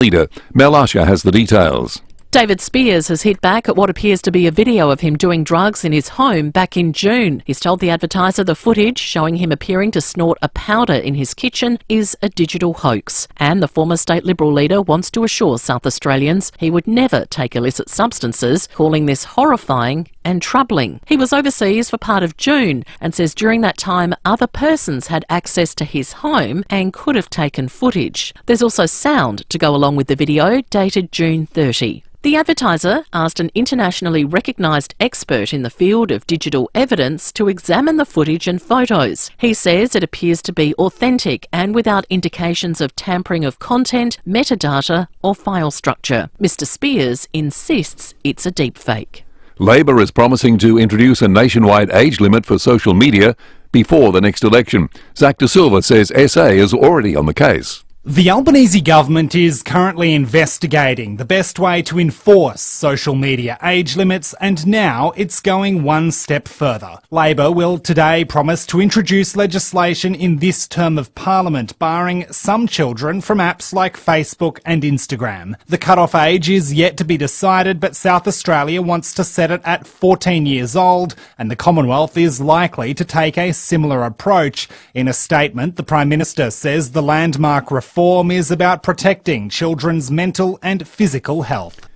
leader. Mel Usher has the details. David Speirs has hit back at what appears to be a video of him doing drugs in his home back in June. He's told the Advertiser the footage showing him appearing to snort a powder in his kitchen is a digital hoax. And the former state Liberal leader wants to assure South Australians he would never take illicit substances, calling this horrifying and troubling. He was overseas for part of June and says during that time other persons had access to his home and could have taken footage. There's also sound to go along with the video dated June 30. The Advertiser asked an internationally recognised expert in the field of digital evidence to examine the footage and photos. He says it appears to be authentic and without indications of tampering of content, metadata or file structure. Mr Speirs insists it's a deepfake. Labor is promising to introduce a nationwide age limit for social media before the next election. Zach De Silva says SA is already on the case. The Albanese government is currently investigating the best way to enforce social media age limits, and now it's going one step further. Labor will today promise to introduce legislation in this term of Parliament, barring some children from apps like Facebook and Instagram. The cut-off age is yet to be decided, but South Australia wants to set it at 14 years old, and the Commonwealth is likely to take a similar approach. In a statement, the Prime Minister says the landmark reform is about protecting children's mental and physical health.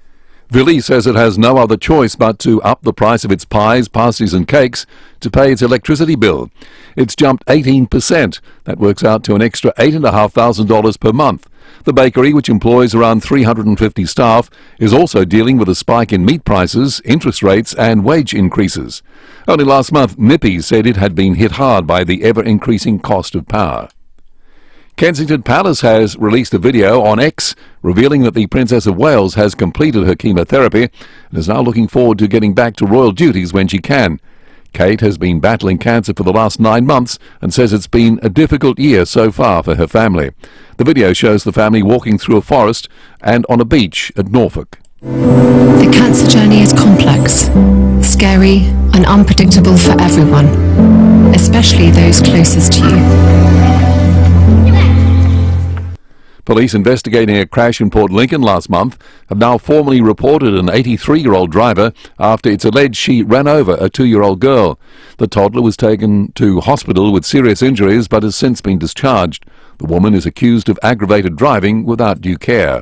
Bluey says it has no other choice but to up the price of its pies, pasties and cakes to pay its electricity bill. It's jumped 18%. That works out to an extra $8,500 per month. The bakery, which employs around 350 staff, is also dealing with a spike in meat prices, interest rates and wage increases. Only last month, Nippy said it had been hit hard by the ever-increasing cost of power. Kensington Palace has released a video on X revealing that the Princess of Wales has completed her chemotherapy and is now looking forward to getting back to royal duties when she can. Kate has been battling cancer for the last 9 months and says it's been a difficult year so far for her family. The video shows the family walking through a forest and on a beach at Norfolk. The cancer journey is complex, scary and unpredictable for everyone, especially those closest to you. Police investigating a crash in Port Lincoln last month have now formally reported an 83-year-old driver after it's alleged she ran over a 2-year-old girl. The toddler was taken to hospital with serious injuries but has since been discharged. The woman is accused of aggravated driving without due care.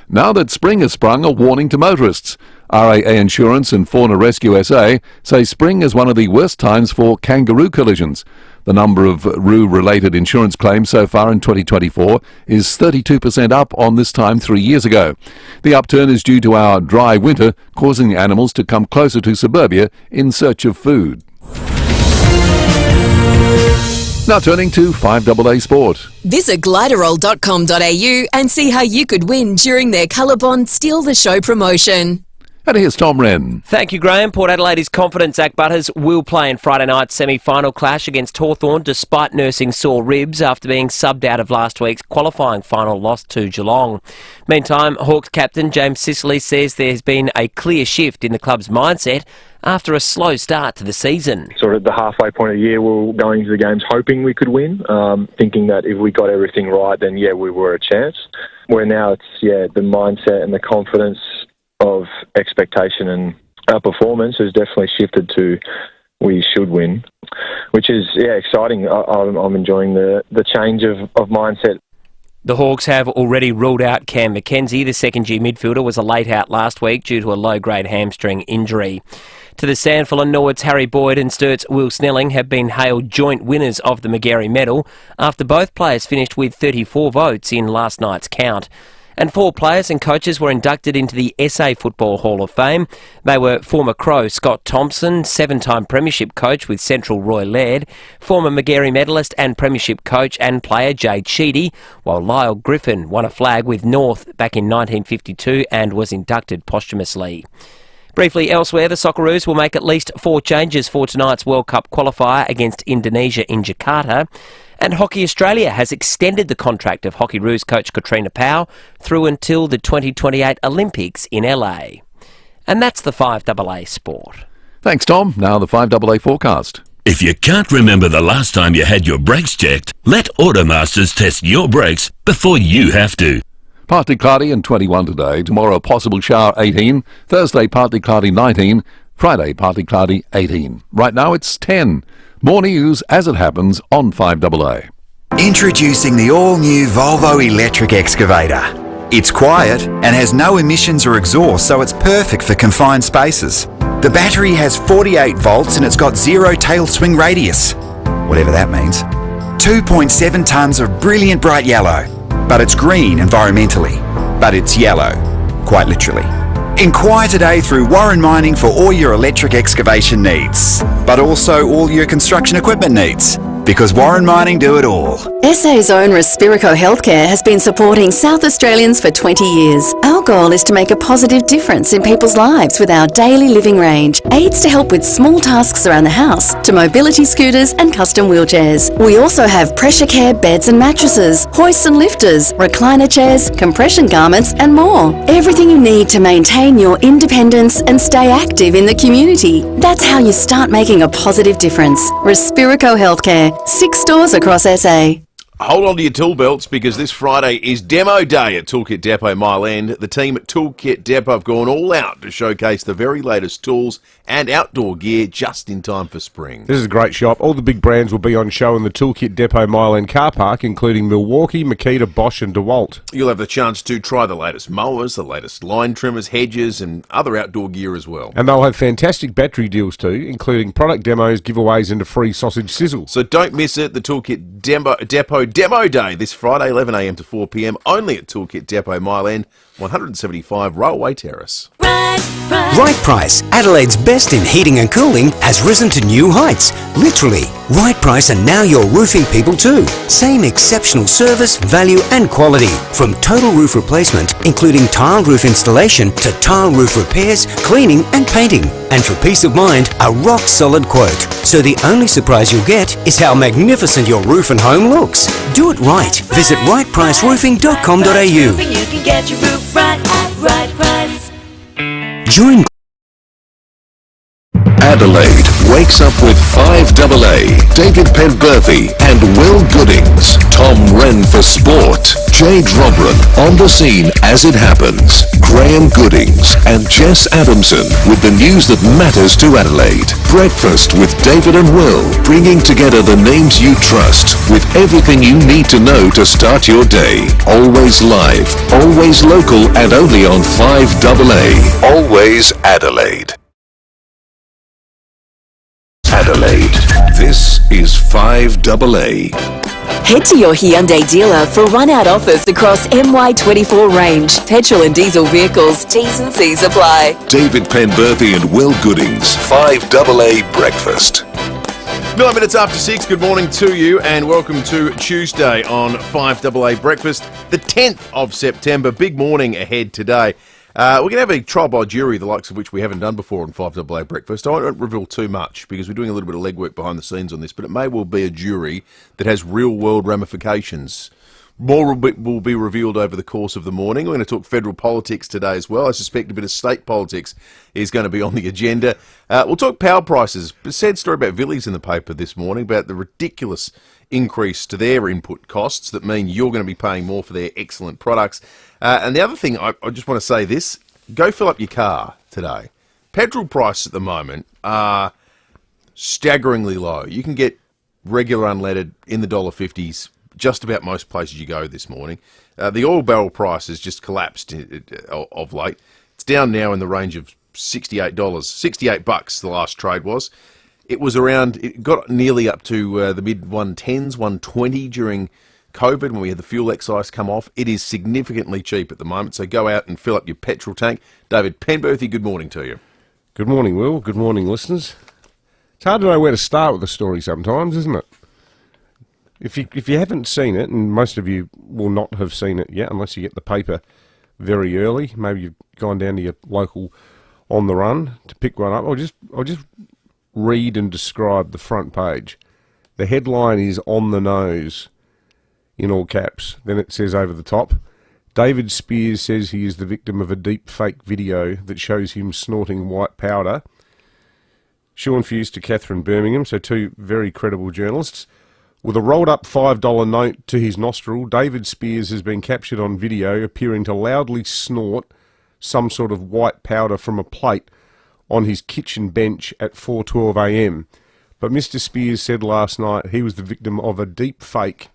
Now that spring has sprung, a warning to motorists. RAA Insurance and Fauna Rescue SA say spring is one of the worst times for kangaroo collisions. The number of roo-related insurance claims so far in 2024 is 32% up on this time 3 years ago. The upturn is due to our dry winter causing the animals to come closer to suburbia in search of food. Now turning to FIVEAA Sport. Visit gliderroll.com.au and see how you could win during their Colorbond Steal the Show promotion. And here's Tom Wren. Thank you, Graham. Port Adelaide is confident Zach Butters will play in Friday night's semi-final clash against Hawthorn despite nursing sore ribs after being subbed out of last week's qualifying final loss to Geelong. Meantime, Hawks captain James Sicily says there has been a clear shift in the club's mindset after a slow start to the season. Sort of at the halfway point of the year, we were going into the games hoping we could win, thinking that if we got everything right, then we were a chance. Where now it's the mindset and the confidence of expectation and our performance has definitely shifted to we should win, which is exciting. I'm enjoying the change of mindset. The Hawks have already ruled out Cam McKenzie. The second-year midfielder was a late out last week due to a low-grade hamstring injury. To the Sandful and Norwood's Harry Boyd and Sturt's Will Snelling have been hailed joint winners of the Magarey medal after both players finished with 34 votes in last night's count. And 4 players and coaches were inducted into the SA Football Hall of Fame. They were former Crow Scott Thompson, 7-time Premiership coach with Central Roy Laird, former Magarey medalist and Premiership coach and player Jade Sheedy, while Lyle Griffin won a flag with North back in 1952 and was inducted posthumously. Briefly elsewhere, the Socceroos will make at least 4 changes for tonight's World Cup qualifier against Indonesia in Jakarta. And Hockey Australia has extended the contract of Hockeyroos coach Katrina Powell through until the 2028 Olympics in LA. And that's the FIVEAA Sport. Thanks, Tom. Now the FIVEAA forecast. If you can't remember the last time you had your brakes checked, let Automasters test your brakes before you have to. Partly cloudy and 21 today. Tomorrow, possible shower 18. Thursday, partly cloudy 19. Friday, partly cloudy 18. Right now, it's 10. More news as it happens on 5AA. Introducing the all-new Volvo electric excavator. It's quiet and has no emissions or exhaust, so it's perfect for confined spaces. The battery has 48 volts and it's got zero tail swing radius, whatever that means. 2.7 tonnes of brilliant bright yellow, but it's green environmentally, but it's yellow, quite literally. Inquire today through Warren Mining for all your electric excavation needs, but also all your construction equipment needs, because Warren Mining do it all. SA's own Respirico Healthcare has been supporting South Australians for 20 years. Our goal is to make a positive difference in people's lives with our daily living range. Aids to help with small tasks around the house, to mobility scooters and custom wheelchairs. We also have pressure care beds and mattresses, hoists and lifters, recliner chairs, compression garments and more. Everything you need to maintain your independence and stay active in the community. That's how you start making a positive difference. Respirico Healthcare, 6 stores across SA. Hold on to your tool belts because this Friday is demo day at Toolkit Depot Mile End. The team at Toolkit Depot have gone all out to showcase the very latest tools and outdoor gear just in time for spring. This is a great shop. All the big brands will be on show in the Toolkit Depot Mile End car park, including Milwaukee, Makita, Bosch and DeWalt. You'll have the chance to try the latest mowers, the latest line trimmers, hedges and other outdoor gear as well. And they'll have fantastic battery deals too, including product demos, giveaways and a free sausage sizzle. So don't miss it, the Toolkit Depot Demo Day this Friday, 11 a.m. to 4 p.m. only at Toolkit Depot Mile End, 175 Railway Terrace. Right Price, Adelaide's best in heating and cooling, has risen to new heights. Literally, Right Price are now your roofing people too. Same exceptional service, value and quality. From total roof replacement, including tiled roof installation, to tile roof repairs, cleaning and painting. And for peace of mind, a rock solid quote. So the only surprise you'll get is how magnificent your roof and home looks. Do it right. Visit rightpriceroofing.com.au. You can get your roof right at Right Price. Join Adelaide wakes up with 5AA, David Penberthy and Will Goodings, Tom Wren for sport, Jade Robran on the scene as it happens, Graham Goodings and Jess Adamson with the news that matters to Adelaide. Breakfast with David and Will, bringing together the names you trust with everything you need to know to start your day. Always live, always local and only on 5AA. Always Adelaide. Adelaide. This is 5AA. Head to your Hyundai dealer for run-out offers across MY24 range. Petrol and diesel vehicles. T's and C's apply. David Penberthy and Will Goodings. 5AA Breakfast. 9 minutes after 6, good morning to you and welcome to Tuesday on 5AA Breakfast, the 10th of September. Big morning ahead today. We're going to have a trial by jury, the likes of which we haven't done before on 5AA Breakfast. I won't reveal too much because we're doing a little bit of legwork behind the scenes on this, but it may well be a jury that has real-world ramifications. More will be revealed over the course of the morning. We're going to talk federal politics today as well. I suspect a bit of state politics is going to be on the agenda. We'll talk power prices. A sad story about Villiers in the paper this morning about the ridiculous increase to their input costs that mean you're going to be paying more for their excellent products. And the other thing, I just want to say this, go fill up your car today. Petrol prices at the moment are staggeringly low. You can get regular unleaded in the $1.50s just about most places you go this morning. The oil barrel price has just collapsed of late. It's down now in the range of $68. $68 the last trade was. It got nearly up to the mid-110s, 120 during COVID when we had the fuel excise come off. It is significantly cheap at the moment, so go out and fill up your petrol tank. David Penberthy, good morning to you. Good morning, Will. Good morning, listeners. It's hard to know where to start with the story sometimes, isn't it? If you haven't seen it, and most of you will not have seen it yet unless you get the paper very early, maybe you've gone down to your local On the Run to pick one up, I'll just read and describe the front page. The headline is on the nose in all caps. Then it says over the top, David Speirs says he is the victim of a deep fake video that shows him snorting white powder. Sean Fuse to Catherine Birmingham, so two very credible journalists. With a rolled-up $5 note to his nostril, David Speirs has been captured on video appearing to loudly snort some sort of white powder from a plate on his kitchen bench at 4:12 a.m. But Mr. Speirs said last night he was the victim of a deep fake,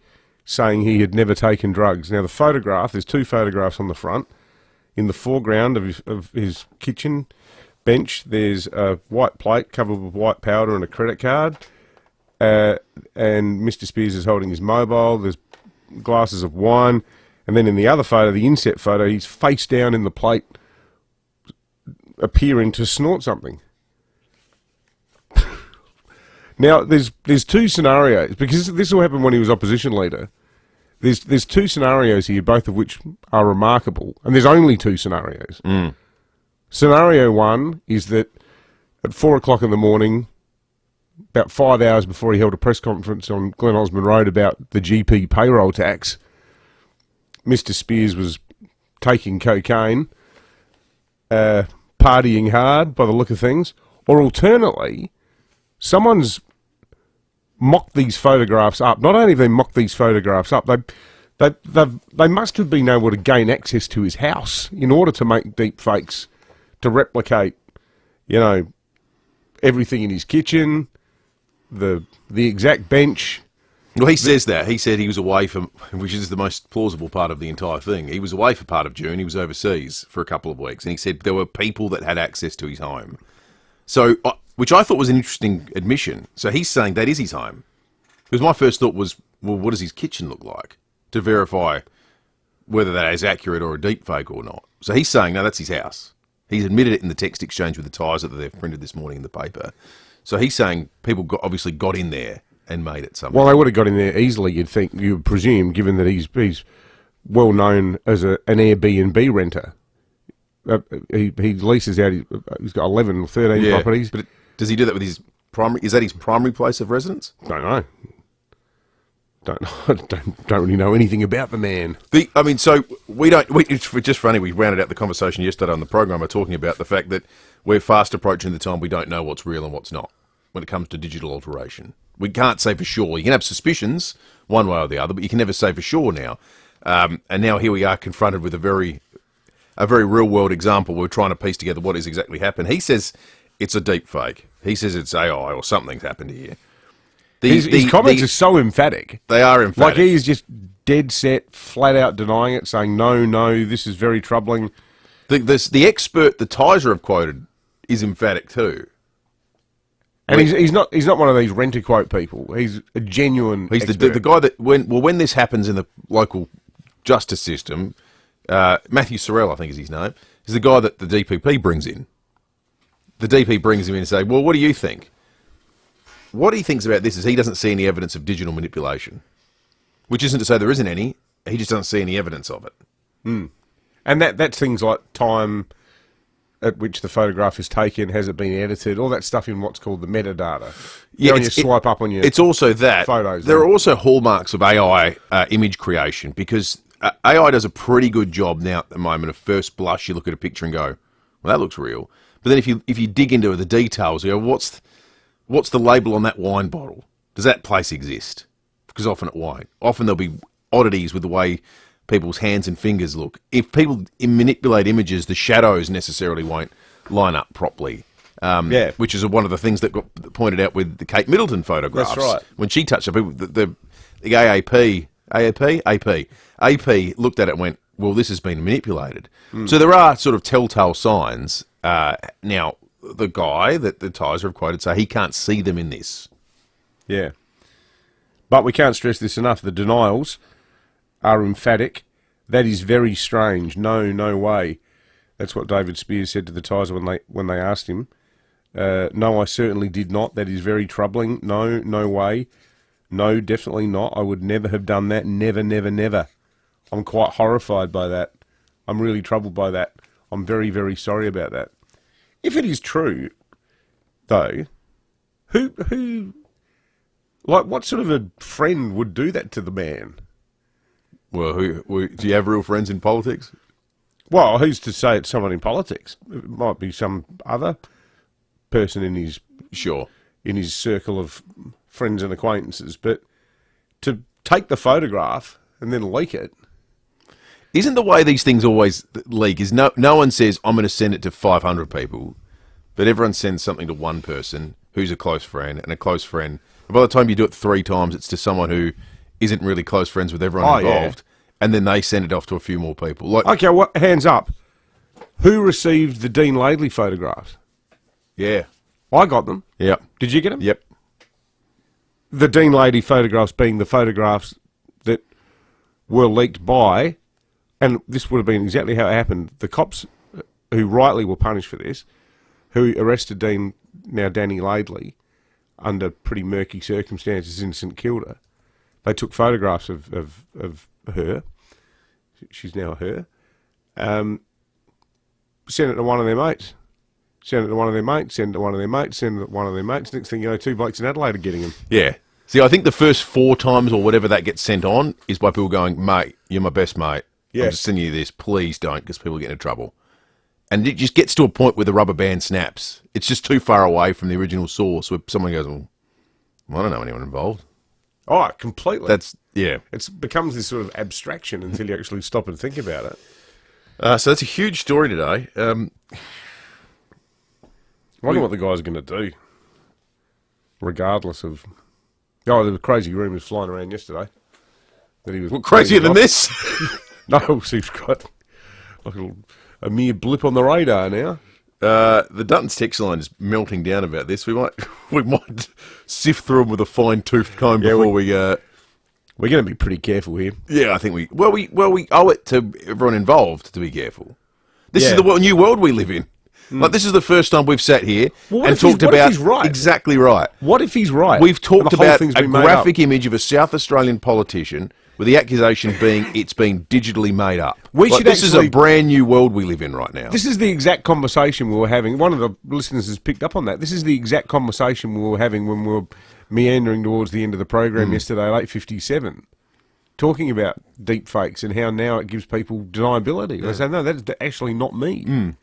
saying he had never taken drugs. Now, the photograph, there's two photographs on the front. In the foreground of his kitchen bench, there's a white plate covered with white powder and a credit card. And Mr. Speirs is holding his mobile. There's glasses of wine. And then in the other photo, the inset photo, he's face down in the plate, appearing to snort something. Now, there's two scenarios, because this all happened when he was opposition leader. There's two scenarios here, both of which are remarkable, and there's only two scenarios. Scenario one is that at 4 o'clock in the morning, about 5 hours before he held a press conference on Glen Osmond Road about the GP payroll tax, Mr. Speirs was taking cocaine, partying hard by the look of things, or alternately, someone's mocked these photographs up. Not only have they mocked these photographs up, they must have been able to gain access to his house in order to make deep fakes to replicate, everything in his kitchen, the exact bench. Well, he says that. He said he was away from, which is the most plausible part of the entire thing. He was away for part of June. He was overseas for a couple of weeks, and he said there were people that had access to his home. So, which I thought was an interesting admission. So he's saying that is his home. Because my first thought was, well, what does his kitchen look like? To verify whether that is accurate or a deep fake or not. So he's saying, no, that's his house. He's admitted it in the text exchange with the Tiser that they've printed this morning in the paper. So he's saying people obviously got in there and made it somehow. Well, they would have got in there easily, you would presume, given that he's well known as an Airbnb renter. He leases out, he's got 11 or 13 properties. But does he do that with his primary, is that his primary place of residence? Don't know. Don't really know anything about the man. So it's just funny, we rounded out the conversation yesterday on the program by talking about the fact that we're fast approaching the time we don't know what's real and what's not when it comes to digital alteration. We can't say for sure. You can have suspicions one way or the other, but you can never say for sure now. And now here we are confronted with a very real world example. We're trying to piece together what has exactly happened. He says it's a deep fake. He says it's AI or something's happened here. His comments are so emphatic. They are emphatic. Like he is just dead set, flat out denying it, saying, no, this is very troubling. The expert the Tiser have quoted is emphatic too. And he's not one of these rent-a-quote people. He's a genuine He's expert. the guy that, when this happens in the local justice system, Matthew Sorrell, I think is his name, is the guy that the DPP brings in. The DP brings him in and say, well, what do you think? What he thinks about this is he doesn't see any evidence of digital manipulation, which isn't to say there isn't any. He just doesn't see any evidence of it. And that's things like time at which the photograph is taken, has it been edited, all that stuff in what's called the metadata. When you swipe up on your it's also that photos. There are also hallmarks of AI image creation, because AI does a pretty good job now at the moment. At first blush, you look at a picture and go, well, that looks real. But then if you dig into the details, you go, what's the label on that wine bottle? Does that place exist? Because often it won't. Often there'll be oddities with the way people's hands and fingers look. If people manipulate images, the shadows necessarily won't line up properly. Which is one of the things that got pointed out with the Kate Middleton photographs. That's right. When she touched up, the AP looked at it and went, well, this has been manipulated. So there are sort of telltale signs. Now, the guy that the Tiser have quoted say he can't see them in this. Yeah. But we can't stress this enough. The denials are emphatic. That is very strange. No way. That's what David Speirs said to the Tiser when they asked him. No, I certainly did not. That is very troubling. No way. No, definitely not. I would never have done that. Never. I'm quite horrified by that. I'm really troubled by that. I'm very, very sorry about that. If it is true, though, who, like, what sort of a friend would do that to the man? Well, do you have real friends in politics? Well, who's to say it's someone in politics? It might be some other person in his Sure. in his circle of friends and acquaintances, but to take the photograph and then leak it. Isn't the way these things always leak is no one says, I'm going to send it to 500 people, but everyone sends something to one person who's a close friend and a close friend. And by the time you do it 3 times, it's to someone who isn't really close friends with everyone involved, and then they send it off to a few more people. Like, Okay, hands up. Who received the Dean Laidley photographs? Yeah. I got them. Yep. Did you get them? Yep. The Dean Laidley photographs being the photographs that were leaked by, and this would have been exactly how it happened, the cops who rightly were punished for this, who arrested Danny Laidley under pretty murky circumstances in St Kilda, they took photographs of her. She's now her. Sent it to one of their mates. Send it to one of their mates, send it to one of their mates, send it to one of their mates. Next thing you know, 2 blokes in Adelaide are getting them. Yeah. See, I think the first 4 times or whatever that gets sent on is by people going, mate, you're my best mate. Yeah. I'm just sending you this. Please don't, because people get into trouble. And it just gets to a point where the rubber band snaps. It's just too far away from the original source where someone goes, well, I don't know anyone involved. Oh, completely. Yeah. It becomes this sort of abstraction until you actually stop and think about it. So that's a huge story today. I wonder what the guy's going to do, regardless of... Oh, there were crazy rumours flying around yesterday. That he was crazier than this? No, he's got a mere blip on the radar now. The Dutton's text line is melting down about this. We might sift through them with a fine-toothed comb before we... We're going to be pretty careful here. Yeah, I think we owe it to everyone involved to be careful. This is the new world we live in. Like, this is the first time we've sat here and talked about... What if he's right? Exactly right. What if he's right? We've talked about a graphic image of a South Australian politician with the accusation being it's been digitally made up. This is a brand new world we live in right now. This is the exact conversation we were having. One of the listeners has picked up on that. This is the exact conversation we were having when we were meandering towards the end of the program yesterday at 8:57, talking about deep fakes and how now it gives people deniability. I say, no, that's actually not me.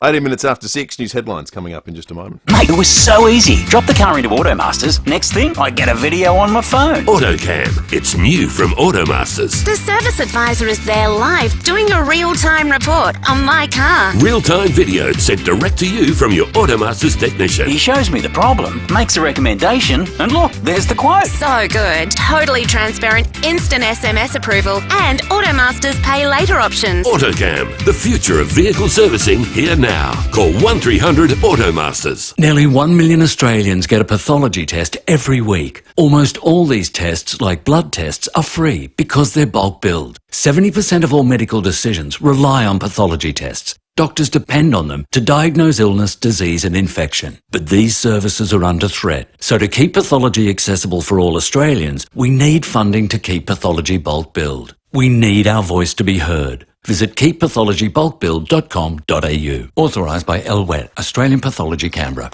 18 minutes after 6, news headlines coming up in just a moment. Mate, it was so easy. Drop the car into Automasters. Next thing, I get a video on my phone. AutoCam. It's new from Automasters. The service advisor is there live doing a real-time report on my car. Real-time video sent direct to you from your Automasters technician. He shows me the problem, makes a recommendation, and look, there's the quote. So good. Totally transparent, instant SMS approval, and Automasters pay later options. AutoCam. The future of vehicle servicing here now. Call 1300 Automasters. Nearly 1 million Australians get a pathology test every week. Almost all these tests, like blood tests, are free because they're bulk billed. 70% of all medical decisions rely on pathology tests. Doctors depend on them to diagnose illness, disease and infection. But these services are under threat. So to keep pathology accessible for all Australians, we need funding to keep pathology bulk billed. We need our voice to be heard. Visit keeppathologybulkbill.com.au. Authorised by LWET, Australian Pathology Canberra.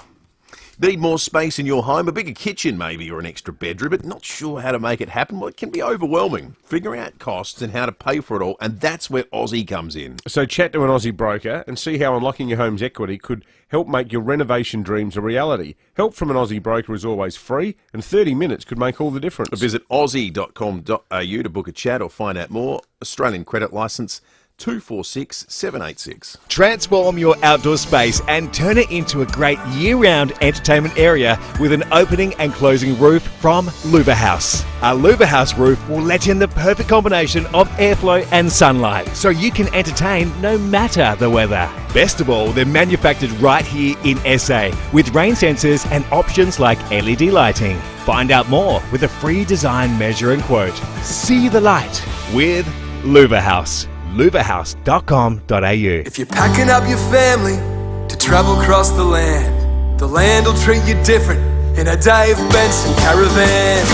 Need more space in your home, a bigger kitchen maybe, or an extra bedroom, but not sure how to make it happen? Well, it can be overwhelming. Figuring out costs and how to pay for it all, and that's where Aussie comes in. So chat to an Aussie broker and see how unlocking your home's equity could help make your renovation dreams a reality. Help from an Aussie broker is always free, and 30 minutes could make all the difference. Visit aussie.com.au to book a chat or find out more. Australian credit licence 246786. Transform your outdoor space and turn it into a great year-round entertainment area with an opening and closing roof from Louver House. Our Louver House roof will let in the perfect combination of airflow and sunlight, so you can entertain no matter the weather. Best of all, they're manufactured right here in SA with rain sensors and options like LED lighting. Find out more with a free design measure and quote. See the light with Louver House. louverhouse.com.au. If you're packing up your family to travel across the land will treat you different in a Dave Benson caravan.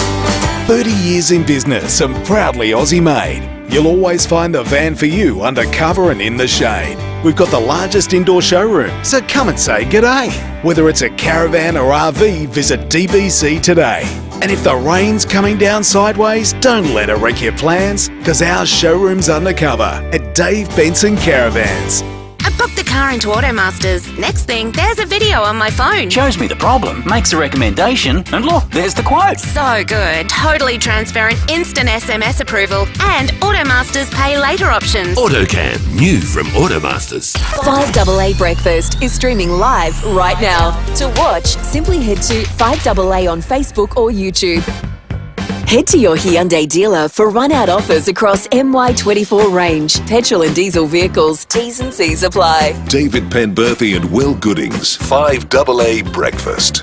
30 years in business and proudly Aussie made. You'll always find the van for you under cover and in the shade. We've got the largest indoor showroom, so come and say g'day. Whether it's a caravan or RV, visit DBC today. And if the rain's coming down sideways, don't let it wreck your plans, because our showroom's undercover at Dave Benson Caravans. Book the car into Automasters. Next thing, there's a video on my phone. Shows me the problem, makes a recommendation, and look, there's the quote. So good. Totally transparent, instant SMS approval, and Automasters pay later options. AutoCam, new from Automasters. 5AA Breakfast is streaming live right now. To watch, simply head to 5AA on Facebook or YouTube. Head to your Hyundai dealer for run-out offers across MY24 range, petrol and diesel vehicles. T's and C's apply. David Penberthy and Will Goodings, 5AA Breakfast.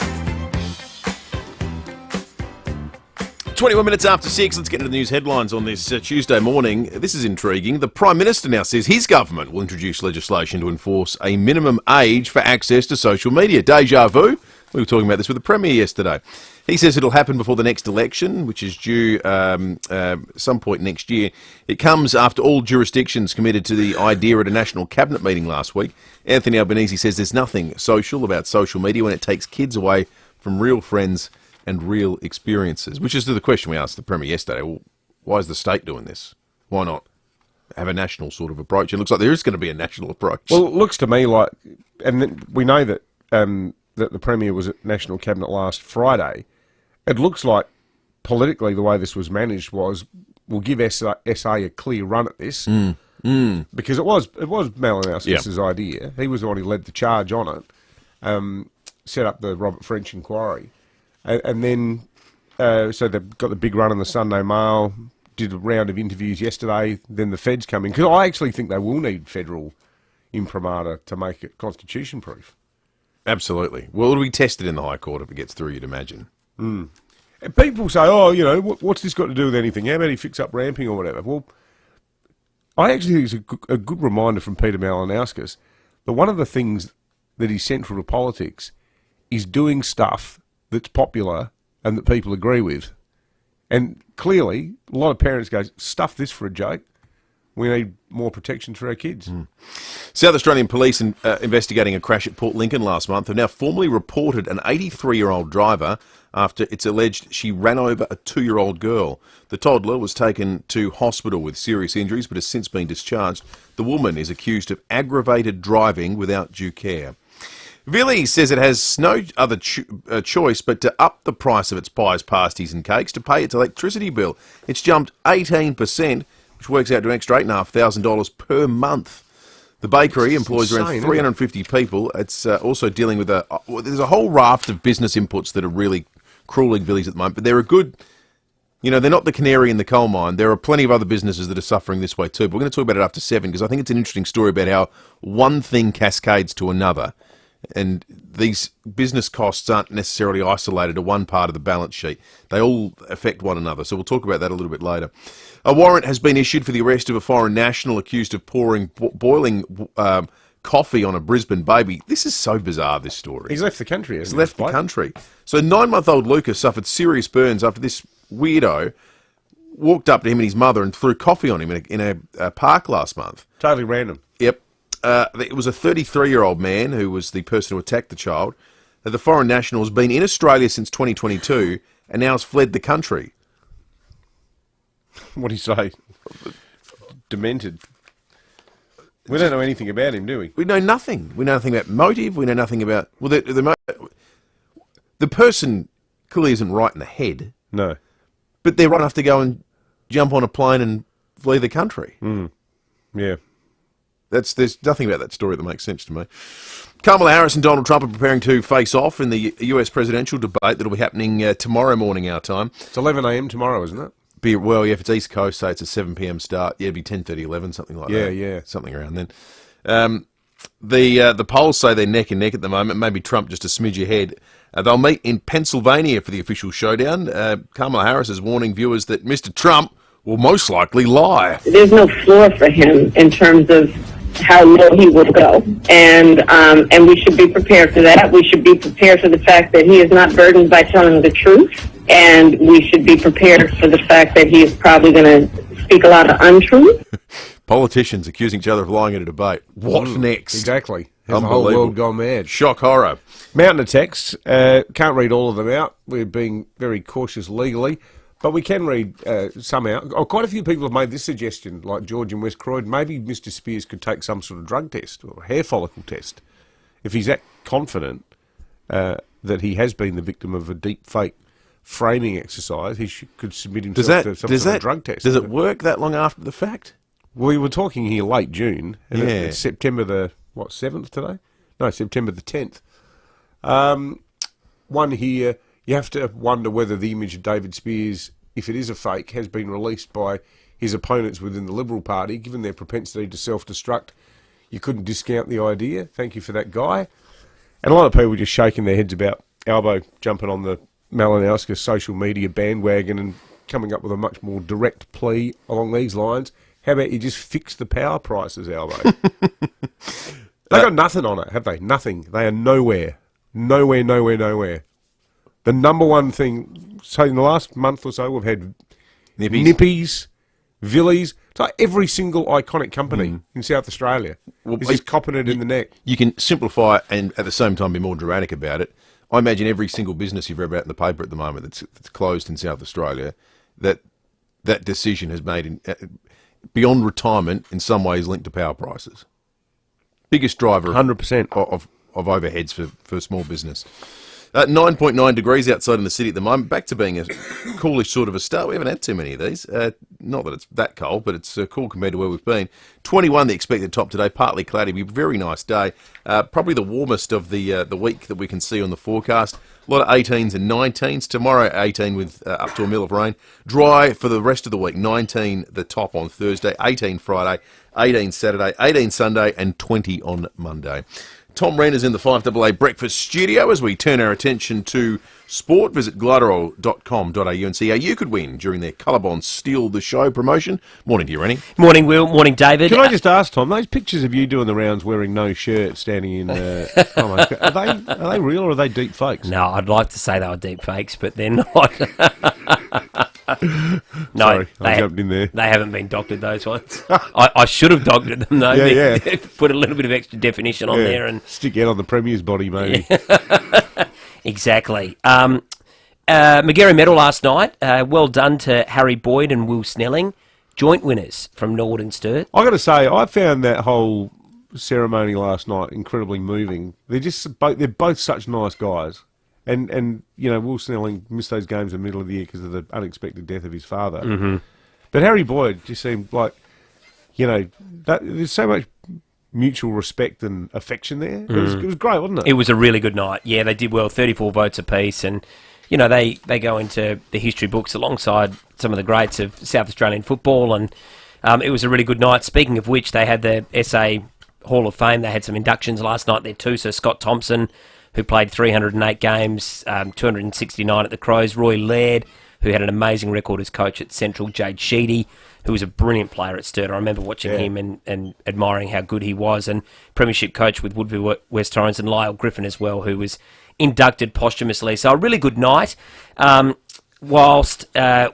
21 minutes after 6, let's get into the news headlines on this Tuesday morning. This is intriguing. The Prime Minister now says his government will introduce legislation to enforce a minimum age for access to social media. Deja vu. We were talking about this with the Premier yesterday. He says it'll happen before the next election, which is due some point next year. It comes after all jurisdictions committed to the idea at a national cabinet meeting last week. Anthony Albanese says there's nothing social about social media when it takes kids away from real friends and real experiences, which is the question we asked the Premier yesterday. Well, why is the state doing this? Why not have a national sort of approach? It looks like there is going to be a national approach. Well, it looks to me like, and we know that that the Premier was at National Cabinet last Friday. It looks like politically the way this was managed was we'll give SA a clear run at this because it was Malinowskis' idea. He was the one who led the charge on it, set up the Robert French inquiry, and then so they've got the big run in the Sunday Mail, did a round of interviews yesterday, then the feds come in, because I actually think they will need federal imprimatur to make it constitution proof. Absolutely. Well, it'll be tested in the High Court if it gets through, you'd imagine. And people say, oh, you know, what's this got to do with anything? How about he fix up ramping or whatever? Well, I actually think it's a good reminder from Peter Malinowskis that one of the things that is central to politics is doing stuff that's popular and that people agree with. And clearly, a lot of parents go, stuff this for a joke. We need more protections for our kids. South Australian police investigating a crash at Port Lincoln last month have now formally reported an 83-year-old driver after it's alleged she ran over a 2-year-old girl. The toddler was taken to hospital with serious injuries but has since been discharged. The woman is accused of aggravated driving without due care. Villiers says it has no other choice but to up the price of its pies, pasties and cakes to pay its electricity bill. It's jumped 18%, which works out to an extra $8,500 per month. The bakery employs around 350 people. It's also dealing with there's a whole raft of business inputs that are really cruelling Villiers at the moment, but they're a good, you know, they're not the canary in the coal mine. There are plenty of other businesses that are suffering this way too, but we're going to talk about it after 7 because I think it's an interesting story about how one thing cascades to another. And these business costs aren't necessarily isolated to one part of the balance sheet. They all affect one another. So we'll talk about that a little bit later. A warrant has been issued for the arrest of a foreign national accused of pouring boiling coffee on a Brisbane baby. This is so bizarre, this story. He's left the country, hasn't he? He's left the country. So 9-month-old Lucas suffered serious burns after this weirdo walked up to him and his mother and threw coffee on him in a park last month. Totally random. Yep. It was a 33-year-old man who was the person who attacked the child. The foreign national has been in Australia since 2022 and now has fled the country. What do you say? Demented. We don't know anything about him, do we? We know nothing. We know nothing about motive. We know nothing about... Well, the person clearly isn't right in the head. No. But they're right enough to go and jump on a plane and flee the country. Yeah. There's nothing about that story that makes sense to me. Kamala Harris and Donald Trump are preparing to face off in the US presidential debate that'll be happening tomorrow morning our time. It's 11 a.m. tomorrow, isn't it? Well, yeah, if it's East Coast, say it's a 7 p.m. start. Yeah, it'd be 10:30, 11, something like that. Yeah. Something around then. The polls say they're neck and neck at the moment. Maybe Trump just a smidge ahead. They'll meet in Pennsylvania for the official showdown. Kamala Harris is warning viewers that Mr. Trump will most likely lie. There's no floor for him in terms of how low he will go, and we should be prepared for that. We should be prepared for the fact that he is not burdened by telling the truth, and we should be prepared for the fact that he is probably going to speak a lot of untruth. Politicians accusing each other of lying at a debate. What next? Exactly. Has the whole world gone mad? Shock horror. Mountain of texts. Can't read all of them out. We're being very cautious legally. But we can read somehow. Quite a few people have made this suggestion, like George in West Croydon. Maybe Mr. Speirs could take some sort of drug test or a hair follicle test. If he's that confident that he has been the victim of a deep fake framing exercise, he could submit himself to some sort of drug test. Does it work that long after the fact? Well, we were talking here late June, and it's September the 7th today? No, September the 10th. One here, you have to wonder whether the image of David Speirs, if it is a fake, has been released by his opponents within the Liberal Party, given their propensity to self-destruct. You couldn't discount the idea. Thank you for that, Guy. And a lot of people just shaking their heads about Albo jumping on the Malinowska social media bandwagon and coming up with a much more direct plea along these lines. How about you just fix the power prices, Albo? They got nothing on it, have they? Nothing. They are nowhere. Nowhere. The number one thing, say in the last month or so, we've had Nippies, Villies. It's like every single iconic company in South Australia is just copping it in the neck. You can simplify and at the same time be more dramatic about it. I imagine every single business you've read about in the paper at the moment that's closed in South Australia, that decision has made beyond retirement in some ways linked to power prices. Biggest driver 100% of overheads for small business. 9.9 degrees outside in the city at the moment. Back to being a coolish sort of a start. We haven't had too many of these. Not that it's that cold, but it's cool compared to where we've been. 21 the expected top today, partly cloudy. It'll be a very nice day. Probably the warmest of the week that we can see on the forecast. A lot of 18s and 19s. Tomorrow 18 with up to a mil of rain. Dry for the rest of the week. 19 the top on Thursday, 18 Friday, 18 Saturday, 18 Sunday and 20 on Monday. Tom Renner's in the 5AA Breakfast studio as we turn our attention to sport. Visit gliderol.com.au and see how you could win during their Colorbond Steal the Show promotion. Morning to you, Rennie. Morning, Will. Morning, David. Can I just ask, Tom, those pictures of you doing the rounds wearing no shirt, standing in... oh my God, are they real or are they deep fakes? No, I'd like to say they were deep fakes, but they're not. No, sorry, I jumped in there. They haven't been doctored, those ones. I should have doctored them, though. Yeah. Put a little bit of extra definition on there. And stick out on the Premier's body, maybe. Exactly. Magarey medal last night. Well done to Harry Boyd and Will Snelling, joint winners from Norwood and Sturt. I got to say, I found that whole ceremony last night incredibly moving. They're both such nice guys. And you know, Will Snelling missed those games in the middle of the year because of the unexpected death of his father. Mm-hmm. But Harry Boyd just seemed like, you know, there's so much mutual respect and affection there. It was great, wasn't it? It was a really good night. Yeah, they did well, 34 votes apiece. And, you know, they go into the history books alongside some of the greats of South Australian football. And it was a really good night. Speaking of which, they had the SA Hall of Fame. They had some inductions last night there too. So Scott Thompson, who played 308 games, 269 at the Crows. Roy Laird, who had an amazing record as coach at Central. Jade Sheedy, who was a brilliant player at Sturt. I remember watching him and admiring how good he was. And Premiership coach with Woodville West Torrens, and Lyle Griffin as well, who was inducted posthumously. So a really good night. Whilst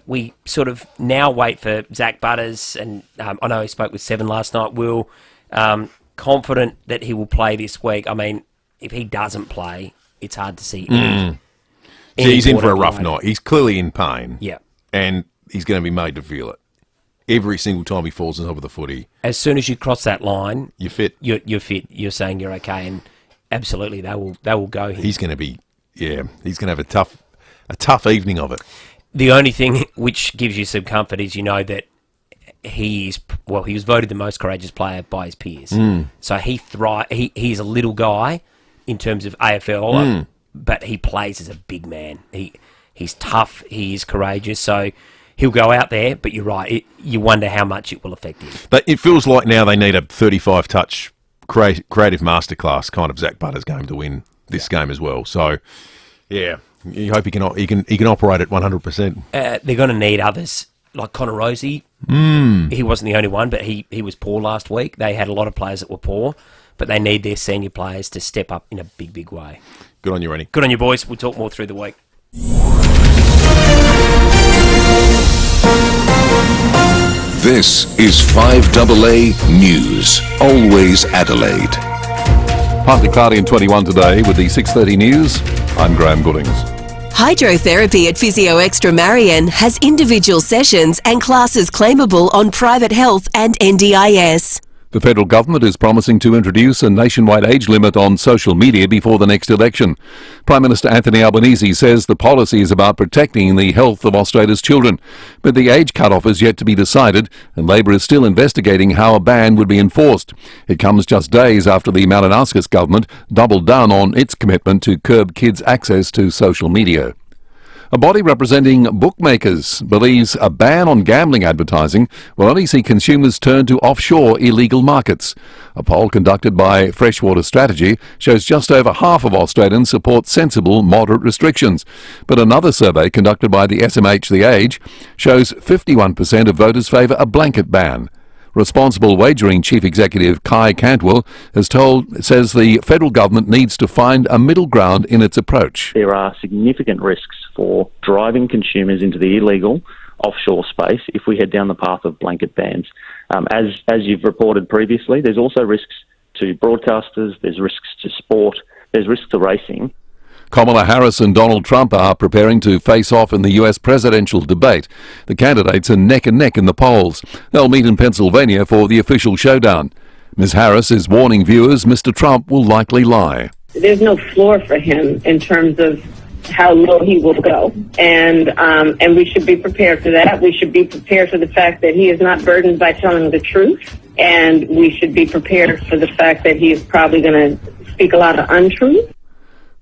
we sort of now wait for Zach Butters, and I know he spoke with Seven last night, Will, confident that he will play this week. I mean, if he doesn't play, it's hard to see any he's in for a rough night. He's clearly in pain. Yeah. And he's going to be made to feel it. Every single time he falls on top of the footy. As soon as you cross that line, you're fit. You're fit. You're saying you're okay, and absolutely they will go here. He's going to be, he's going to have a tough evening of it. The only thing which gives you some comfort is you know that he was voted the most courageous player by his peers. So he's a little guy in terms of AFL, but he plays as a big man. He's tough, he is courageous, so he'll go out there, but you're right, you wonder how much it will affect him. But it feels like now they need a 35-touch creative masterclass kind of Zach Butters game to win this game as well. So, yeah, you hope he can operate at 100%. They're going to need others, like Connor Rosie. He wasn't the only one, but he was poor last week. They had a lot of players that were poor, but they need their senior players to step up in a big, big way. Good on you, Rennie. Good on you, boys. We'll talk more through the week. This is 5AA News. Always Adelaide. Partly cloudy and 21 today with the 6:30 news. I'm Graham Goodings. Hydrotherapy at Physio Extra Marion has individual sessions and classes claimable on private health and NDIS. The federal government is promising to introduce a nationwide age limit on social media before the next election. Prime Minister Anthony Albanese says the policy is about protecting the health of Australia's children. But the age cutoff is yet to be decided, and Labor is still investigating how a ban would be enforced. It comes just days after the Malinauskas government doubled down on its commitment to curb kids' access to social media. A body representing bookmakers believes a ban on gambling advertising will only see consumers turn to offshore illegal markets. A poll conducted by Freshwater Strategy shows just over half of Australians support sensible, moderate restrictions. But another survey conducted by the SMH The Age shows 51% of voters favour a blanket ban. Responsible Wagering Chief Executive Kai Cantwell says the federal government needs to find a middle ground in its approach. There are significant risks for driving consumers into the illegal offshore space if we head down the path of blanket bans. As you've reported previously, there's also risks to broadcasters, there's risks to sport, there's risks to racing. Kamala Harris and Donald Trump are preparing to face off in the US presidential debate. The candidates are neck and neck in the polls. They'll meet in Pennsylvania for the official showdown. Ms. Harris is warning viewers Mr. Trump will likely lie. There's no floor for him in terms of how low he will go, and we should be prepared for that. We should be prepared for the fact that he is not burdened by telling the truth, and we should be prepared for the fact that he is probably going to speak a lot of untruth.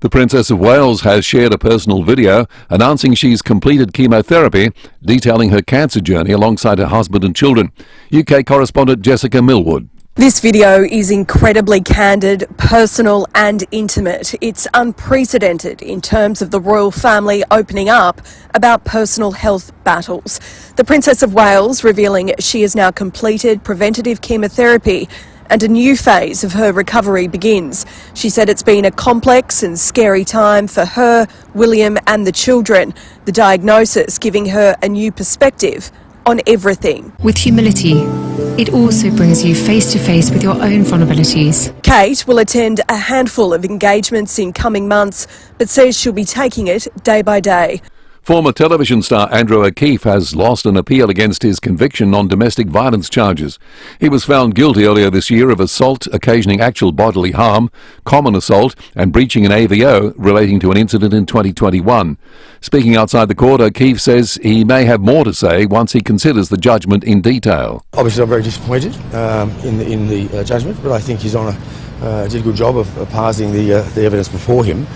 The Princess of Wales has shared a personal video announcing she's completed chemotherapy, detailing her cancer journey alongside her husband and children. UK correspondent Jessica Millwood. This video is incredibly candid, personal and intimate. It's unprecedented in terms of the royal family opening up about personal health battles. The Princess of Wales revealing she has now completed preventative chemotherapy and a new phase of her recovery begins. She said it's been a complex and scary time for her, William and the children, the diagnosis giving her a new perspective on everything. With humility, it also brings you face to face with your own vulnerabilities. Kate will attend a handful of engagements in coming months, but says she'll be taking it day by day. Former television star Andrew O'Keefe has lost an appeal against his conviction on domestic violence charges. He was found guilty earlier this year of assault occasioning actual bodily harm, common assault and breaching an AVO relating to an incident in 2021. Speaking outside the court, O'Keefe says he may have more to say once he considers the judgment in detail. Obviously I'm very disappointed in the judgment, but I think His Honour did a good job of parsing the evidence before him.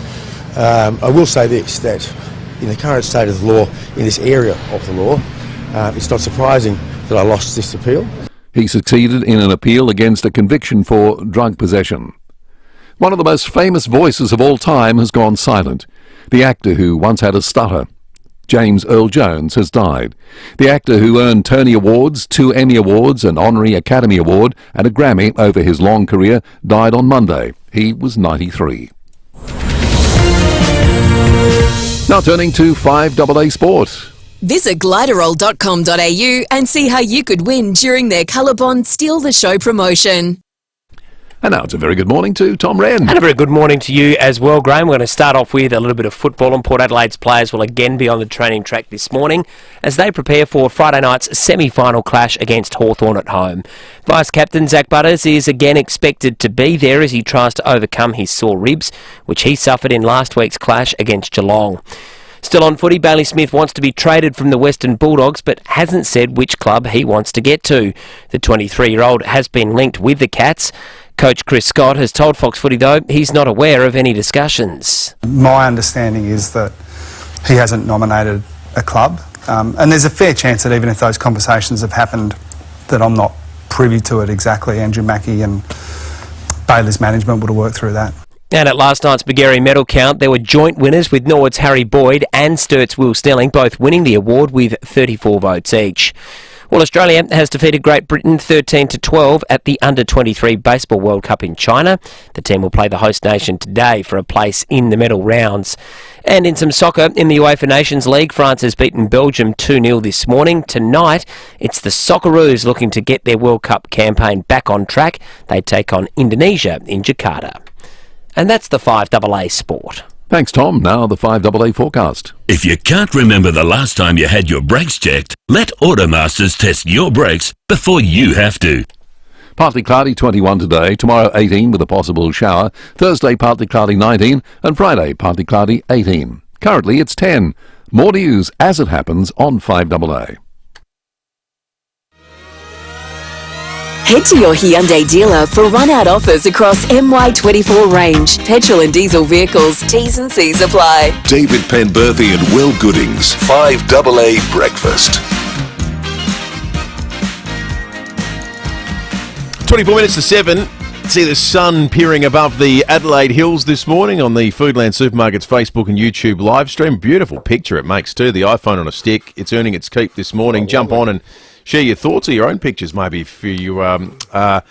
I will say this, that in the current state of the law, in this area of the law, it's not surprising that I lost this appeal. He succeeded in an appeal against a conviction for drug possession. One of the most famous voices of all time has gone silent. The actor who once had a stutter. James Earl Jones has died. The actor who earned Tony Awards, 2 Emmy Awards, an Honorary Academy Award and a Grammy over his long career died on Monday. He was 93. Now turning to 5AA Sport. Visit gliderroll.com.au and see how you could win during their Colorbond Steal the Show promotion. And now it's a very good morning to Tom Wren. And a very good morning to you as well, Graham. We're going to start off with a little bit of football, and Port Adelaide's players will again be on the training track this morning as they prepare for Friday night's semi-final clash against Hawthorn at home. Vice-captain Zach Butters is again expected to be there as he tries to overcome his sore ribs, which he suffered in last week's clash against Geelong. Still on footy, Bailey Smith wants to be traded from the Western Bulldogs but hasn't said which club he wants to get to. The 23-year-old has been linked with the Cats. Coach Chris Scott has told Fox Footy, though, he's not aware of any discussions. My understanding is that he hasn't nominated a club, and there's a fair chance that even if those conversations have happened, that I'm not privy to it exactly. Andrew Mackey and Bailey's management would have worked through that. And at last night's Bulgaria medal count, there were joint winners with Norwood's Harry Boyd and Sturt's Will Snelling, both winning the award with 34 votes each. Well, Australia has defeated Great Britain 13-12 at the Under-23 Baseball World Cup in China. The team will play the host nation today for a place in the medal rounds. And in some soccer, in the UEFA Nations League, France has beaten Belgium 2-0 this morning. Tonight, it's the Socceroos looking to get their World Cup campaign back on track. They take on Indonesia in Jakarta. And that's the 5AA Sport. Thanks, Tom. Now the 5AA forecast. If you can't remember the last time you had your brakes checked, let Automasters test your brakes before you have to. Partly cloudy, 21 today. Tomorrow, 18 with a possible shower. Thursday, partly cloudy, 19. And Friday, partly cloudy, 18. Currently, it's 10. More news as it happens on 5AA. Head to your Hyundai dealer for run-out offers across MY24 range, petrol and diesel vehicles. T's and C's apply. David Penberthy and Will Goodings, 5AA Breakfast. 24 minutes to 7. See the sun peering above the Adelaide hills this morning on the Foodland Supermarkets Facebook and YouTube live stream. Beautiful picture it makes too. The iPhone on a stick. It's earning its keep this morning. Jump on and share your thoughts or your own pictures maybe if you up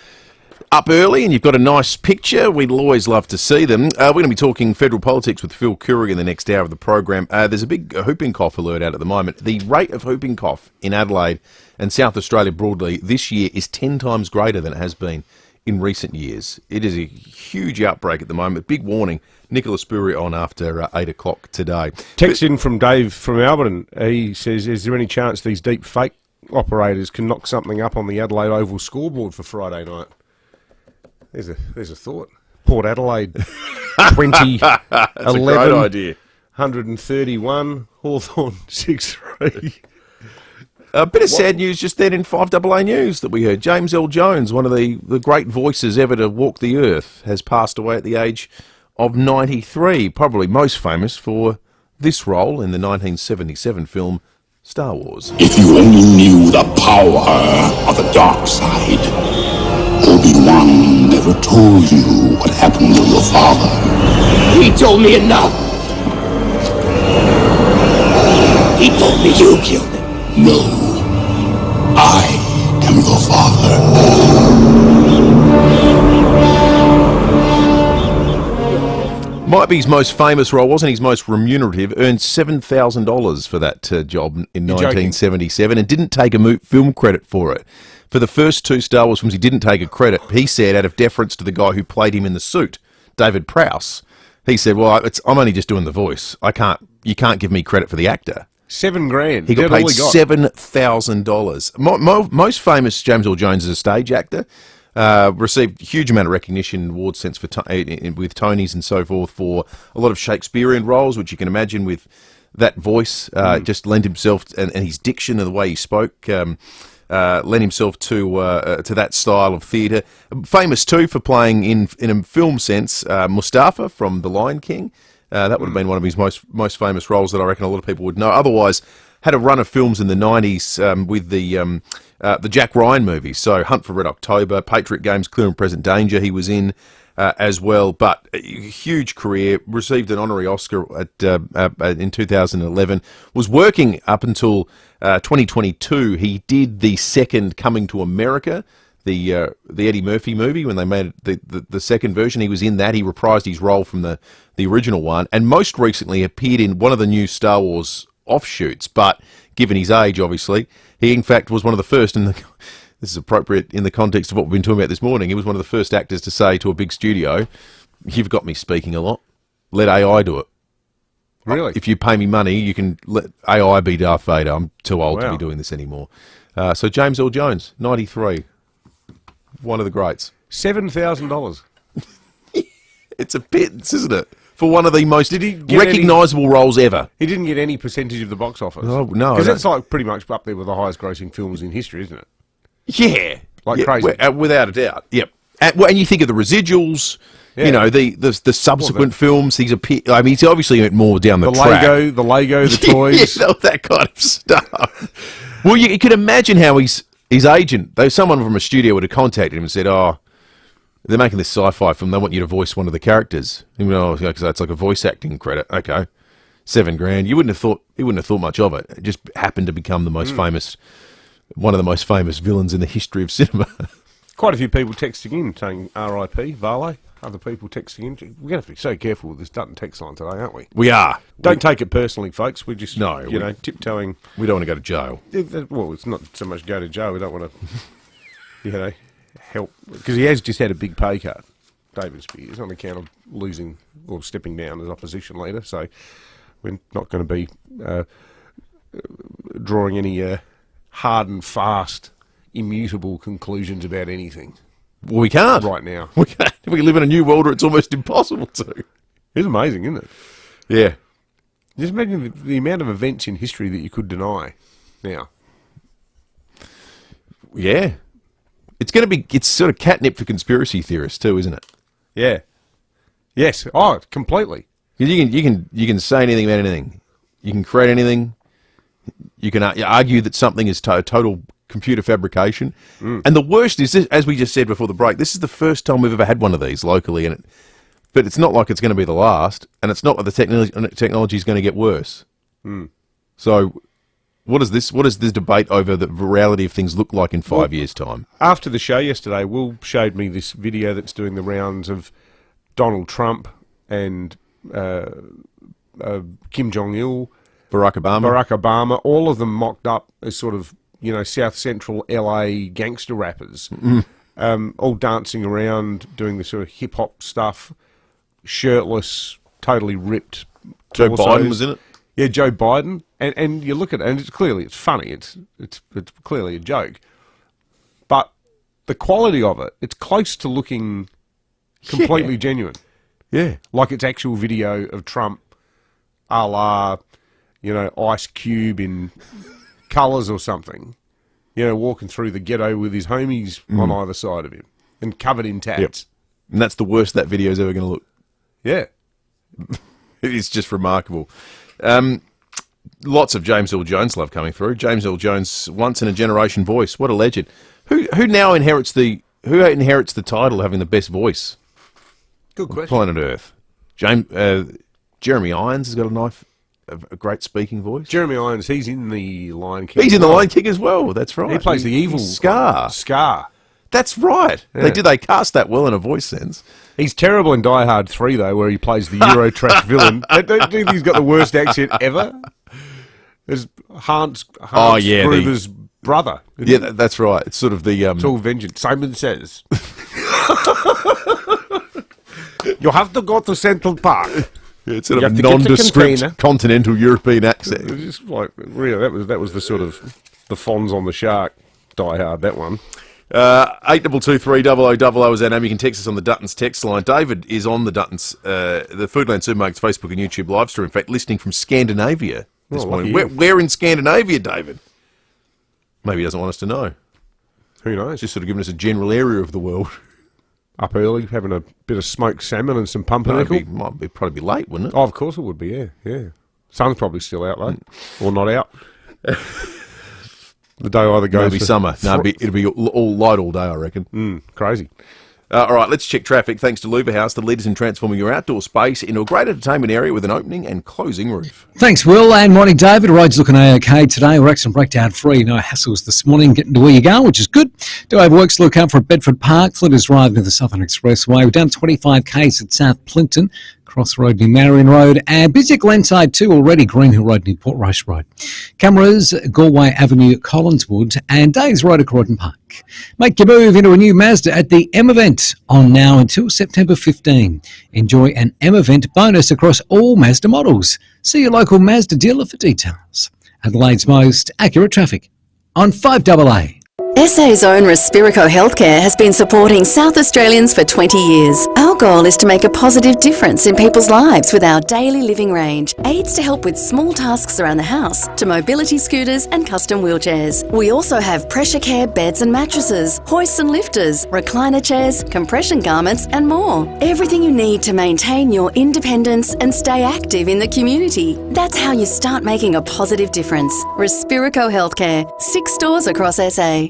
early and you've got a nice picture. We'd always love to see them. We're going to be talking federal politics with Phil Curry in the next hour of the program. There's a big whooping cough alert out at the moment. The rate of whooping cough in Adelaide and South Australia broadly this year is 10 times greater than it has been in recent years. It is a huge outbreak at the moment. Big warning. Nicola Speirs on after 8 o'clock today. Text in from Dave from Alberton. He says, is there any chance these deep fake operators can knock something up on the Adelaide Oval scoreboard for Friday night? There's a thought. Port Adelaide 2011. That's a great idea. 131, Hawthorn 6-3. A bit of sad news just then in 5AA News that we heard. James Earl Jones, one of the great voices ever to walk the earth, has passed away at the age of 93. Probably most famous for this role in the 1977 film Star Wars. If you only knew the power of the dark side, Obi-Wan never told you what happened to your father. He told me enough. He told me you killed him. No, I am your father. Might be his most famous role, wasn't his most remunerative, earned $7,000 for that job in 1977 and didn't take a film credit for it. For the first two Star Wars films, he didn't take a credit. He said, out of deference to the guy who played him in the suit, David Prowse, he said, well, I'm only just doing the voice. You can't give me credit for the actor. $7,000. He got paid $7,000. Most famous, James Earl Jones is a stage actor. Received a huge amount of recognition, awards since with Tonys and so forth for a lot of Shakespearean roles, which you can imagine with that voice. Just lent himself, and his diction and the way he spoke, lent himself to that style of theatre. Famous too for playing in a film sense, Mustafa from The Lion King. That would have been one of his most famous roles that I reckon a lot of people would know. Otherwise, had a run of films in the 90s with the Jack Ryan movies. So Hunt for Red October, Patriot Games, Clear and Present Danger he was in as well. But a huge career, received an honorary Oscar in 2011. Was working up until 2022. He did the second Coming to America, the Eddie Murphy movie, when they made the second version. He was in that. He reprised his role from the original one, and most recently appeared in one of the new Star Wars offshoots. But given his age, obviously, he in fact was one of the first, and this is appropriate in the context of what we've been talking about this morning, he was one of the first actors to say to a big studio, "You've got me speaking a lot. Let AI do it. Really? If you pay me money, you can let AI be Darth Vader. I'm too old to be doing this anymore." So James Earl Jones, 93. One of the greats. $7,000. It's a pittance, isn't it? For one of the most recognisable roles ever. He didn't get any percentage of the box office. No. Because that's like pretty much up there with the highest grossing films in history, isn't it? Yeah. Crazy. Without a doubt. Yep. And you think of the residuals, you know, the subsequent films. He's obviously went more down the track. The Lego, the toys. Yeah, that kind of stuff. Well, you can imagine how his agent, though, someone from a studio would have contacted him and said, "Oh, they're making this sci-fi film. They want you to voice one of the characters." Because it's like a voice acting credit. Okay, $7,000. You wouldn't have thought. He wouldn't have thought much of it. It just happened to become the most famous, one of the most famous villains in the history of cinema. Quite a few people texting in saying "R.I.P. Varley." Other people texting in. We're going to have to be so careful with this Dutton text line today, aren't we? We are. Don't take it personally, folks. We just tiptoeing. We don't want to go to jail. Well, it's not so much go to jail. We don't want to, help, because he has just had a big pay cut. David Speirs on account of losing or stepping down as opposition leader. So we're not going to be drawing any hard and fast, immutable conclusions about anything. Well, we can't. Right now. We can't. We live in a new world where it's almost impossible to. It's amazing, isn't it? Yeah. Just imagine the amount of events in history that you could deny now. Yeah. It's sort of catnip for conspiracy theorists too, isn't it? Yeah. Yes. Oh, completely. You can say anything about anything. You can create anything. You can argue that something is total computer fabrication. And the worst is this, as we just said before the break, this is the first time we've ever had one of these locally, but it's not like it's going to be the last, and it's not like the technology is going to get worse. So what does this debate over the reality of things look like in 5 years' time? After the show yesterday, Will showed me this video that's doing the rounds of Donald Trump and Kim Jong-il, Barack Obama, all of them mocked up as sort of, South Central LA gangster rappers, all dancing around, doing the sort of hip-hop stuff, shirtless, totally ripped. Joe torsos. Biden was in it? Yeah, Joe Biden. And you look at it, and it's funny. It's clearly a joke. But the quality of it, it's close to looking completely genuine. Yeah. Like it's actual video of Trump a la, Ice Cube in colours or something, walking through the ghetto with his homies on either side of him and covered in tats. Yep. And that's the worst that video's ever going to look. Yeah. It is just remarkable. Lots of James Earl Jones love coming through. James Earl Jones, once in a generation voice. What a legend. Who now inherits the title of having the best voice? Good question. Planet Earth. Jeremy Irons has got a great speaking voice. Jeremy Irons, he's in the Lion King. He's in the Lion King as well. That's right. He plays the evil Scar. Scar. That's right. Yeah. They cast that well in a voice sense. He's terrible in Die Hard 3, though, where he plays the Eurotrash villain. Don't you think he's got the worst accent ever? There's Hans Gruber's brother. Yeah, that's right. It's sort of the... It's all vengeance. Simon Says. You have to go to Central Park. Yeah, it's sort of a nondescript continental European accent. It's just like, really, that was the sort of the Fonz on the Shark Die Hard, that one. 8223 is our name. You can text us on the Duttons text line. David is on the Duttons, the Foodland Supermarkets Facebook and YouTube live stream. In fact, listening from Scandinavia this morning. Where in Scandinavia, David? Maybe he doesn't want us to know. Who knows? Just sort of giving us a general area of the world. Up early, having a bit of smoked salmon and some pumpernickel. Might probably be late, wouldn't it? Oh, of course it would be, yeah. Sun's probably still out, though. Or not out. The day either goes... Maybe summer. No, it'll be all light all day, I reckon. Crazy. All right, let's check traffic. Thanks to Luva House, the leaders in transforming your outdoor space into a great entertainment area with an opening and closing roof. Thanks, Will, and morning, David. Roads looking okay today. We're accident breakdown free. No hassles this morning getting to where you go, which is good. Do have works to look out for at Bedford Park. Flinders Drive near the Southern Expressway. We're down 25 k's at South Plympton. Cross Road near Marion Road, and busy at Glenside too already, Greenhill Road near Portrush Road. Cameras, Galway Avenue, Collinswood, and Days Road at Croydon Park. Make your move into a new Mazda at the M Event on now until September 15. Enjoy an M Event bonus across all Mazda models. See your local Mazda dealer for details. Adelaide's most accurate traffic on 5AA. SA's own Respirico Healthcare has been supporting South Australians for 20 years. Our goal is to make a positive difference in people's lives with our daily living range. Aids to help with small tasks around the house, to mobility scooters and custom wheelchairs. We also have pressure care beds and mattresses, hoists and lifters, recliner chairs, compression garments and more. Everything you need to maintain your independence and stay active in the community. That's how you start making a positive difference. Respirico Healthcare, 6 stores across SA.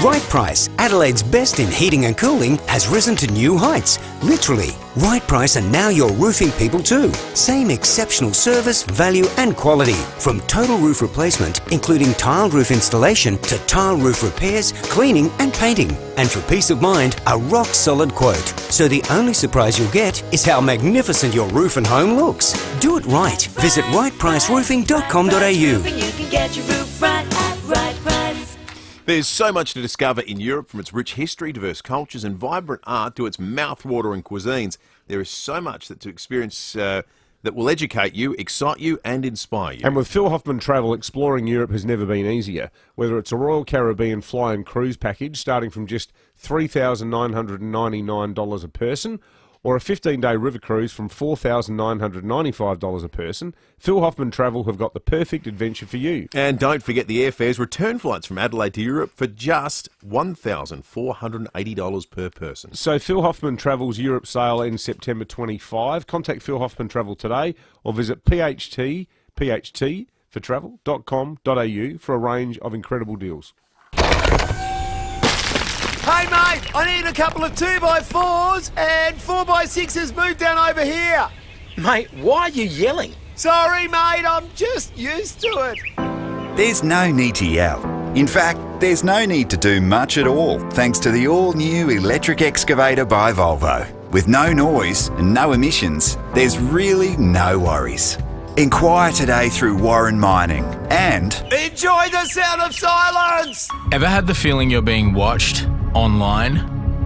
Right Price, Adelaide's best in heating and cooling, has risen to new heights. Literally, Right Price are now your roofing people too. Same exceptional service, value and quality. From total roof replacement, including tiled roof installation, to tile roof repairs, cleaning and painting. And for peace of mind, a rock solid quote. So the only surprise you'll get is how magnificent your roof and home looks. Do it right. Visit rightpriceroofing.com.au. You can get your roof right at Right Price. There's so much to discover in Europe, from its rich history, diverse cultures and vibrant art to its mouth-watering cuisines. There is so much to experience that will educate you, excite you and inspire you. And with Phil Hoffman Travel, exploring Europe has never been easier. Whether it's a Royal Caribbean fly and cruise package starting from just $3,999 a person, or a 15-day river cruise from $4,995 a person, Phil Hoffman Travel have got the perfect adventure for you. And don't forget the airfares. Return flights from Adelaide to Europe for just $1,480 per person. So Phil Hoffman Travel's Europe sale ends September 25. Contact Phil Hoffman Travel today or visit phtfortravel.com.au for a range of incredible deals. Hey mate, I need a couple of 2x4s and 4x6s moved down over here. Mate, why are you yelling? Sorry mate, I'm just used to it. There's no need to yell. In fact, there's no need to do much at all thanks to the all-new electric excavator by Volvo. With no noise and no emissions, there's really no worries. Inquire today through Warren Mining and enjoy the sound of silence. Ever had the feeling you're being watched online?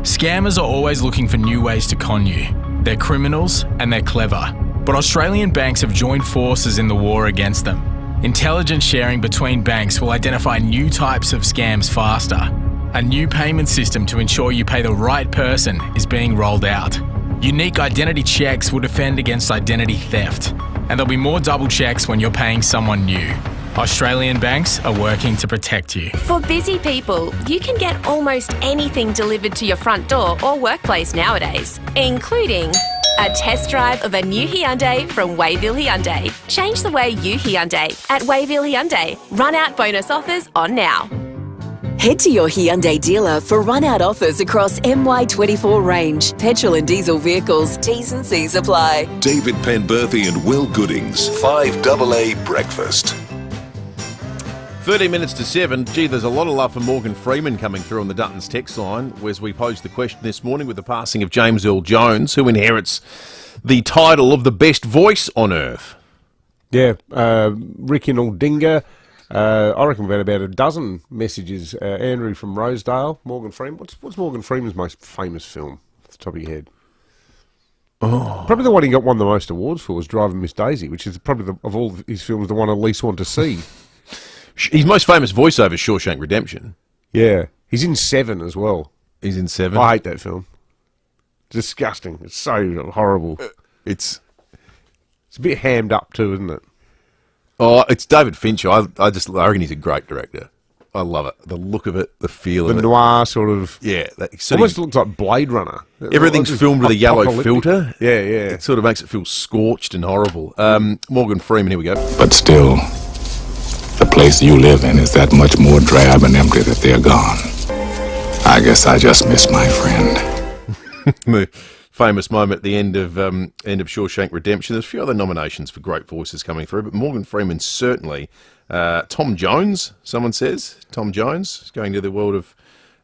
Scammers are always looking for new ways to con you. They're criminals and they're clever. But Australian banks have joined forces in the war against them. Intelligence sharing between banks will identify new types of scams faster. A new payment system to ensure you pay the right person is being rolled out. Unique identity checks will defend against identity theft. And there'll be more double checks when you're paying someone new. Australian banks are working to protect you. For busy people, you can get almost anything delivered to your front door or workplace nowadays, including a test drive of a new Hyundai from Wayville Hyundai. Change the way you Hyundai at Wayville Hyundai. Run out bonus offers on now. Head to your Hyundai dealer for run-out offers across MY24 range, petrol and diesel vehicles. T's and C's apply. David Penberthy and Will Goodings, 5AA Breakfast. 13 minutes to 7. Gee, there's a lot of love for Morgan Freeman coming through on the Duttons text line, as we posed the question this morning with the passing of James Earl Jones, who inherits the title of the best voice on earth. Yeah, Ricky and Aldinga. I reckon we've had about a dozen messages. Andrew from Rosedale, Morgan Freeman. What's Morgan Freeman's most famous film off the top of your head? Oh, probably the one he won the most awards for was Driving Miss Daisy, which is probably of all his films the one I least want to see. His most famous voiceover is Shawshank Redemption. Yeah, he's in Seven as well. He's in Seven. I hate that film. Disgusting. It's so horrible. It's a bit hammed up too, isn't it? Oh, it's David Fincher. I reckon he's a great director. I love it. The look of it, the feel of it. The noir sort of... Yeah. Almost looks like Blade Runner. Everything's filmed with a yellow filter. Yeah, yeah. It sort of makes it feel scorched and horrible. Morgan Freeman, here we go. But still, the place you live in is that much more drab and empty that they're gone. I guess I just miss my friend. The famous moment at the end of Shawshank Redemption. There's a few other nominations for great voices coming through, but Morgan Freeman certainly. Tom Jones, someone says. Tom Jones is going to the world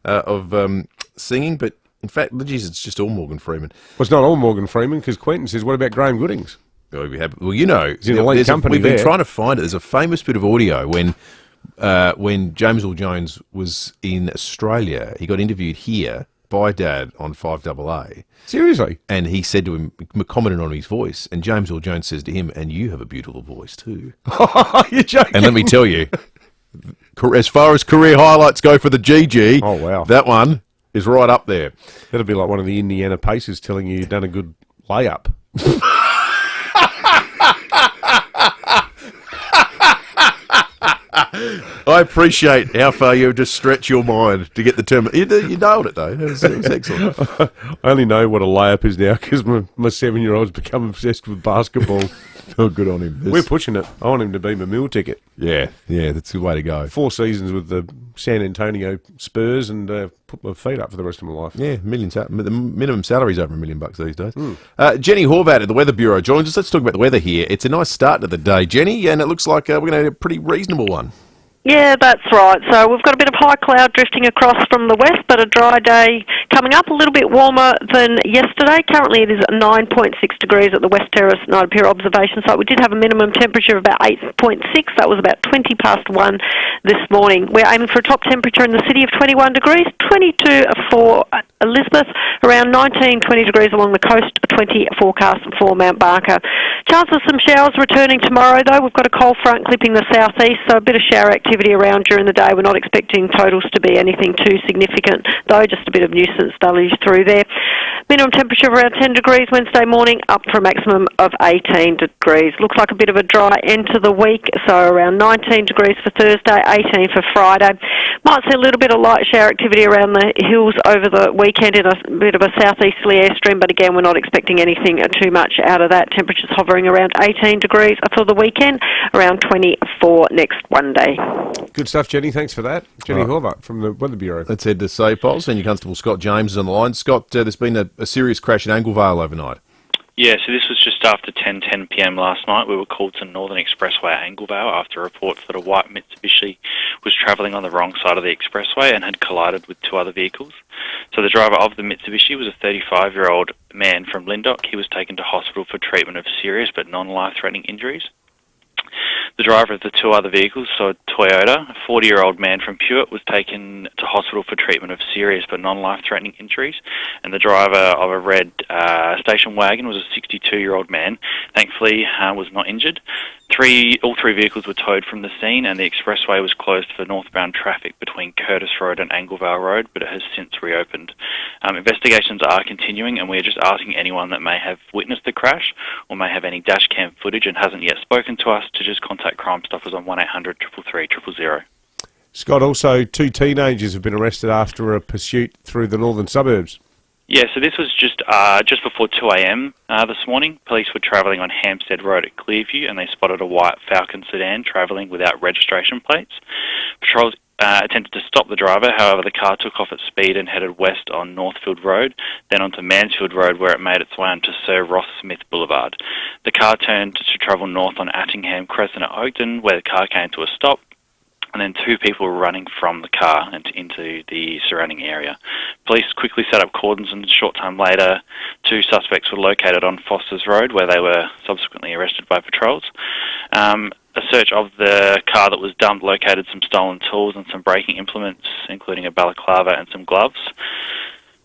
of singing, but in fact, geez, it's just all Morgan Freeman. Well, it's not all Morgan Freeman, because Quentin says, what about Graham Goodings? Well, you know, he's in a lead company. We've been trying to find it. There's a famous bit of audio when James Earl Jones was in Australia. He got interviewed here by Dad on 5AA. Seriously? And he said to him, commented on his voice, and James Earl Jones says to him, and you have a beautiful voice too. You're joking. And let me tell you, as far as career highlights go for the GG, oh wow, that one is right up there. That'll be like one of the Indiana Pacers telling you you've done a good layup. I appreciate how far you have to stretch your mind to get the term. You nailed it, though. It was excellent. I only know what a layup is now because my 7-year-old's become obsessed with basketball. Oh, good on him. We're pushing it. I want him to be my meal ticket. Yeah, that's the way to go. 4 seasons with the San Antonio Spurs and put my feet up for the rest of my life. Yeah, the minimum salary is over $1 million these days. Jenny Horvat at the Weather Bureau joins us. Let's talk about the weather here. It's a nice start to the day, Jenny, and it looks like we're going to have a pretty reasonable one. Yeah, that's right. So we've got a bit of high cloud drifting across from the west, but a dry day coming up, a little bit warmer than yesterday. Currently it is 9.6 degrees at the West Terrace Night Pier observation site. We did have a minimum temperature of about 8.6. That was about 20 past 1 this morning. We're aiming for a top temperature in the city of 21 degrees, 22 for Elizabeth, around 19, 20 degrees along the coast, 20 forecast for Mount Barker. Chance of some showers returning tomorrow, though. We've got a cold front clipping the southeast, so a bit of shower activity around during the day. We're not expecting totals to be anything too significant, though, just a bit of nuisance deluge through there. Minimum temperature of around 10 degrees Wednesday morning, up for a maximum of 18 degrees. Looks like a bit of a dry end to the week, so around 19 degrees for Thursday, 18 for Friday. Might see a little bit of light shower activity around the hills over the weekend in a bit of a southeasterly airstream, but again, we're not expecting anything too much out of that. Temperatures hovering around 18 degrees for the weekend, around 24 next one day. Good stuff, Jenny. Thanks for that. Jenny Horvath from the Weather Bureau. Let's head to Speirs. Senior Constable Scott James is on the line. Scott, there's been a serious crash in Anglevale overnight. Yeah, so this was just after 10 p.m. last night. We were called to Northern Expressway Anglevale after reports that a white Mitsubishi was travelling on the wrong side of the expressway and had collided with two other vehicles. So the driver of the Mitsubishi was a 35-year-old man from Lyndoch. He was taken to hospital for treatment of serious but non-life-threatening injuries. The driver of the two other vehicles, so a Toyota, a 40-year-old man from Pewit, was taken to hospital for treatment of serious but non-life-threatening injuries, and the driver of a red station wagon was a 62-year-old man. Thankfully, was not injured. All three vehicles were towed from the scene, and the expressway was closed for northbound traffic between Curtis Road and Anglevale Road, but it has since reopened. Investigations are continuing, and we are just asking anyone that may have witnessed the crash or may have any dash cam footage and hasn't yet spoken to us to just contact Crime Stoppers on 1800 333 000. Scott, also two teenagers have been arrested after a pursuit through the northern suburbs. Yeah, so this was just before 2 a.m. This morning. Police were travelling on Hampstead Road at Clearview, and they spotted a white Falcon sedan travelling without registration plates. Patrols attempted to stop the driver, however the car took off at speed and headed west on Northfield Road, then onto Mansfield Road where it made its way onto Sir Ross Smith Boulevard. The car turned to travel north on Attingham Crescent at Oakton, where the car came to a stop, and then two people were running from the car and into the surrounding area. Police quickly set up cordons, and a short time later, two suspects were located on Foster's Road, where they were subsequently arrested by patrols. A search of the car that was dumped located some stolen tools and some braking implements, including a balaclava and some gloves.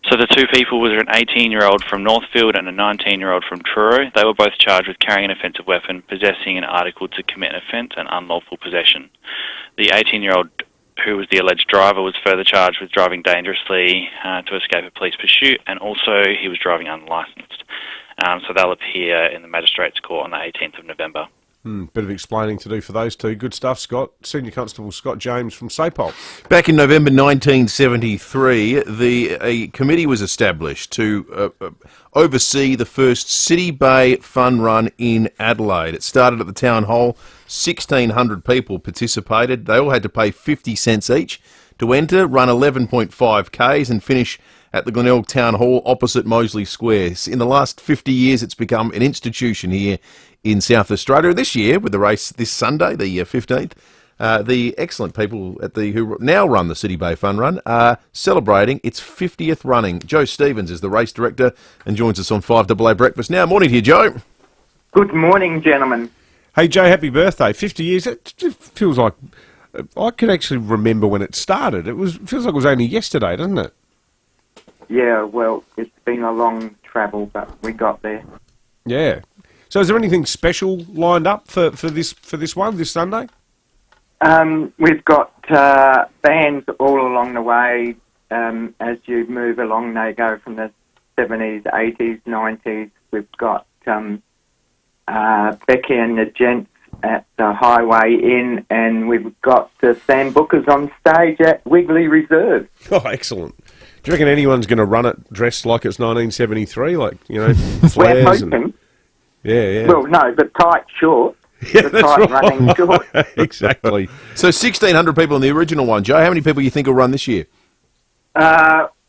So the two people were an 18-year-old from Northfield and a 19-year-old from Truro. They were both charged with carrying an offensive weapon, possessing an article to commit an offence, and unlawful possession. The 18-year-old, who was the alleged driver, was further charged with driving dangerously to escape a police pursuit, and also he was driving unlicensed. So they'll appear in the Magistrates Court on the 18th of November. Bit of explaining to do for those two. Good stuff, Scott. Senior Constable Scott James from Sapol. Back in November 1973, a committee was established to oversee the first City Bay fun run in Adelaide. It started at the Town Hall. 1,600 people participated. They all had to pay 50 cents each to enter, run 11.5 Ks and finish at the Glenelg Town Hall opposite Moseley Square. In the last 50 years, it's become an institution here in South Australia. This year, with the race this Sunday, the 15th, the excellent people who now run the City Bay Fun Run are celebrating its 50th running. Joe Stevens is the race director and joins us on 5AA Breakfast now. Morning to you, Joe. Good morning, gentlemen. Hey, Joe, happy birthday. 50 years. It feels like I can actually remember when it started. It feels like it was only yesterday, doesn't it? Yeah, well, it's been a long travel, but we got there. Yeah. So is there anything special lined up for this one, this Sunday? We've got bands all along the way. As you move along, they go from the 70s, 80s, 90s. We've got Becky and the Gents at the Highway Inn, and we've got the Sam Bookers on stage at Wiggly Reserve. Oh, excellent. Do you reckon anyone's going to run it dressed like it's 1973, like, flares? We're hoping. Yeah. Well, no, the tight short. Yeah, the tight running short. Exactly. So 1,600 people in the original one. Joe, how many people do you think will run this year?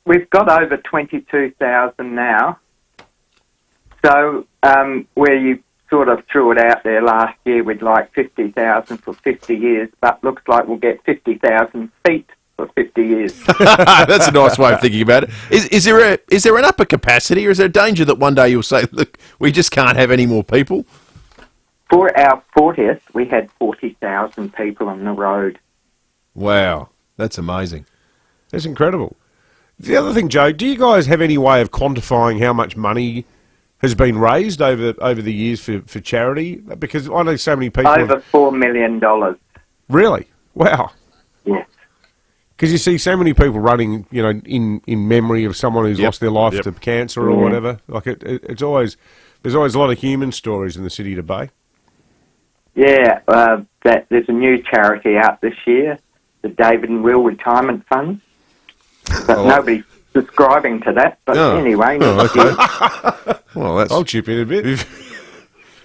We've got over 22,000 now. So where you sort of threw it out there last year with like 50,000 for 50 years, but looks like we'll get 50,000 feet for 50 years. That's a nice way of thinking about it. Is there an upper capacity, or is there a danger that one day you'll say, look, we just can't have any more people? For our 40th, we had 40,000 people on the road. Wow, that's amazing. That's incredible. The other thing, Joe, do you guys have any way of quantifying how much money has been raised over the years for charity? Because I know so many people... Over $4 million. Really? Wow. Yes. Because you see so many people running, you know, in memory of someone who's lost their life to cancer or whatever. Like it's always... There's always a lot of human stories in the City to Bay. Yeah, there's a new charity out this year, the David and Will Retirement Fund. But nobody's subscribing to that. But anyway, next year. Well, that's... I'll chip in a bit.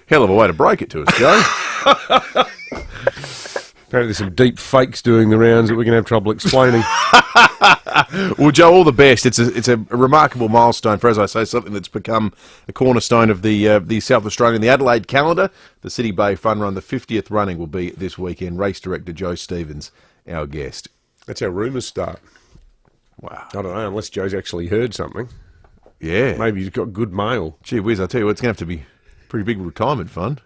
Hell of a way to break it to us, Joe. Apparently there's some deep fakes doing the rounds that we're going to have trouble explaining. Well, Joe, all the best. It's a remarkable milestone for, as I say, something that's become a cornerstone of the South Australian, the Adelaide calendar. The City Bay Fun Run, the 50th running, will be this weekend. Race director Joe Stevens, our guest. That's how rumours start. Wow. I don't know, unless Joe's actually heard something. Yeah. Maybe he's got good mail. Gee whiz, I tell you what, it's going to have to be a pretty big retirement fund.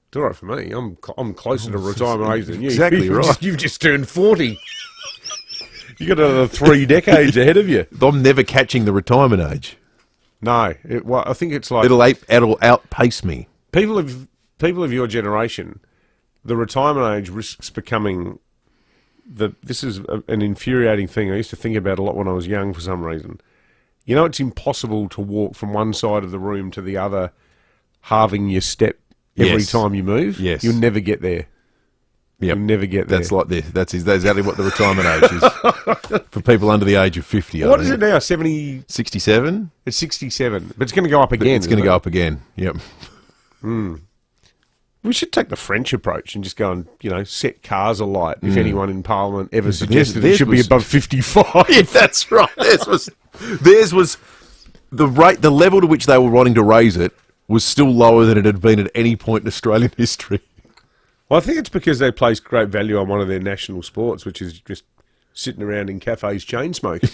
It's all right for me. I'm closer to retirement age than you. Exactly right. You've just turned 40. You've got another 3 decades ahead of you. I'm never catching the retirement age. No. I think it's like... It'll outpace me. People of your generation, the retirement age risks becoming... This is an infuriating thing I used to think about a lot when I was young for some reason. You know, it's impossible to walk from one side of the room to the other, halving your step every time you move. Yes. You'll never get there. Yep. You'll never get there. That's like this. That's exactly what the retirement age is for people under the age of 50. What is it now? 70? 67? It's 67. But it's going to go up again. It's going to go up again. Yep. We should take the French approach and just go and, you know, set cars alight if anyone in Parliament ever suggested it should be above 55. Yeah, that's right. Theirs was the rate, the level to which they were wanting to raise it was still lower than it had been at any point in Australian history. Well, I think it's because they place great value on one of their national sports, which is just sitting around in cafes chain smoking.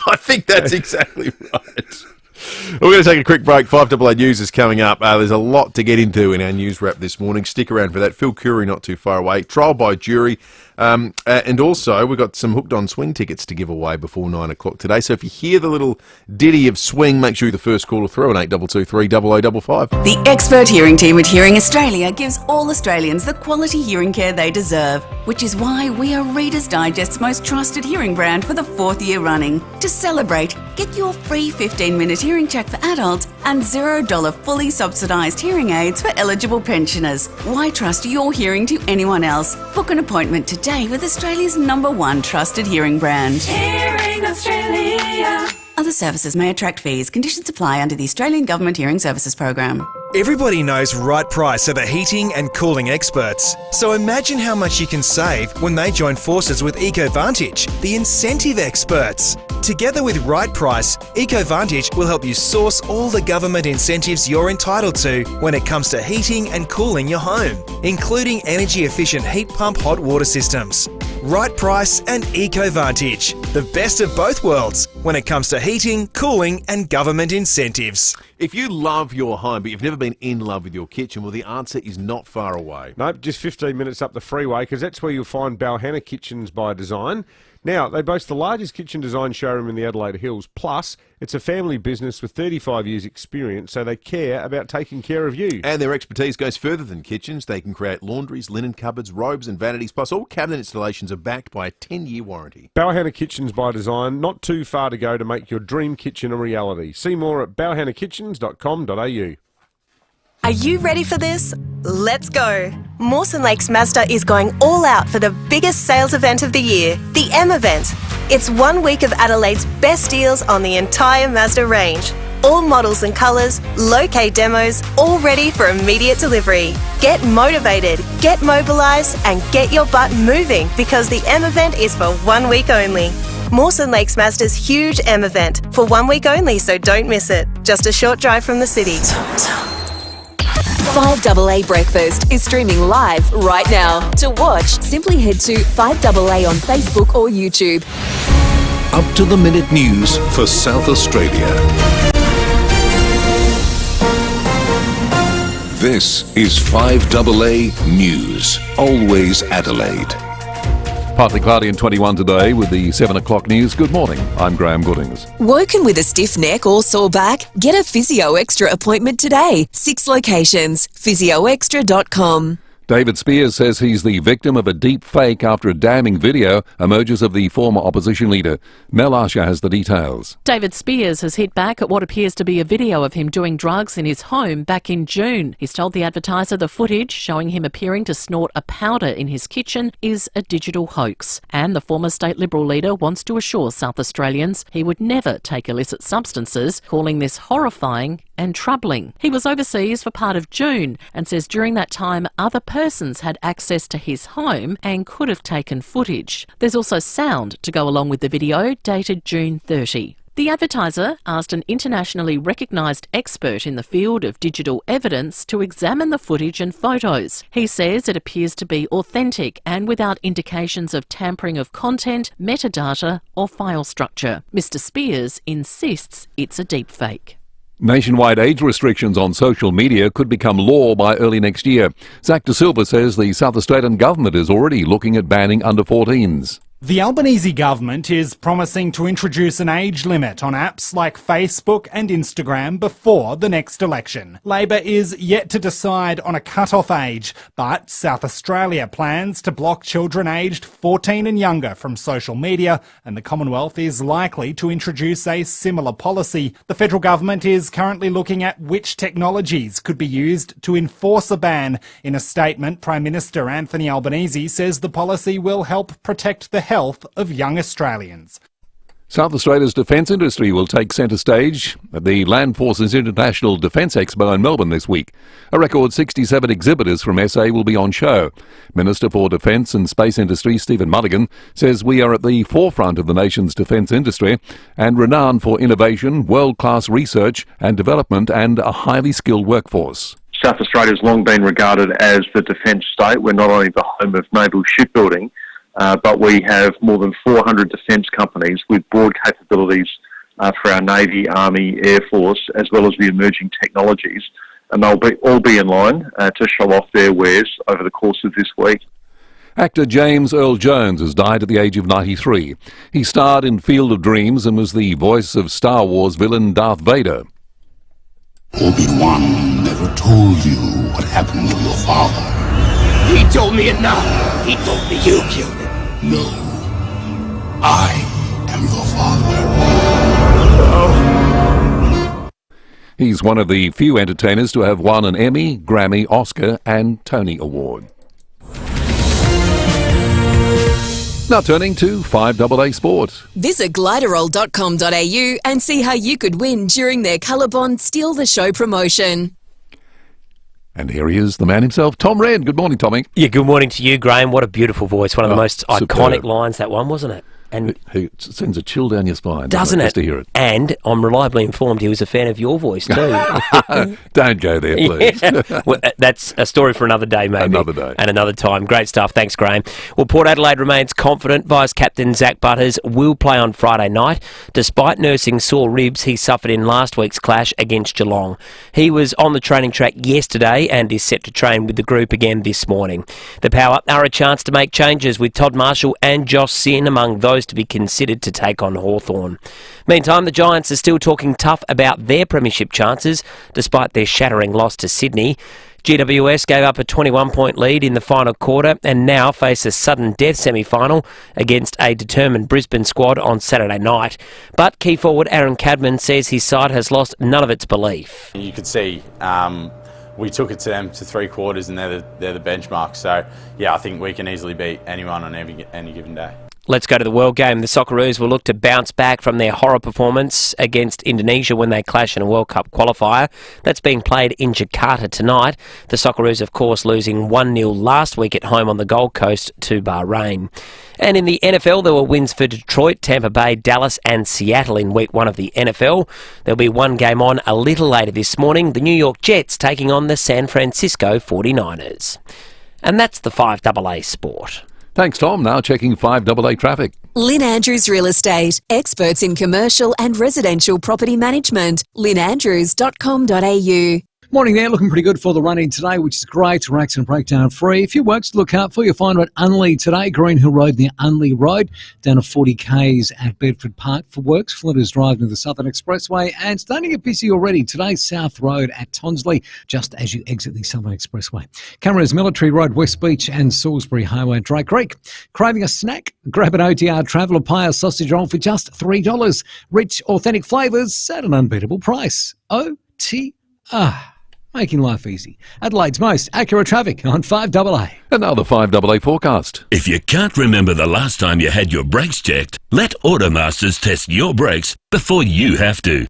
I think that's exactly right. We're going to take a quick break. 5AA News is coming up. There's a lot to get into in our news wrap this morning. Stick around for that. Phil Curry not too far away. Trial by jury. And also, we've got some Hooked on Swing tickets to give away before 9 o'clock today. So if you hear the little ditty of swing, make sure you're the first caller through on 8223 0055. The expert hearing team at Hearing Australia gives all Australians the quality hearing care they deserve, which is why we are Reader's Digest's most trusted hearing brand for the 4th year running. To celebrate, get your free 15-minute hearing check for adults and $0 fully subsidised hearing aids for eligible pensioners. Why trust your hearing to anyone else? Book an appointment today with Australia's #1 trusted hearing brand. Hearing Australia. Other services may attract fees. Conditions apply under the Australian Government Hearing Services Program. Everybody knows Right Price are the heating and cooling experts. So imagine how much you can save when they join forces with EcoVantage, the incentive experts. Together with Right Price, EcoVantage will help you source all the government incentives you're entitled to when it comes to heating and cooling your home, including energy-efficient heat pump hot water systems. Right Price and EcoVantage, the best of both worlds when it comes to heating, cooling and government incentives. If you love your home but you've never been in love with your kitchen, well, the answer is not far away. Nope, just 15 minutes up the freeway, because that's where you'll find Balhanna Kitchens by Design. Now, they boast the largest kitchen design showroom in the Adelaide Hills, plus it's a family business with 35 years' experience, so they care about taking care of you. And their expertise goes further than kitchens. They can create laundries, linen cupboards, robes and vanities, plus all cabinet installations are backed by a 10-year warranty. Balhanna Kitchens by Design, not too far to go to make your dream kitchen a reality. See more at balhannakitchens.com.au. Are you ready for this? Let's go. Mawson Lakes Mazda is going all out for the biggest sales event of the year, the M Event. It's 1 week of Adelaide's best deals on the entire Mazda range. All models and colours, low-K demos, all ready for immediate delivery. Get motivated, get mobilised and get your butt moving, because the M Event is for 1 week only. Mawson Lakes Mazda's huge M Event for 1 week only, so don't miss it. Just a short drive from the city. FIVEAA Breakfast is streaming live right now. To watch, simply head to FIVEAA on Facebook or YouTube. Up to the minute news for South Australia. This is 5AA News. Always Adelaide. Partly cloudy and 21 today with the 7 o'clock news. Good morning, I'm Graham Goodings. Woken with a stiff neck or sore back? Get a Physio Extra appointment today. 6 locations. physioextra.com. David Speirs says he's the victim of a deep fake after a damning video emerges of the former opposition leader. Mel Asher has the details. David Speirs has hit back at what appears to be a video of him doing drugs in his home back in June. He's told the Advertiser the footage showing him appearing to snort a powder in his kitchen is a digital hoax. And the former state Liberal leader wants to assure South Australians he would never take illicit substances, calling this horrifying and troubling. He was overseas for part of June and says during that time other persons had access to his home and could have taken footage. There's also sound to go along with the video dated June 30. The Advertiser asked an internationally recognised expert in the field of digital evidence to examine the footage and photos. He says it appears to be authentic and without indications of tampering of content, metadata or file structure. Mr. Speirs insists it's a deepfake. Nationwide age restrictions on social media could become law by early next year. Zach De Silva says the South Australian government is already looking at banning under 14s. The Albanese government is promising to introduce an age limit on apps like Facebook and Instagram before the next election. Labor is yet to decide on a cut-off age, but South Australia plans to block children aged 14 and younger from social media, and the Commonwealth is likely to introduce a similar policy. The federal government is currently looking at which technologies could be used to enforce a ban. In a statement, Prime Minister Anthony Albanese says the policy will help protect the health of young Australians. South Australia's defence industry will take centre stage at the Land Forces International Defence Expo in Melbourne this week. A record 67 exhibitors from SA will be on show. Minister for Defence and Space Industry Stephen Mulligan says we are at the forefront of the nation's defence industry and renowned for innovation, world-class research and development and a highly skilled workforce. South Australia has long been regarded as the defence state. We're not only the home of naval shipbuilding, but we have more than 400 defence companies with broad capabilities for our Navy, Army, Air Force, as well as the emerging technologies. And they'll all be in line to show off their wares over the course of this week. Actor James Earl Jones has died at the age of 93. He starred in Field of Dreams and was the voice of Star Wars villain Darth Vader. Obi-Wan never told you what happened to your father. He told me enough. He told me you killed him. No, I am your father. He's one of the few entertainers to have won an Emmy, Grammy, Oscar and Tony Award. Now turning to 5AA Sport. Visit gliderroll.com.au and see how you could win during their Colorbond Steal the Show promotion. And here he is, the man himself, Tom Red. Good morning, Tommy. Yeah, good morning to you, Graham. What a beautiful voice. One of the most iconic lines, that one, wasn't it? And it sends a chill down your spine, doesn't it? Just to hear it. And I'm reliably informed he was a fan of your voice too. Don't go there, please. Yeah. Well, that's a story for another day, maybe. Another day. And another time. Great stuff. Thanks, Graham. Well, Port Adelaide remains confident. Vice-captain Zach Butters will play on Friday night. Despite nursing sore ribs he suffered in last week's clash against Geelong. He was on the training track yesterday and is set to train with the group again this morning. The Power are a chance to make changes with Todd Marshall and Josh Sin among those to be considered to take on Hawthorn. Meantime, the Giants are still talking tough about their premiership chances despite their shattering loss to Sydney. GWS gave up a 21-point lead in the final quarter and now face a sudden death semi-final against a determined Brisbane squad on Saturday night. But key forward Aaron Cadman says his side has lost none of its belief. You could see we took it to them to 3 quarters and they're the benchmark. So, yeah, I think we can easily beat anyone on any given day. Let's go to the World Game. The Socceroos will look to bounce back from their horror performance against Indonesia when they clash in a World Cup qualifier. That's being played in Jakarta tonight. The Socceroos, of course, losing 1-0 last week at home on the Gold Coast to Bahrain. And in the NFL, there were wins for Detroit, Tampa Bay, Dallas and Seattle in Week 1 of the NFL. There'll be one game on a little later this morning, the New York Jets taking on the San Francisco 49ers. And that's the 5AA Sport. Thanks, Tom. Now checking 5AA traffic. Lynn Andrews Real Estate, experts in commercial and residential property management. lynnandrews.com.au. Morning there, looking pretty good for the run-in today, which is great. We're accident breakdown free. A few works to look out for. You'll find at Unley today, Green Hill Road near Unley Road, down to 40 k's at Bedford Park for works. Flinders Drive near the Southern Expressway, and starting to get busy already today, South Road at Tonsley, just as you exit the Southern Expressway. Cameras, Military Road, West Beach and Salisbury Highway at Drake Creek. Craving a snack? Grab an OTR Traveller Pie sausage roll for just $3. Rich, authentic flavours at an unbeatable price. OTR. Making life easy. Adelaide's most accurate traffic on 5AA. And now the 5AA forecast. If you can't remember the last time you had your brakes checked, let Automasters test your brakes before you have to.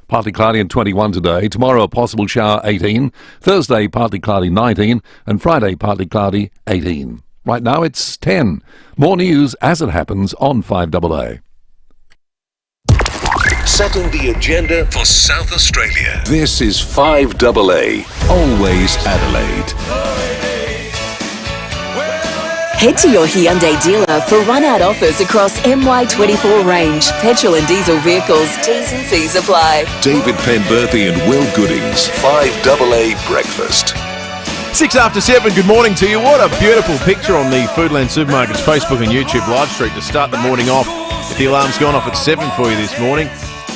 Partly cloudy and 21 today. Tomorrow a possible shower 18. Thursday partly cloudy 19. And Friday partly cloudy 18. Right now it's 10. More news as it happens on 5AA. Setting the agenda for South Australia. This is 5AA, always Adelaide. Head to your Hyundai dealer for run-out offers across MY24 range, petrol and diesel vehicles. T's and C's apply. David Penberthy and Will Goodings, 5AA Breakfast. 6 after 7, good morning to you. What a beautiful picture on the Foodland Supermarkets Facebook and YouTube live stream to start the morning off. The alarm's gone off at 7 for you this morning.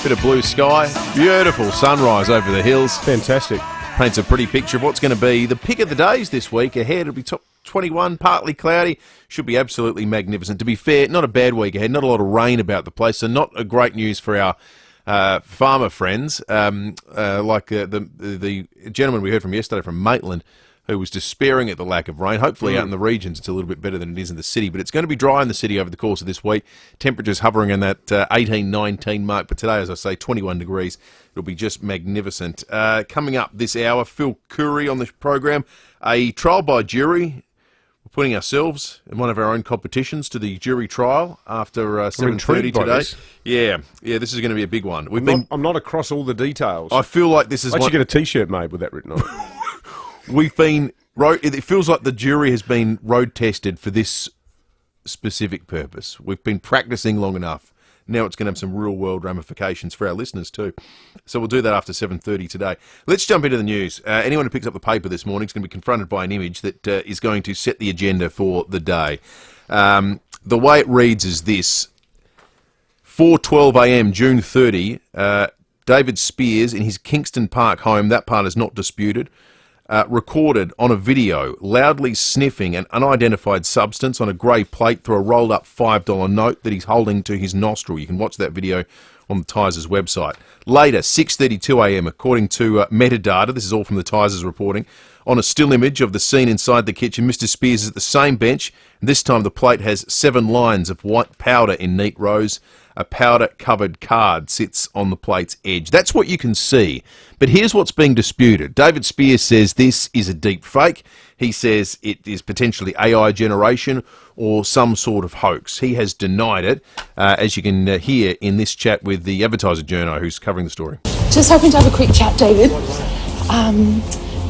Bit of blue sky, beautiful sunrise over the hills. Fantastic. Paints a pretty picture of what's going to be the pick of the days this week ahead. It'll be top 21, partly cloudy. Should be absolutely magnificent. To be fair, not a bad week ahead. Not a lot of rain about the place, so not a great news for our farmer friends. Like the gentleman we heard from yesterday from Maitland, who was despairing at the lack of rain. Hopefully out in the regions it's a little bit better than it is in the city, but it's going to be dry in the city over the course of this week. Temperatures hovering in that 18, 19 mark, but today, as I say, 21 degrees. It'll be just magnificent. Coming up this hour, Phil Curry on the program. A trial by jury. We're putting ourselves in one of our own competitions to the jury trial after 7:30 today. Yeah, this is going to be a big one. I'm not across all the details. I feel like this is I should get a T-shirt made with that written on it. It feels like the jury has been road tested for this specific purpose. We've been practicing long enough. Now it's going to have some real world ramifications for our listeners too. So we'll do that after 7:30 today. Let's jump into the news. Anyone who picks up the paper this morning is going to be confronted by an image that is going to set the agenda for the day. The way it reads is this. 4:12 a.m. June 30, David Speirs in his Kingston Park home, that part is not disputed, recorded on a video loudly sniffing an unidentified substance on a grey plate through a rolled up $5 note that he's holding to his nostril. You can watch that video on the Tysers website. Later, 6:32 a.m, according to metadata, this is all from the Tysers reporting, on a still image of the scene inside the kitchen, Mr. Speirs is at the same bench, and this time the plate has 7 lines of white powder in neat rows. A powder-covered card sits on the plate's edge. That's what you can see. But here's what's being disputed. David Speirs says this is a deep fake. He says it is potentially AI generation or some sort of hoax. He has denied it, as you can hear in this chat with the Advertiser journo who's covering the story. Just hoping to have a quick chat, David.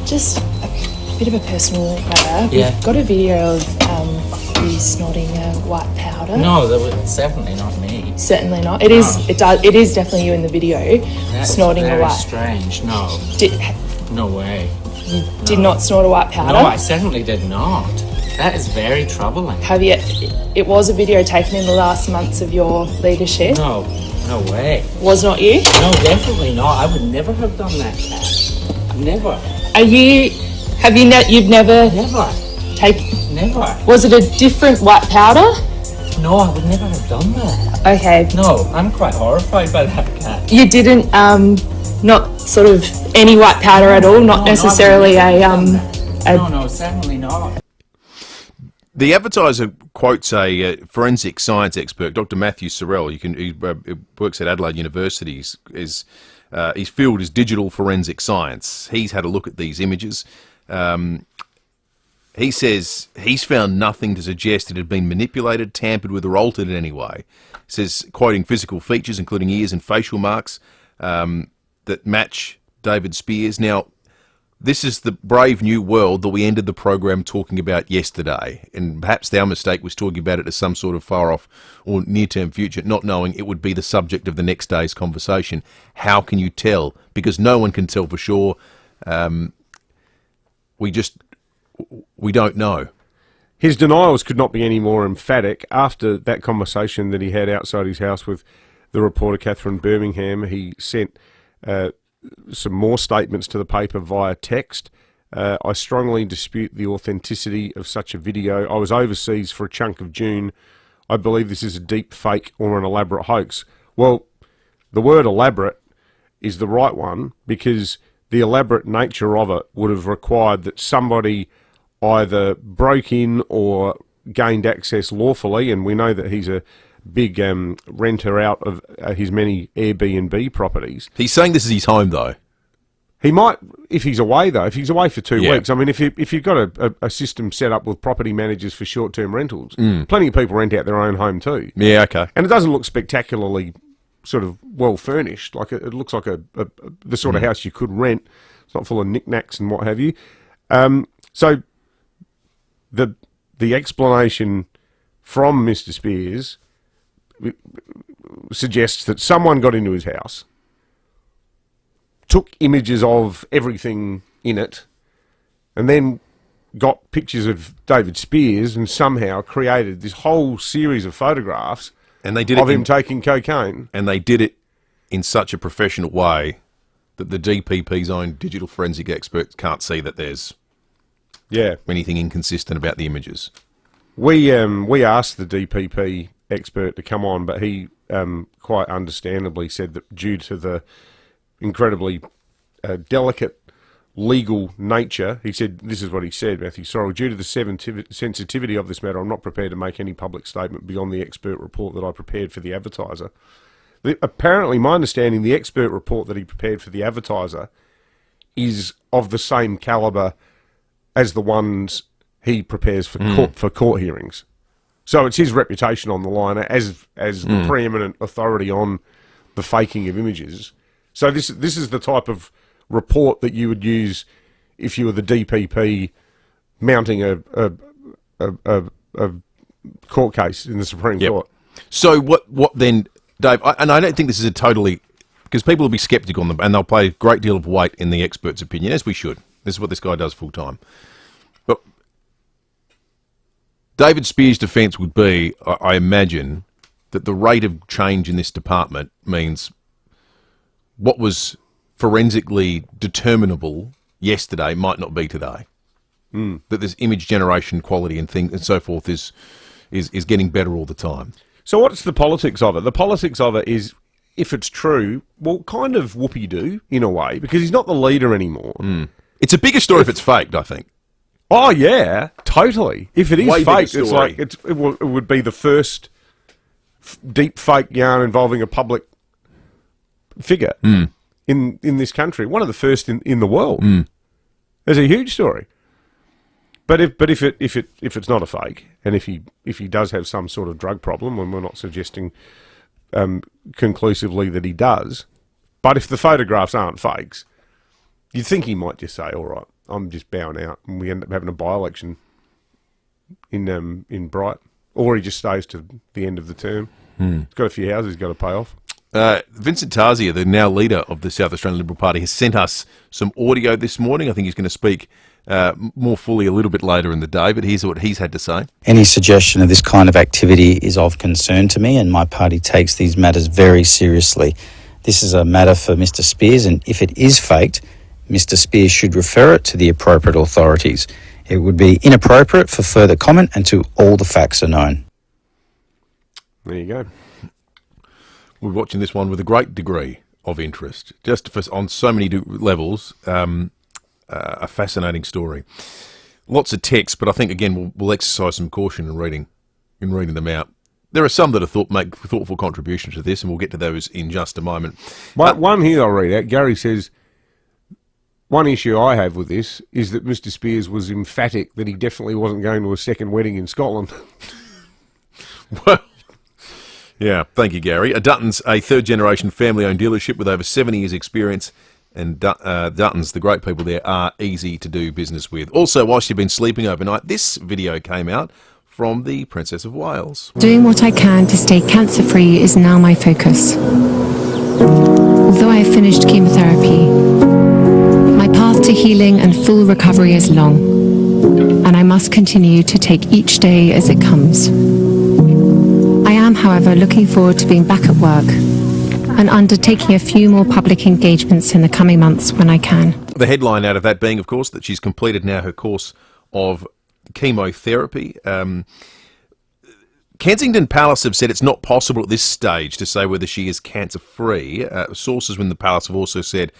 Just a bit of a personal matter. Yeah. We've got a video of you snorting white powder. No, it's definitely not me. Certainly not. It is. It is definitely you in the video. That's snorting very a white. Strange. No. No way. You did not snort a white powder. No, I certainly did not. That is very troubling. Have you? It was a video taken in the last months of your leadership. No way. Was not you? No, definitely not. I would never have done that, Kat. Never. Are you? Have you? You've never. Never. Never. Was it a different white powder? No, I would never have done that. Okay. No, I'm quite horrified by that, Kat. You didn't, not sort of any white powder at all, not necessarily No, certainly not. The Advertiser quotes a forensic science expert, Dr. Matthew Sorrell. He works at Adelaide University. His field is digital forensic science. He's had a look at these images. He says he's found nothing to suggest it had been manipulated, tampered with, or altered in any way. He says, quoting physical features, including ears and facial marks, that match David Speirs. Now, this is the brave new world that we ended the program talking about yesterday. And perhaps our mistake was talking about it as some sort of far-off or near-term future, not knowing it would be the subject of the next day's conversation. How can you tell? Because no one can tell for sure. We don't know. His denials could not be any more emphatic. After that conversation that he had outside his house with the reporter Catherine Birmingham, he sent some more statements to the paper via text. I strongly dispute the authenticity of such a video. I was overseas for a chunk of June. I believe this is a deep fake or an elaborate hoax. Well, the word elaborate is the right one, because the elaborate nature of it would have required that somebody either broke in or gained access lawfully, and we know that he's a big renter out of his many Airbnb properties. He's saying this is his home, though. He might, if he's away, though. If he's away for 2 weeks. I mean, if you've got a system set up with property managers for short-term rentals, plenty of people rent out their own home too. Yeah, okay. And it doesn't look spectacularly sort of well-furnished. Like it looks like the sort of house you could rent. It's not full of knickknacks and what have you. So the explanation from Mr. Speirs suggests that someone got into his house, took images of everything in it, and then got pictures of David Speirs and somehow created this whole series of photographs of him taking cocaine. And they did it in such a professional way that the DPP's own digital forensic experts can't see that there's anything inconsistent about the images. We asked the DPP expert to come on, but he quite understandably said that due to the incredibly delicate legal nature, he said, this is what he said, Matthew Sorrell, due to the sensitivity of this matter, I'm not prepared to make any public statement beyond the expert report that I prepared for the Advertiser. Apparently, my understanding, the expert report that he prepared for the Advertiser is of the same calibre as the ones he prepares for court hearings. So it's his reputation on the line as the preeminent authority on the faking of images. So this is the type of report that you would use if you were the DPP mounting a court case in the Supreme Court. So what then, Dave? And I don't think this is a totally, because people will be sceptical on them, and they'll play a great deal of weight in the expert's opinion, as we should. This is what this guy does full time. But David Speirs' defence would be, I imagine, that the rate of change in this department means what was forensically determinable yesterday might not be today. That this image generation quality and things and so forth is getting better all the time. So what's the politics of it? The politics of it is, if it's true, well, kind of whoopee-doo in a way, because he's not the leader anymore. It's a bigger story if it's faked, I think. Oh yeah, totally. If it is Way faked, bigger it's story. like it would be the first deep fake yarn involving a public figure in this country. One of the first in the world. It's a huge story. But if it's not a fake, and if he does have some sort of drug problem, and we're not suggesting conclusively that he does, but if the photographs aren't fakes, you'd think he might just say, all right, I'm just bowing out, and we end up having a by-election in Bright. Or he just stays to the end of the term. He's got a few houses he's got to pay off. Vincent Tarzia, the now leader of the South Australian Liberal Party, has sent us some audio this morning. I think he's going to speak more fully a little bit later in the day, but here's what he's had to say. Any suggestion of this kind of activity is of concern to me, and my party takes these matters very seriously. This is a matter for Mr. Speirs, and if it is faked, Mr. Speirs should refer it to the appropriate authorities. It would be inappropriate for further comment until all the facts are known. There you go. We're watching this one with a great degree of interest, just on so many levels. A fascinating story. Lots of texts, but I think, again, we'll exercise some caution in reading them out. There are some that have make thoughtful contributions to this, and we'll get to those in just a moment. One here I'll read out. Gary says, one issue I have with this is that Mr. Speirs was emphatic that he definitely wasn't going to a second wedding in Scotland. Well, yeah, thank you, Gary. Dutton's a third-generation family-owned dealership with over 70 years' experience, and Dutton's, the great people there, are easy to do business with. Also, whilst you've been sleeping overnight, this video came out from the Princess of Wales. Doing what I can to stay cancer-free is now my focus. Although I have finished chemotherapy, my path to healing and full recovery is long, and I must continue to take each day as it comes. I am, however, looking forward to being back at work and undertaking a few more public engagements in the coming months when I can. The headline out of that being, of course, that she's completed now her course of chemotherapy. Kensington Palace have said it's not possible at this stage to say whether she is cancer-free. Sources within the palace have also said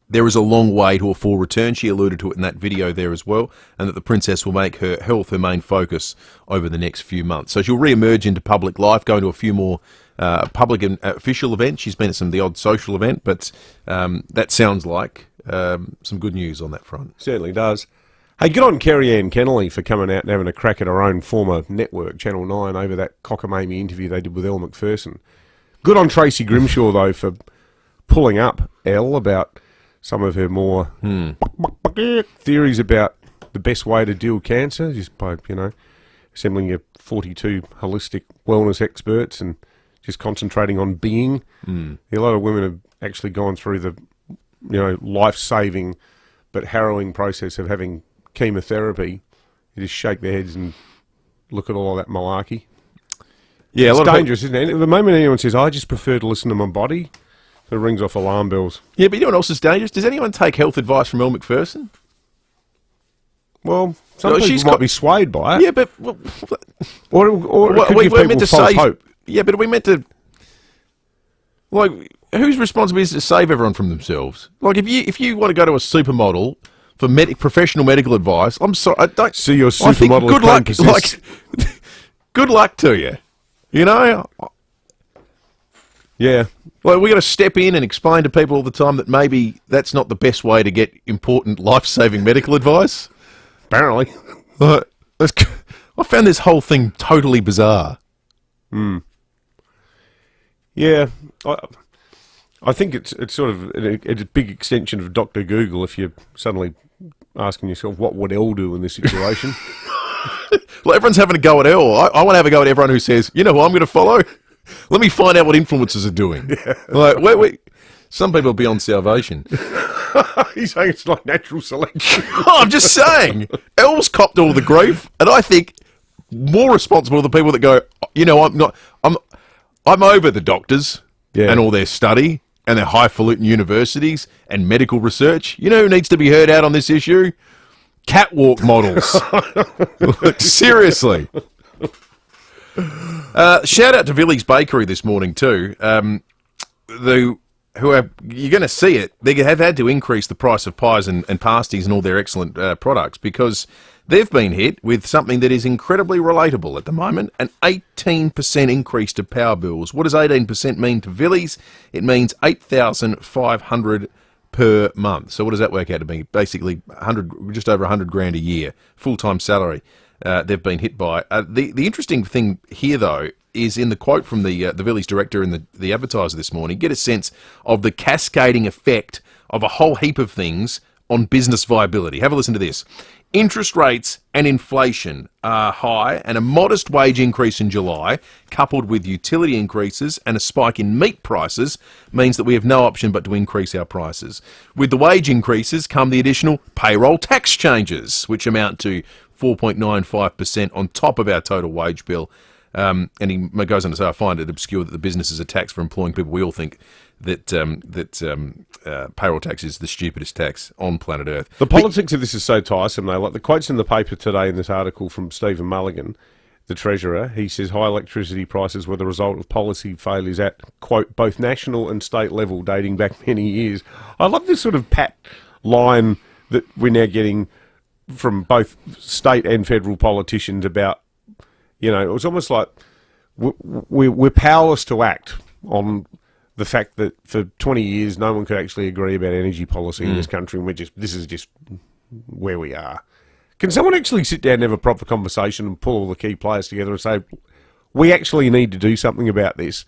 there is a long way to a full return. She alluded to it in that video there as well, and that the princess will make her health her main focus over the next few months. So she'll re-emerge into public life, going to a few more public and official events. She's been at some of the odd social event, but that sounds like some good news on that front. Certainly does. Hey, good on Kerry-Ann Kennelly for coming out and having a crack at her own former network, Channel 9, over that cockamamie interview they did with Elle Macpherson. Good on Tracy Grimshaw, though, for pulling up Elle about some of her more theories about the best way to deal with cancer, just by, assembling your 42 holistic wellness experts and just concentrating on being. A lot of women have actually gone through the, life-saving but harrowing process of having chemotherapy. You just shake their heads and look at all of that malarkey. Yeah, it's dangerous, isn't it? At the moment anyone says, I just prefer to listen to my body, it rings off alarm bells. Yeah, but you know what else is dangerous? Does anyone take health advice from Elle Macpherson? Well, some people might be swayed by it. Yeah, but... or it could give people false hope. Yeah, but are we meant to... Like, whose responsibility is it to save everyone from themselves? Like, if you want to go to a supermodel for professional medical advice, I'm sorry, I don't... See your supermodel good luck, like, good luck to you. Yeah. Well, we got to step in and explain to people all the time that maybe that's not the best way to get important life-saving medical advice. Apparently. I found this whole thing totally bizarre. Yeah, I think it's sort of a big extension of Dr. Google if you're suddenly asking yourself, what would Elle do in this situation? Well, everyone's having a go at Elle. I want to have a go at everyone who says, you know who I'm going to follow? Let me find out what influencers are doing. Yeah. Like, wait. Some people are beyond salvation. He's saying it's like natural selection. I'm just saying. Elle's copped all the grief, and I think more responsible are the people that go, I'm over the doctors and all their study and their highfalutin universities and medical research. You know who needs to be heard out on this issue? Catwalk models. Seriously. Shout out to Villy's Bakery this morning too. You're going to see it. They have had to increase the price of pies and pasties and all their excellent products because they've been hit with something that is incredibly relatable at the moment, an 18% increase to power bills. What does 18% mean to Villy's? It means $8,500 per month. So what does that work out to be? Basically, just over $100,000 a year, full-time salary. They've been hit by. The interesting thing here, though, is in the quote from the Villy's director in the Advertiser this morning, get a sense of the cascading effect of a whole heap of things on business viability. Have a listen to this. Interest rates and inflation are high, and a modest wage increase in July, coupled with utility increases and a spike in meat prices, means that we have no option but to increase our prices. With the wage increases come the additional payroll tax changes, which amount to 4.95% on top of our total wage bill. And he goes on to say, I find it obscure that the business is a tax for employing people. We all think that payroll tax is the stupidest tax on planet Earth. The politics of this is so tiresome, though. Like the quotes in the paper today in this article from Stephen Mulligan, the Treasurer, he says high electricity prices were the result of policy failures at, quote, both national and state level dating back many years. I love this sort of pat line that we're now getting from both state and federal politicians about, it was almost like we're powerless to act on the fact that for 20 years no one could actually agree about energy policy in this country, and this is just where we are. Can someone actually sit down and have a proper conversation and pull all the key players together and say, we actually need to do something about this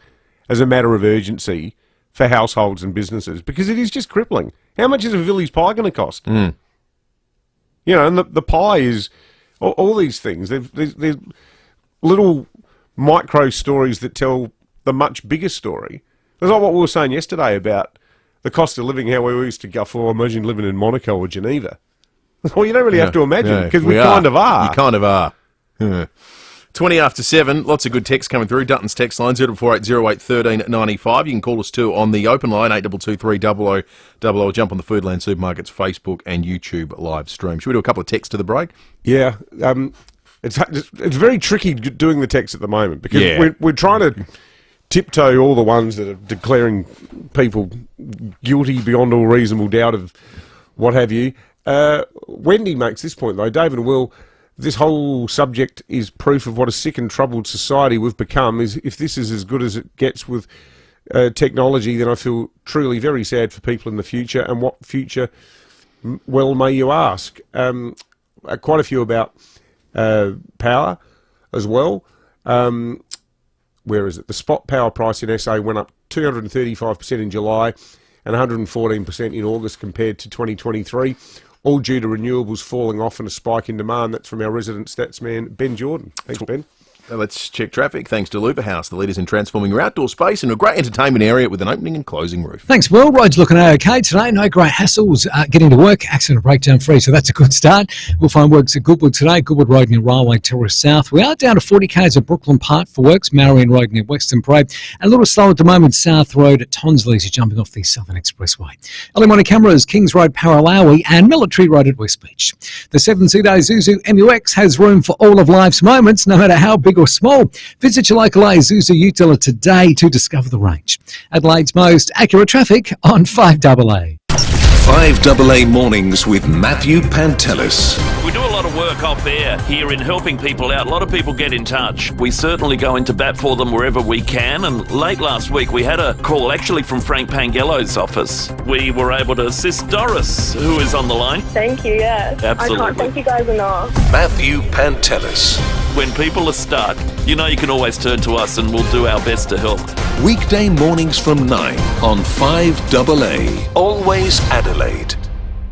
as a matter of urgency for households and businesses, because it is just crippling. How much is a village pie going to cost? And the pie is all these things. There's little micro stories that tell the much bigger story. It's like what we were saying yesterday about the cost of living, how we used to go for, imagine living in Monaco or Geneva. Well, you don't really have to imagine, because we kind of are. You kind of are. 20 after 7, lots of good text coming through. Dutton's text line, 048008 1395. You can call us too on the open line, 8223 0000. Jump on the Foodland Supermarkets Facebook and YouTube live stream. Should we do a couple of texts to the break? Yeah. It's very tricky doing the text at the moment, because we're trying to tiptoe all the ones that are declaring people guilty beyond all reasonable doubt of what have you. Wendy makes this point, though. David and Will, this whole subject is proof of what a sick and troubled society we've become. If this is as good as it gets with technology, then I feel truly very sad for people in the future. And what future, well, may you ask? Quite a few about power as well. Where is it? The spot power price in SA went up 235% in July and 114% in August compared to 2023, all due to renewables falling off and a spike in demand. That's from our resident stats man, Ben Jordan. Thanks, Ben. Let's check traffic. Thanks to Lupa House, the leaders in transforming your outdoor space into a great entertainment area with an opening and closing roof. Thanks, Will. Roads looking okay today. No great hassles getting to work. Accident breakdown free, so that's a good start. We'll find works at Goodwood today. Goodwood Road near Railway Terrace South. We are down to 40 k's at Brooklyn Park for works. Marion Road near Western Parade. And a little slow at the moment, South Road at Tonsley as you're jumping off the Southern Expressway. Early morning cameras, Kings Road, Paralawi and Military Road at West Beach. The 7-seat Isuzu MUX has room for all of life's moments, no matter how big or small. Visit your local Isuzu Ute dealer today to discover the range. Adelaide's most accurate traffic on 5AA. 5AA Mornings with Matthew Pantelis. We do a lot of work off air here in helping people out. A lot of people get in touch. We certainly go into bat for them wherever we can. And late last week, we had a call actually from Frank Pangello's office. We were able to assist Doris, who is on the line. Thank you, yes. Absolutely. I can't thank you guys enough. Matthew Pantelis. When people are stuck, you know you can always turn to us and we'll do our best to help. Weekday mornings from 9 on 5AA. Always Adelaide.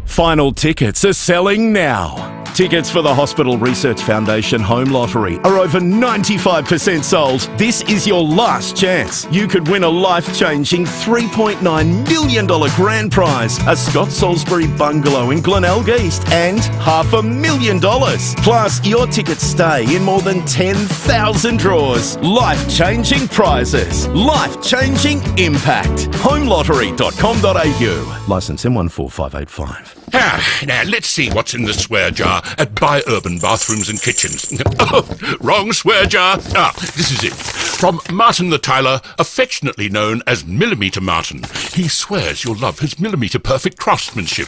Final tickets are selling now. Tickets for the Hospital Research Foundation Home Lottery are over 95% sold. This is your last chance. You could win a life-changing $3.9 million grand prize, a Scott Salisbury bungalow in Glenelg East, and $500,000. Plus, your tickets stay in more than 10,000 draws. Life-changing prizes. Life-changing impact. HomeLottery.com.au. Licence M14585. Now, let's see what's in the swear jar at Buy Urban Bathrooms and Kitchens. Oh, wrong swear jar. This is it. From Martin the Tiler, affectionately known as Millimetre Martin. He swears you'll love his millimetre-perfect craftsmanship.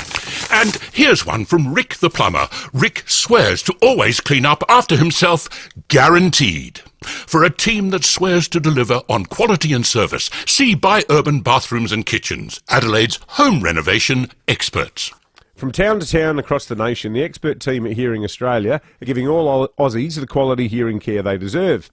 And here's one from Rick the Plumber. Rick swears to always clean up after himself, guaranteed. For a team that swears to deliver on quality and service, see Buy Urban Bathrooms and Kitchens, Adelaide's home renovation experts. From town to town across the nation, the expert team at Hearing Australia are giving all Aussies the quality hearing care they deserve.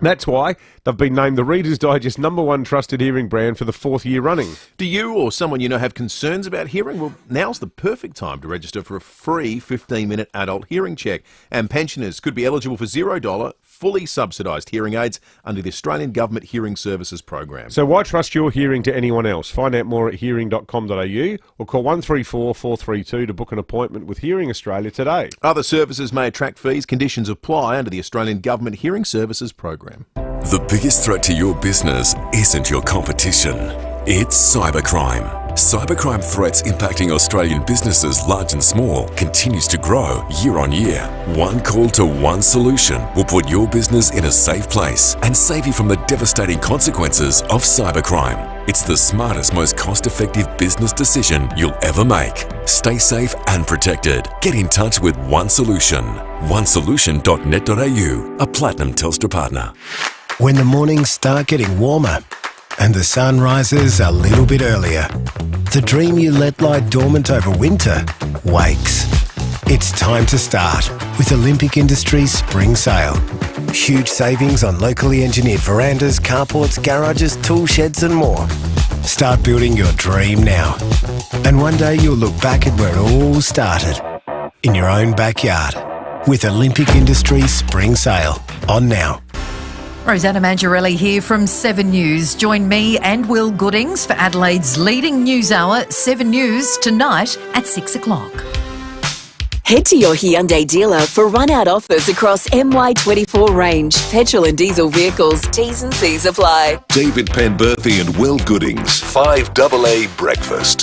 That's why they've been named the Reader's Digest #1 trusted hearing brand for the 4th year running. Do you or someone you know have concerns about hearing? Well, now's the perfect time to register for a free 15-minute adult hearing check. And pensioners could be eligible for $0, fully subsidised hearing aids under the Australian Government Hearing Services Program. So why trust your hearing to anyone else? Find out more at hearing.com.au or call 134 432 to book an appointment with Hearing Australia today. Other services may attract fees. Conditions apply under the Australian Government Hearing Services Program. The biggest threat to your business isn't your competition. It's cybercrime. Cybercrime threats impacting Australian businesses large and small continues to grow year on year. One call to one solution will put your business in a safe place and save you from the devastating consequences of cybercrime. It's the smartest, most cost-effective business decision you'll ever make. Stay safe and protected. Get in touch with One Solution. onesolution.net.au, a Platinum Telstra partner. When the mornings start getting warmer and the sun rises a little bit earlier, the dream you let lie dormant over winter wakes. It's time to start with Olympic Industries Spring Sale. Huge savings on locally engineered verandas, carports, garages, tool sheds and more. Start building your dream now. And one day you'll look back at where it all started, in your own backyard, with Olympic Industries Spring Sale on now. Rosanna Mangiarelli here from 7 News. Join me and Will Goodings for Adelaide's leading news hour, 7 News, tonight at 6 o'clock. Head to your Hyundai dealer for run-out offers across MY24 range, petrol and diesel vehicles. T's and C's apply. David Penberthy and Will Goodings, 5AA Breakfast.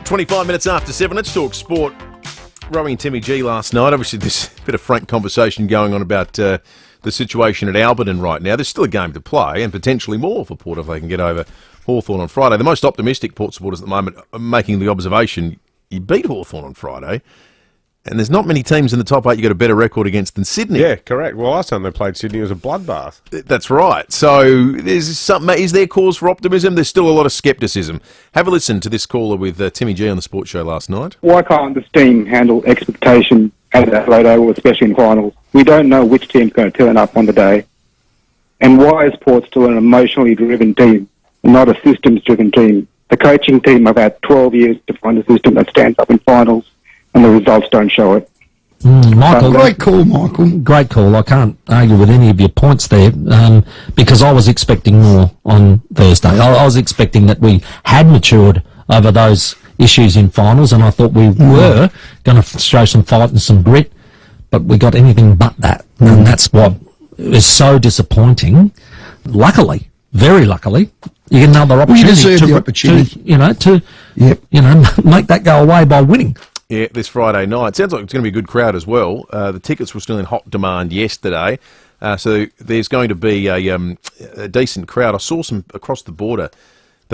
25 minutes after 7, let's talk sport. Rowing Timmy G last night. Obviously, there's a bit of frank conversation going on about the situation at Alberton right now. There's still a game to play and potentially more for Port if they can get over Hawthorn on Friday. The most optimistic Port supporters at the moment are making the observation, you beat Hawthorn on Friday, and there's not many teams in the top 8 you got a better record against than Sydney. Yeah, correct. Well, last time they played Sydney, it was a bloodbath. That's right. So there's something. Is there cause for optimism? There's still a lot of scepticism. Have a listen to this caller with Timmy G on the Sports Show last night. Why can't this team handle expectation at Adelaide Oval, especially in finals? We don't know which team's going to turn up on the day. And why is Port still an emotionally driven team, not a systems-driven team? The coaching team have had 12 years to find a system that stands up in finals, and the results don't show it. Michael, great call, Michael. Great call. I can't argue with any of your points there, because I was expecting more on Thursday. I was expecting that we had matured over those issues in finals, and I thought we were going to show some fight and some grit, but we got anything but that, and that's what is so disappointing. Luckily, very luckily, you get another opportunity to make that go away by winning. Yeah, this Friday night. Sounds like it's going to be a good crowd as well. The tickets were still in hot demand yesterday, so there's going to be a decent crowd. I saw some across the border.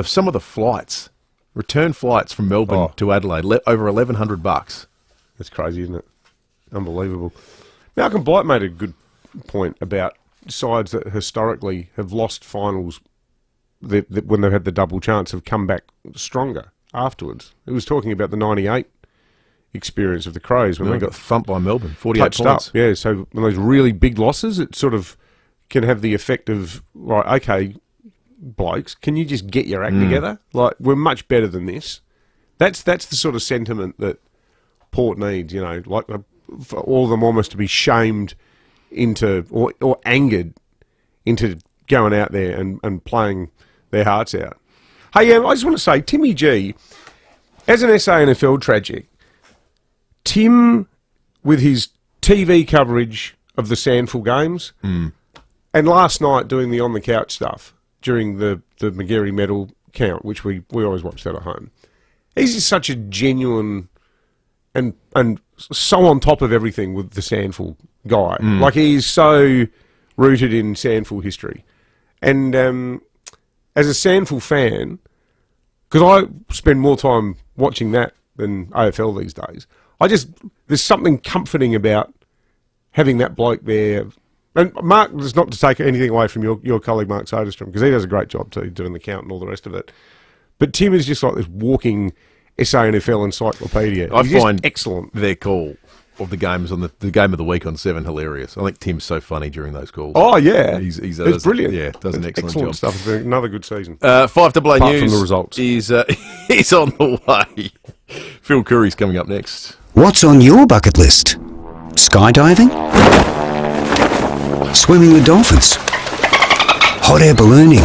Some of the flights, return flights from Melbourne to Adelaide, over $1,100. That's crazy, isn't it? Unbelievable. Malcolm Blight made a good point about sides that historically have lost finals when they've had the double chance have come back stronger afterwards. He was talking about the 98 experience of the Crows when they got thumped by Melbourne, 48 points. Up. Yeah, so when those really big losses, it sort of can have the effect of, right, okay, blokes, can you just get your act together? Like, we're much better than this. That's the sort of sentiment that Port needs, like for all of them almost to be shamed into or angered into going out there and playing their hearts out. Hey, I just want to say, Timmy G, as an SANFL tragic, Tim, with his TV coverage of the Sandful games, and last night doing the on-the-couch stuff during the McGarry medal count, which we always watch that at home, he's just such a genuine and so on top of everything with the Sandful guy. Like, he's so rooted in Sandful history. And as a Sandful fan, because I spend more time watching that than AFL these days, there's something comforting about having that bloke there. And Mark, there's not to take anything away from your colleague Mark Soderstrom, because he does a great job too, doing the count and all the rest of it. But Tim is just like this walking SANFL encyclopedia. I find excellent their call of the games on the game of the week on 7 hilarious. I think Tim's so funny during those calls. Oh yeah, he's brilliant. Yeah, does an excellent job. Stuff. It's been another good season. 5AA Apart News from the results. is on the way. Phil Curry's coming up next. What's on your bucket list? Skydiving? Swimming with dolphins? Hot air ballooning?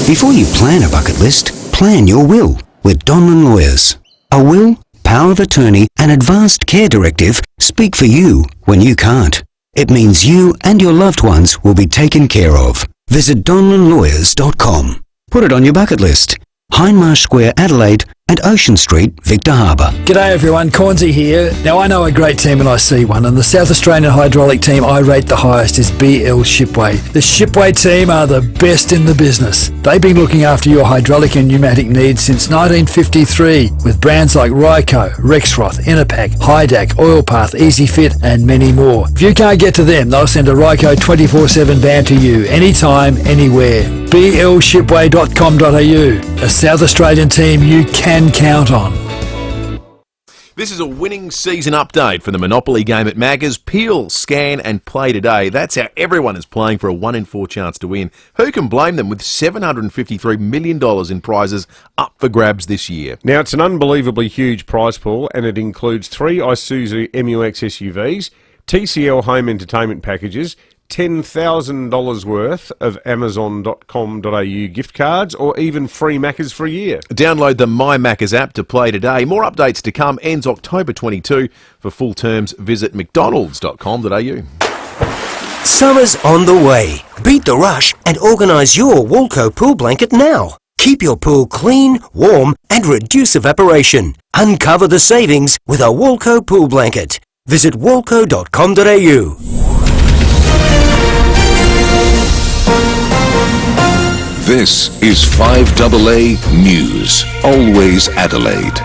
Before you plan a bucket list, plan your will with Donlan Lawyers. A will, power of attorney and advanced care directive speak for you when you can't. It means you and your loved ones will be taken care of. Visit donlanlawyers.com. Put it on your bucket list. Hindmarsh Square, Adelaide, and Ocean Street, Victor Harbour. G'day everyone, Cornsey here. Now I know a great team when I see one, and the South Australian hydraulic team I rate the highest is BL Shipway. The Shipway team are the best in the business. They've been looking after your hydraulic and pneumatic needs since 1953 with brands like Ryco, Rexroth, Enerpac, Hydac, Oilpath, EasyFit and many more. If you can't get to them, they'll send a Ryco 24/7 van to you anytime, anywhere. blshipway.com.au, a South Australian team you can count on. This is a winning season update for the Monopoly game at Macca's. Peel, scan and play today. That's how everyone is playing for a 1 in 4 chance to win. Who can blame them with $753 million in prizes up for grabs this year? Now, it's an unbelievably huge prize pool, and it includes 3 Isuzu MUX SUVs, TCL home entertainment packages, $10,000 worth of Amazon.com.au gift cards, or even free Maccas for a year. Download the My Maccas app to play today. More updates to come. Ends October 22. For full terms, visit mcdonalds.com.au. Summer's on the way. Beat the rush and organise your Walco pool blanket now. Keep your pool clean, warm and reduce evaporation. Uncover the savings with a Walco pool blanket. Visit walco.com.au. This is 5AA News, always Adelaide.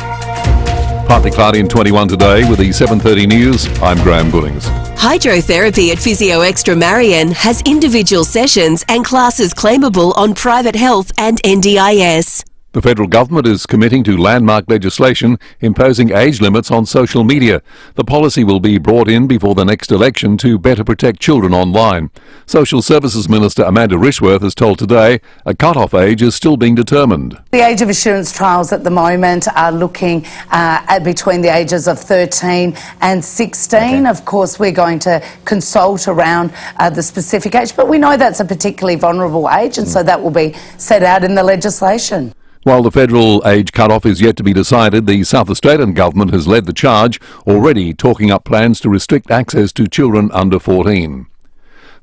Partly cloudy and 21 today with the 7:30 news. I'm Graham Goodings. Hydrotherapy at Physio Extra Marion has individual sessions and classes claimable on private health and NDIS. The federal government is committing to landmark legislation imposing age limits on social media. The policy will be brought in before the next election to better protect children online. Social Services Minister Amanda Rishworth has told Today a cut-off age is still being determined. The age of assurance trials at the moment are looking at between the ages of 13 and 16. Okay. Of course, we're going to consult around the specific age, but we know that's a particularly vulnerable age, and so that will be set out in the legislation. While the federal age cut-off is yet to be decided, the South Australian government has led the charge, already talking up plans to restrict access to children under 14.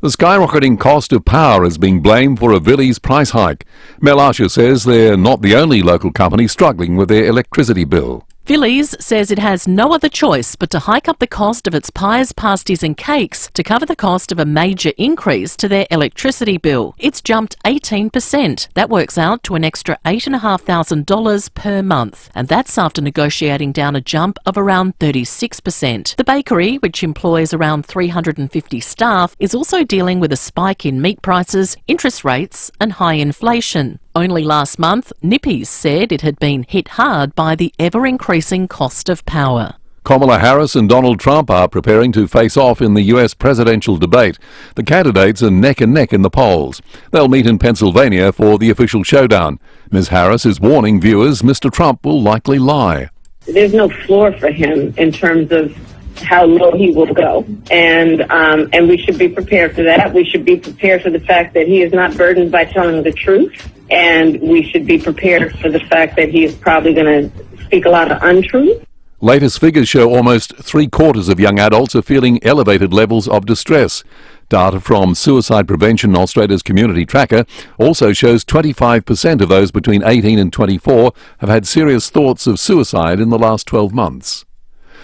The skyrocketing cost of power is being blamed for a Villiers price hike. Mel Archer says they're not the only local company struggling with their electricity bill. Villiers says it has no other choice but to hike up the cost of its pies, pasties and cakes to cover the cost of a major increase to their electricity bill. It's jumped 18%. That works out to an extra $8,500 per month. And that's after negotiating down a jump of around 36%. The bakery, which employs around 350 staff, is also dealing with a spike in meat prices, interest rates and high inflation. Only last month, Nippies said it had been hit hard by the ever-increasing cost of power. Kamala Harris and Donald Trump are preparing to face off in the US presidential debate. The candidates are neck and neck in the polls. They'll meet in Pennsylvania for the official showdown. Ms. Harris is warning viewers Mr. Trump will likely lie. There's no floor for him in terms of how low he will go. And we should be prepared for that. We should be prepared for the fact that he is not burdened by telling the truth. And we should be prepared for the fact that he is probably going to speak a lot of untruth. Latest figures show almost 3/4 of young adults are feeling elevated levels of distress. Data from Suicide Prevention Australia's Community Tracker also shows 25% of those between 18 and 24 have had serious thoughts of suicide in the last 12 months.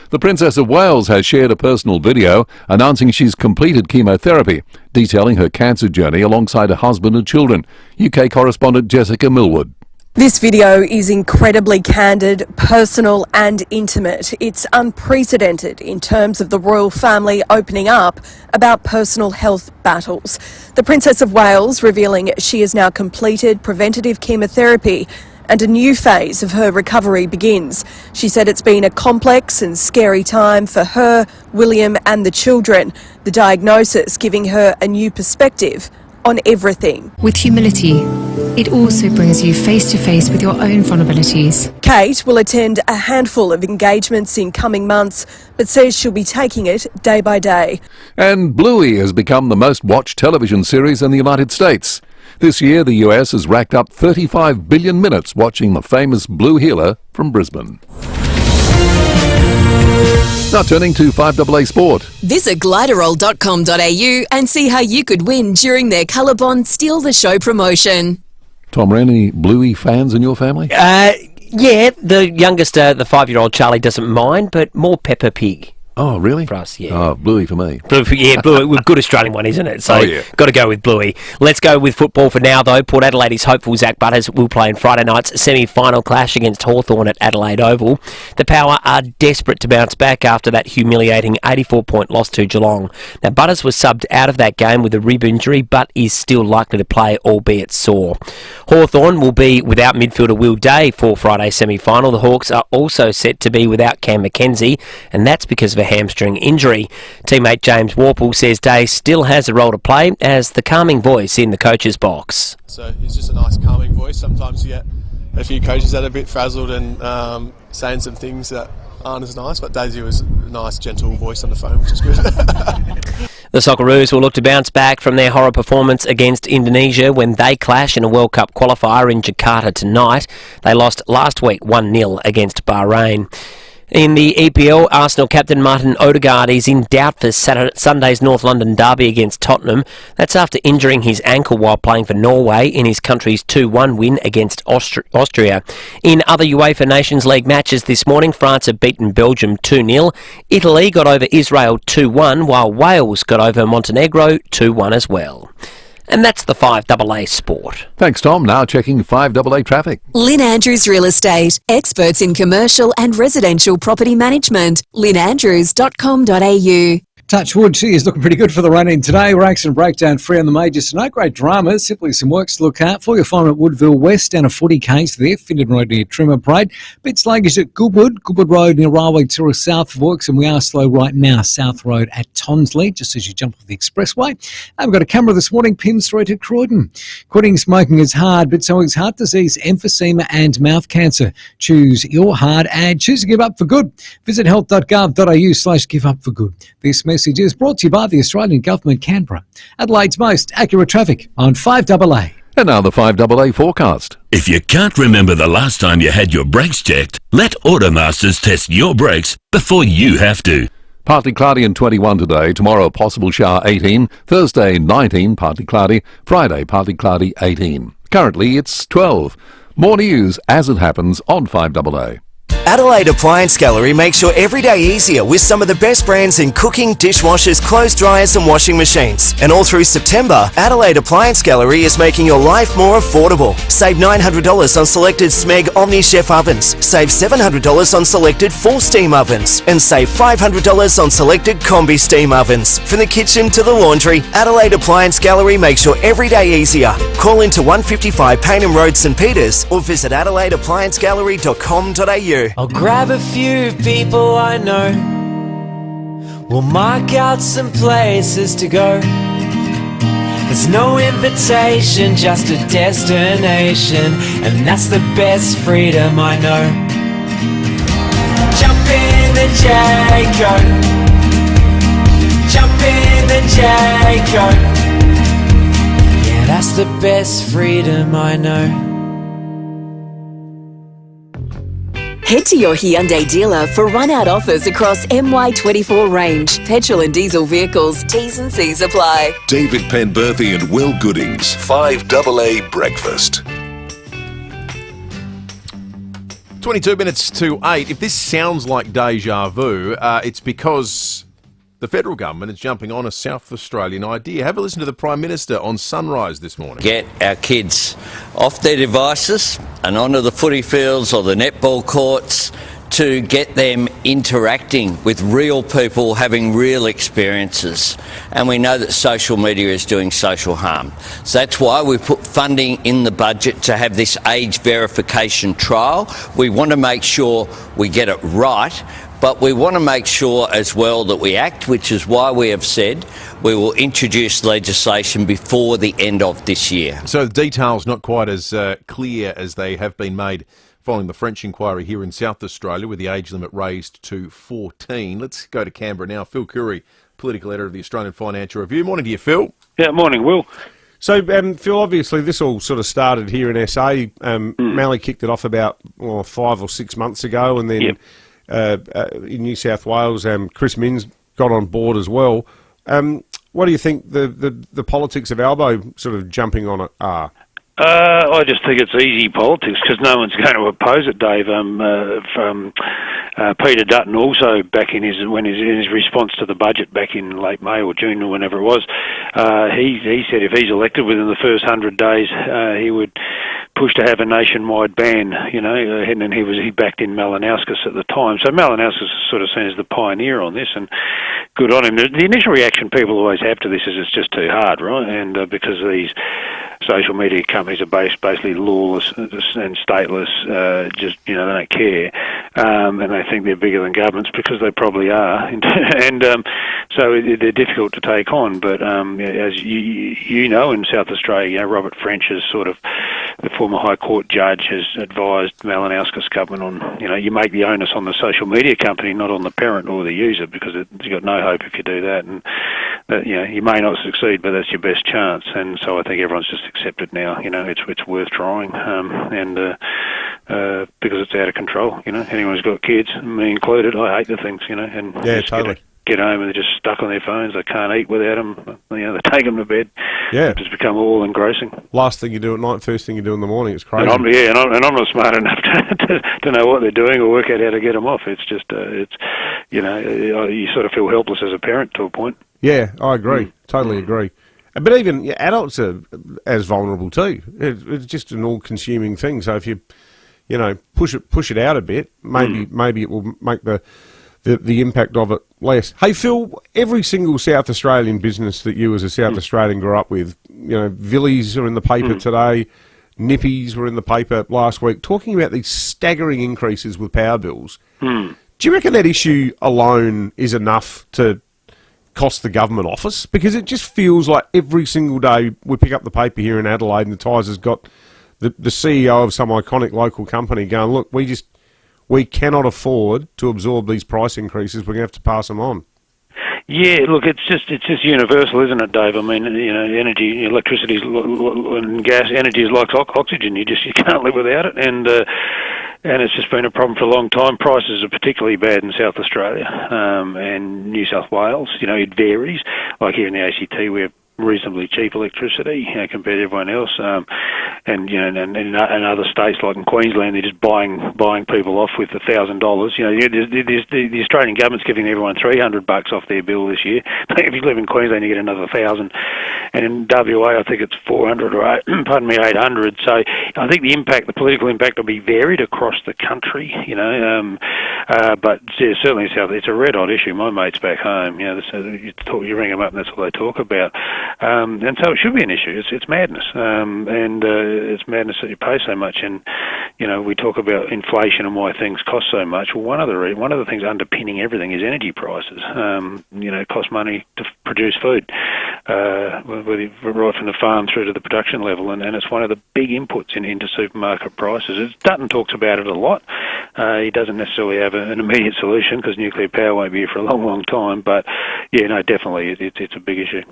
The Princess of Wales has shared a personal video announcing she's completed chemotherapy, detailing her cancer journey alongside her husband and children. UK correspondent Jessica Millwood. This video is incredibly candid, personal and intimate. It's unprecedented in terms of the royal family opening up about personal health battles. The Princess of Wales revealing she has now completed preventative chemotherapy and a new phase of her recovery begins. She said it's been a complex and scary time for her, William and the children, the diagnosis giving her a new perspective on everything. With humility, it also brings you face to face with your own vulnerabilities. Kate will attend a handful of engagements in coming months, but says she'll be taking it day by day. And Bluey has become the most watched television series in the United States. This year, the US has racked up 35 billion minutes watching the famous Blue Heeler from Brisbane. Now turning to 5AA Sport. Visit gliderroll.com.au and see how you could win during their Colorbond Steal the Show promotion. Tom, are any Bluey fans in your family? Yeah, the youngest, the 5-year-old Charlie doesn't mind, but more Peppa Pig. Oh, really? For us, yeah. Oh, Bluey for me. Bluey, good Australian one, isn't it? So, yeah. got to go with Bluey. Let's go with football for now, though. Port Adelaide's hopeful Zach Butters will play in Friday night's semi-final clash against Hawthorn at Adelaide Oval. The Power are desperate to bounce back after that humiliating 84-point loss to Geelong. Now, Butters was subbed out of that game with a rib injury, but is still likely to play, albeit sore. Hawthorn will be without midfielder Will Day for Friday's semi-final. The Hawks are also set to be without Cam Mackenzie, and that's because of a hamstring injury. Teammate James Warple says Day still has a role to play as the calming voice in the coach's box. So he's just a nice calming voice. Sometimes you get a few coaches that are a bit frazzled and saying some things that aren't as nice, but Daisy was a nice, gentle voice on the phone, which is good. The Socceroos will look to bounce back from their horror performance against Indonesia when they clash in a World Cup qualifier in Jakarta tonight. They lost last week 1-0 against Bahrain. In the EPL, Arsenal captain Martin Odegaard is in doubt for Sunday's North London derby against Tottenham. That's after injuring his ankle while playing for Norway in his country's 2-1 win against Austria. In other UEFA Nations League matches this morning, France have beaten Belgium 2-0. Italy got over Israel 2-1, while Wales got over Montenegro 2-1 as well. And that's the 5AA Sport. Thanks, Tom. Now checking 5AA traffic. Lynn Andrews Real Estate, experts in commercial and residential property management. lynnandrews.com.au. Touch wood, she is looking pretty good for the run-in today. We're accident breakdown free on the majors, so no great dramas. Simply some works to look out for. You'll find at Woodville West down to 40 k's there. Findon Road near Trimmer Parade. Bit sluggish at Goodwood Road near Railway Tourist south of works, and we are slow right now. South Road at Tonsley, just as you jump off the expressway. And we've got a camera this morning, Pym Street at Croydon. Quitting smoking is hard, but so is heart disease, emphysema and mouth cancer. Choose your hard and choose to give up for good. Visit health.gov.au/give up for good. This message is brought to you by the Australian Government, Canberra. Adelaide's most accurate traffic on 5AA. And now the 5AA forecast. If you can't remember the last time you had your brakes checked, let Automasters test your brakes before you have to. Partly cloudy and 21 today. Tomorrow, possible shower 18. Thursday, 19, partly cloudy. Friday, partly cloudy, 18. Currently, it's 12. More news as it happens on 5AA. Adelaide Appliance Gallery makes your everyday easier with some of the best brands in cooking, dishwashers, clothes dryers and washing machines. And all through September, Adelaide Appliance Gallery is making your life more affordable. Save $900 on selected Smeg Omni Chef ovens. Save $700 on selected full steam ovens. And save $500 on selected combi steam ovens. From the kitchen to the laundry, Adelaide Appliance Gallery makes your everyday easier. Call into 155 Paynham Road, St Peters, or visit adelaideappliancegallery.com.au. I'll grab a few people I know. We'll mark out some places to go. There's no invitation, just a destination, and that's the best freedom I know. Jump in the Jayco. Jump in the Jayco. Yeah, that's the best freedom I know. Head to your Hyundai dealer for run-out offers across MY24 range, petrol and diesel vehicles. T's and C's apply. David Penberthy and Will Goodings, 5AA Breakfast. 22 minutes to 8. If this sounds like deja vu, it's because the federal government is jumping on a South Australian idea. Have a listen to the Prime Minister on Sunrise this morning. Get our kids off their devices and onto the footy fields or the netball courts to get them interacting with real people, having real experiences. And we know that social media is doing social harm. So that's why we put funding in the budget to have this age verification trial. We want to make sure we get it right, but we want to make sure as well that we act, which is why we have said we will introduce legislation before the end of this year. So the details not quite as clear as they have been made following the French inquiry here in South Australia, with the age limit raised to 14. Let's go to Canberra now. Phil Curry, political editor of the Australian Financial Review. Morning to you, Phil. Yeah, morning, Will. So, Phil, obviously this all sort of started here in SA. Mally kicked it off about 5 or 6 months ago, and then in New South Wales, Chris Minns got on board as well. What do you think the politics of Albo sort of jumping on it are? I just think it's easy politics because no one's going to oppose it, Dave. Peter Dutton also, back in his response to the budget back in late May or June or whenever it was, he said if he's elected within the first 100 days, he would push to have a nationwide ban. And then he backed in Malinauskas at the time. So Malinauskas is sort of seen as the pioneer on this, and good on him. The initial reaction people always have to this is it's just too hard, right? And because these social media companies are basically lawless and stateless, they don't care, and they think they're bigger than governments because they probably are, and so they're difficult to take on. But as you know, in South Australia, Robert French is sort of the former High Court judge has advised Malinauskas government on, you make the onus on the social media company, not on the parent or the user, because you've got no hope if you do that, and you may not succeed, but that's your best chance. And so I think everyone's just accepted now. It's worth trying, because it's out of control. Anyone who's got kids, me included, I hate the things. And yeah, totally. Get home and they're just stuck on their phones. They can't eat without them. They take them to bed. Yeah, it's become all engrossing. Last thing you do at night, first thing you do in the morning. It's crazy. And I'm not smart enough to know what they're doing or work out how to get them off. It's just you sort of feel helpless as a parent to a point. Yeah, I agree. Totally agree. But even adults are as vulnerable too. It's just an all-consuming thing. So if you push it out a bit, maybe it will make the impact of it less. Hey Phil, every single South Australian business that you as a South Australian grew up with, Villies are in the paper today, Nippies were in the paper last week, talking about these staggering increases with power bills. Do you reckon that issue alone is enough to cost the government office? Because it just feels like every single day we pick up the paper here in Adelaide and the Times has got the CEO of some iconic local company going, look, we cannot afford to absorb these price increases. We're going to have to pass them on. Yeah, look, it's just universal, isn't it, Dave? I mean, energy, electricity, and gas, energy is like oxygen. You can't live without it, and it's just been a problem for a long time. Prices are particularly bad in South Australia and New South Wales. It varies. Like here in the ACT, we're reasonably cheap electricity compared to everyone else, and other states like in Queensland, they're just buying people off with $1,000. The Australian government's giving everyone $300 off their bill this year. If you live in Queensland, you get another $1,000, and in WA, I think it's 400 or 800. So I think the political impact will be varied across the country. But certainly it's a red hot issue. My mates back home, you ring them up and that's what they talk about. And so it should be an issue. It's madness, and it's madness that you pay so much. And we talk about inflation and why things cost so much. Well, one of the things underpinning everything is energy prices. It costs money to produce food, right from the farm through to the production level, and it's one of the big inputs into supermarket prices. Dutton talks about it a lot. He doesn't necessarily have an immediate solution because nuclear power won't be here for a long, long time. But definitely it's a big issue.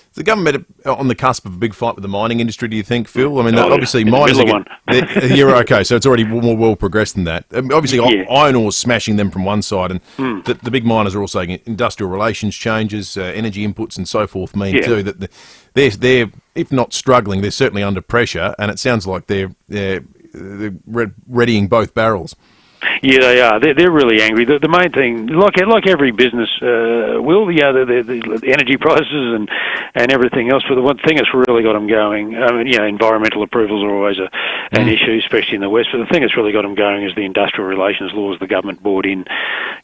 Is the government on the cusp of a big fight with the mining industry, do you think, Phil? I mean, obviously miners you're okay, so it's already more well progressed than that. Obviously, iron ore's smashing them from one side, and the big miners are also saying industrial relations changes, energy inputs and so forth mean too that they're, if not struggling, they're certainly under pressure, and it sounds like they're readying both barrels. Yeah, they are. They're really angry. The main thing, like every business will, the energy prices and everything else. But the one thing that's really got them going, environmental approvals are always an issue, especially in the West. But the thing that's really got them going is the industrial relations laws the government brought in,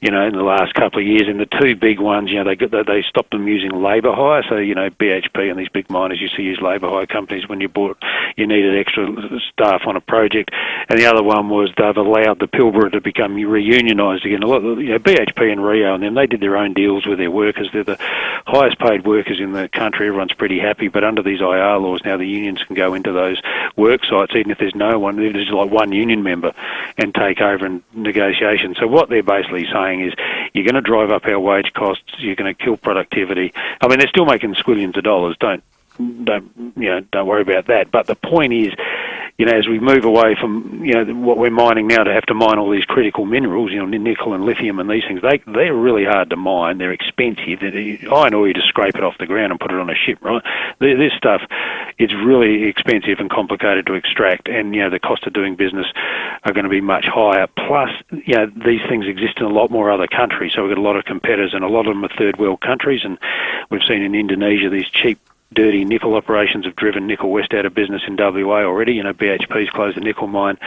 in the last couple of years. And the two big ones, they stopped them using labour hire. So, BHP and these big miners used to use labour hire companies when you needed extra staff on a project. And the other one was they've allowed the Pilbara to become reunionised again. A lot, BHP and Rio and them, they did their own deals with their workers. They're the highest paid workers in the country. Everyone's pretty happy. But under these IR laws now, the unions can go into those work sites, even if there's no one, if there's like one union member, and take over in negotiations. So what they're basically saying is, you're going to drive up our wage costs. You're going to kill productivity. I mean, they're still making squillions of dollars. Don't worry about that. But the point is, as we move away from, what we're mining now, to have to mine all these critical minerals, nickel and lithium and these things, they're really hard to mine. They're expensive. Iron ore, you just scrape it off the ground and put it on a ship, right? This stuff, it's really expensive and complicated to extract, and, the cost of doing business are going to be much higher. Plus, these things exist in a lot more other countries, so we've got a lot of competitors, and a lot of them are third world countries, and we've seen in Indonesia these cheap, dirty nickel operations have driven Nickel West out of business in WA already. BHP's closed the nickel mine,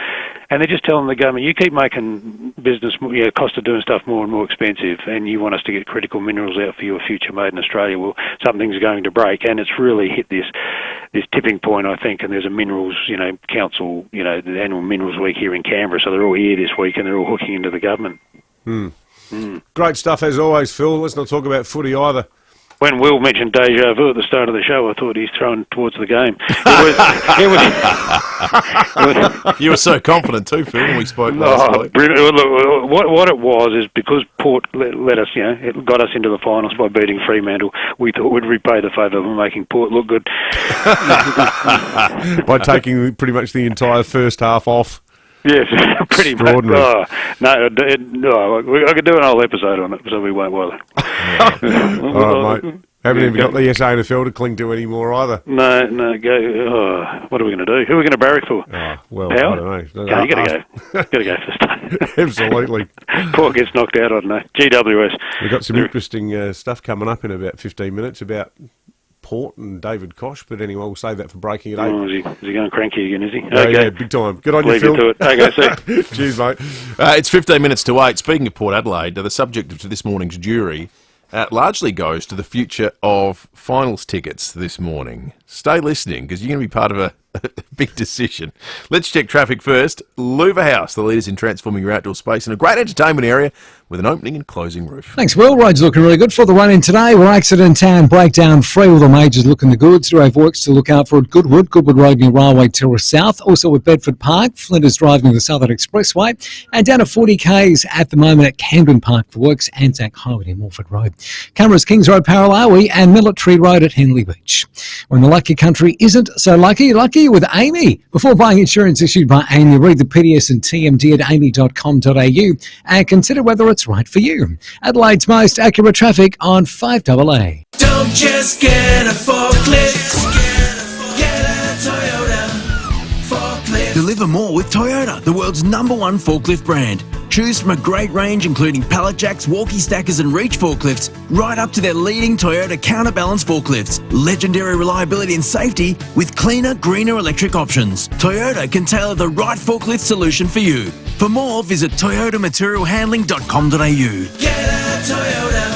and they're just telling the government, you keep making business, cost of doing stuff more and more expensive, and you want us to get critical minerals out for your future made in Australia. Well, something's going to break, and it's really hit this tipping point, I think, and there's a minerals, council, the annual Minerals Week here in Canberra, so they're all here this week, and they're all hooking into the government. Great stuff as always, Phil. Let's not talk about footy either. When Will mentioned deja vu at the start of the show, I thought he's thrown towards the game. You were so confident too, Phil, when we spoke last week. Look, what it was is because Port let us, it got us into the finals by beating Fremantle. We thought we'd repay the favour by making Port look good. By taking pretty much the entire first half off. Yes, pretty much. I could do an whole episode on it, so we won't bother. All right, mate. Haven't even got the SANFL to cling to anymore either. No, go. What are we going to do? Who are we going to barrack for? Well, Howard? I don't know. Yeah, you got to go. Got to go first. Absolutely. Port gets knocked out, I don't know. GWS. We've got some interesting stuff coming up in about 15 minutes about Port and David Koch, but anyway, we'll save that for breaking at 8. Oh, is he going cranky again, is he? Okay. Yeah, big time. Good on you, Phil. To it. Okay, see. Cheers, mate. It's 15 minutes to 8. Speaking of Port Adelaide, the subject of this morning's jury largely goes to the future of finals tickets this morning. Stay listening, because you're going to be part of a big decision. Let's check traffic first. Louver House, the leaders in transforming your outdoor space in a great entertainment area with an opening and closing roof. Thanks, Will. Roads looking really good for the run-in today. We're accident and breakdown free. All the majors looking the goods. Do have works to look out for at Goodwood Road near Railway Terrace South. Also at Bedford Park. Flinders Drive near the Southern Expressway. And down to 40 Ks at the moment at Camden Park for works. Anzac Highway near Morford Road. Cameras Kings Road, Paralawi and Military Road at Henley Beach. When the lucky country isn't so lucky with Amy. Before buying insurance issued by Amy, read the PDS and TMD at amy.com.au and consider whether it's right for you. Adelaide's most accurate traffic on 5AA. Don't just get a forklift, get a Toyota forklift. Deliver more with Toyota, the world's #1 forklift brand. Choose from a great range including pallet jacks, walkie stackers and reach forklifts, right up to their leading Toyota counterbalance forklifts. Legendary reliability and safety with cleaner, greener electric options. Toyota can tailor the right forklift solution for you. For more, visit toyotamaterialhandling.com.au. Get a Toyota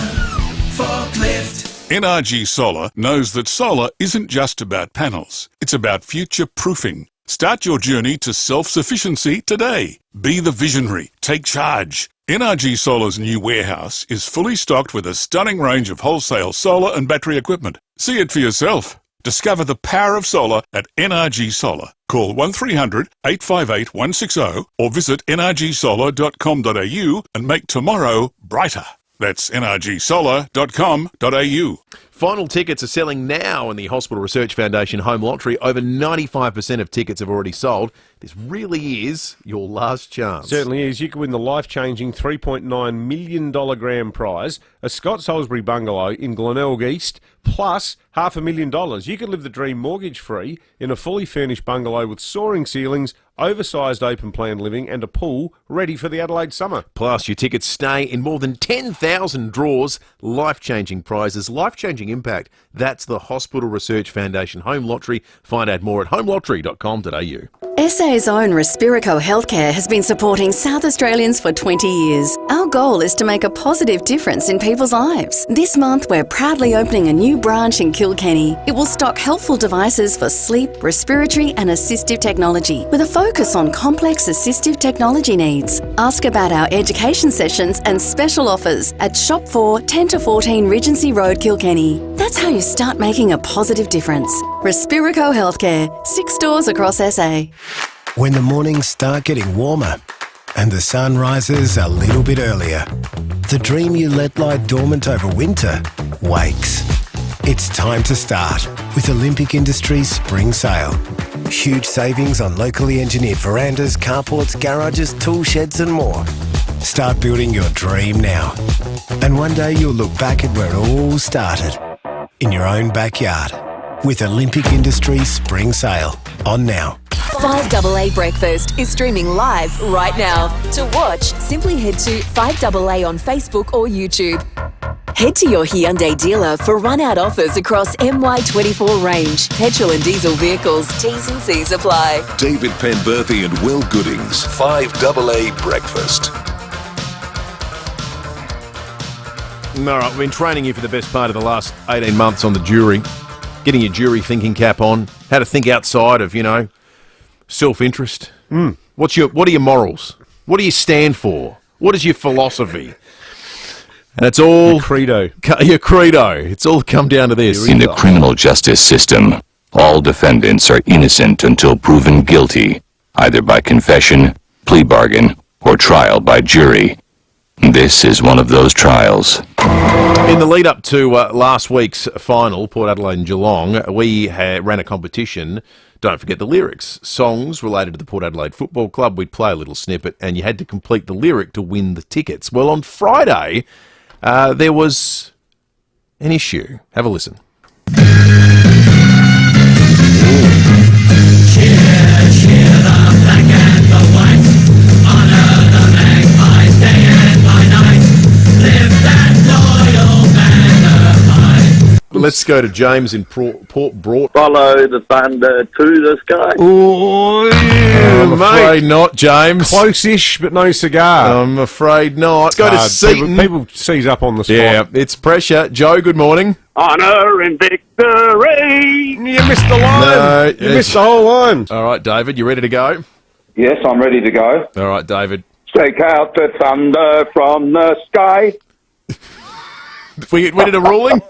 forklift. NRG Solar knows that solar isn't just about panels. It's about future-proofing. Start your journey to self-sufficiency today. Be the visionary. Take charge. NRG Solar's new warehouse is fully stocked with a stunning range of wholesale solar and battery equipment. See it for yourself. Discover the power of solar at NRG Solar. Call 1300 858 160 or visit nrgsolar.com.au and make tomorrow brighter. That's nrgsolar.com.au. Final tickets are selling now in the Hospital Research Foundation Home Lottery. Over 95% of tickets have already sold. This really is your last chance. Certainly is. You can win the life-changing $3.9 million grand prize, a Scott Salisbury bungalow in Glenelg East, plus $500,000. You could live the dream mortgage-free in a fully furnished bungalow with soaring ceilings, oversized open-plan living and a pool ready for the Adelaide summer. Plus, your tickets stay in more than 10,000 draws, life-changing prizes, life-changing impact. That's the Hospital Research Foundation Home Lottery. Find out more at homelottery.com.au. SA's own Respirico Healthcare has been supporting South Australians for 20 years. Our goal is to make a positive difference in people's lives. This month, we're proudly opening a new branch in Kilkenny. It will stock helpful devices for sleep, respiratory and assistive technology, with a focus on complex assistive technology needs. Ask about our education sessions and special offers at Shop 4, 10 to 14 Regency Road, Kilkenny. That's how you start making a positive difference. Respirico Healthcare, 6 stores across SA. When the mornings start getting warmer and the sun rises a little bit earlier, the dream you let lie dormant over winter wakes. It's time to start with Olympic Industries Spring Sale. Huge savings on locally engineered verandas, carports, garages, tool sheds and more. Start building your dream now. And one day you'll look back at where it all started. In your own backyard. With Olympic Industries Spring Sale. On now. 5AA Breakfast is streaming live right now. To watch, simply head to 5AA on Facebook or YouTube. Head to your Hyundai dealer for run-out offers across MY24 range. Petrol and diesel vehicles. T's and C's apply. David Penberthy and Will Goodings, 5AA Breakfast. All right, we've been training you for the best part of the last 18 months on the jury. Getting your jury thinking cap on. How to think outside of, self-interest. What are your morals? What do you stand for? What is your philosophy? And it's all... Your credo. Your credo. It's all come down to this. In the criminal justice system, all defendants are innocent until proven guilty, either by confession, plea bargain, or trial by jury. This is one of those trials. In the lead up to last week's final, Port Adelaide and Geelong, we ran a competition. Don't forget the lyrics. Songs related to the Port Adelaide Football Club. We'd play a little snippet and you had to complete the lyric to win the tickets. Well, on Friday, there was an issue. Have a listen. Cheer the black and the white. Honour the magpies day and by night. Live that loyal banner high. Let's go to James in Port Broughton. Follow the thunder to the sky. Oh, yeah, I'm afraid not, James. Close-ish, but no cigar. I'm afraid not. Let's go to Seaton. People seize up on the spot. Yeah, it's pressure. Joe, good morning. Honour and victory. You missed the line. No, you missed the whole line. All right, David, you ready to go? Yes, I'm ready to go. All right, David. Take out the thunder from the sky. We need a ruling?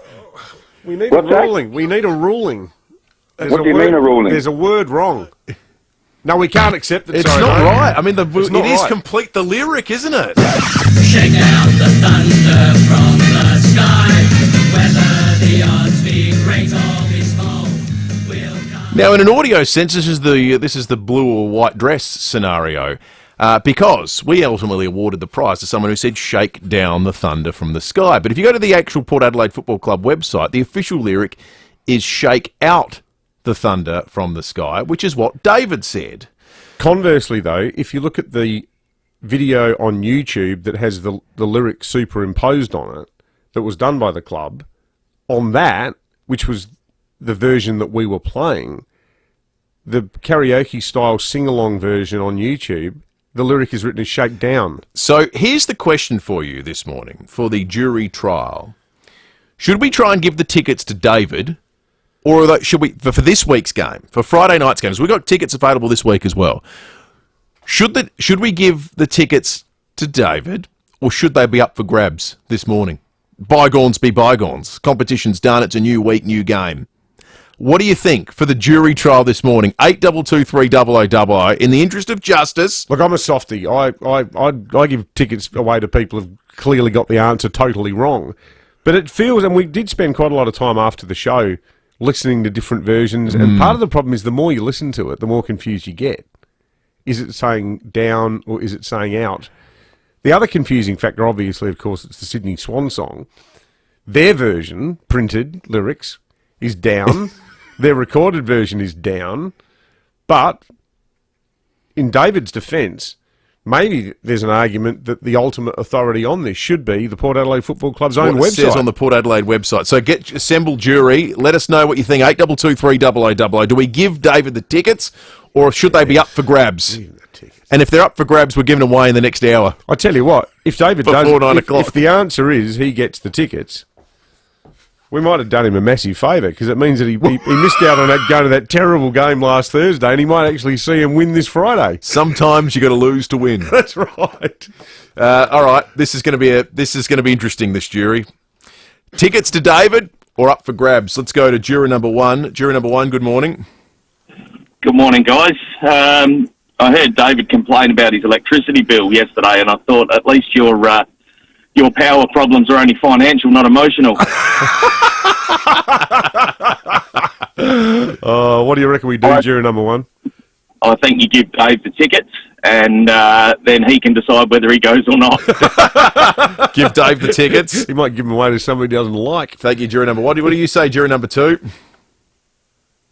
We need What's a ruling. That? We need a ruling. What do you mean a ruling? There's a word wrong. No, we can't accept it. It's sorry, not mate. right. I mean, it is right. complete the lyric, isn't it? Shake out the thunder from the sky. Whether the odds be great or be small, we'll come. Now, in an audio sense, this is the blue or white dress scenario. Because we ultimately awarded the prize to someone who said, shake down the thunder from the sky. But if you go to the actual Port Adelaide Football Club website, the official lyric is shake out the thunder from the sky, which is what David said. Conversely, though, if you look at the video on YouTube that has the lyric superimposed on it, that was done by the club, on that, which was the version that we were playing, the karaoke-style sing-along version on YouTube, the lyric is written as shake down. So here's the question for you this morning for the jury trial. Should we try and give the tickets to David, or should we, for this week's game, for Friday night's games, we've got tickets available this week as well. Should we give the tickets to David, or should they be up for grabs this morning? Bygones be bygones. Competition's done. It's a new week, new game. What do you think for the jury trial this morning? 8223 in the interest of justice. Look, I'm a softie. I give tickets away to people who've clearly got the answer totally wrong. But it feels, and we did spend quite a lot of time after the show listening to different versions, and part of the problem is the more you listen to it, the more confused you get. Is it saying down or is it saying out? The other confusing factor, obviously, of course, it's the Sydney Swan song. Their version, printed lyrics, is down. Their recorded version is down. But in David's defence, maybe there's an argument that the ultimate authority on this should be the Port Adelaide Football Club's own website. It says on the Port Adelaide website. So assemble jury. Let us know what you think. 8223 Do we give David the tickets, or should they be up for grabs? And if they're up for grabs, we're giving them away in the next hour. I tell you what, if David Before does, 9 o'clock. if the answer is he gets the tickets, we might have done him a massive favour, because it means that he missed out on that going to that terrible game last Thursday, and he might actually see him win this Friday. Sometimes you got to lose to win. That's right. All right, this is going to be interesting. This jury, tickets to David or up for grabs? Let's go to juror number one. Juror number one. Good morning. Good morning, guys. I heard David complain about his electricity bill yesterday, and I thought at least your power problems are only financial, not emotional. What do you reckon we do, jury number one? I think you give Dave the tickets, and then he can decide whether he goes or not. Give Dave the tickets. He might give them away to somebody he doesn't like. Thank you, jury number one. What do you say, jury number two?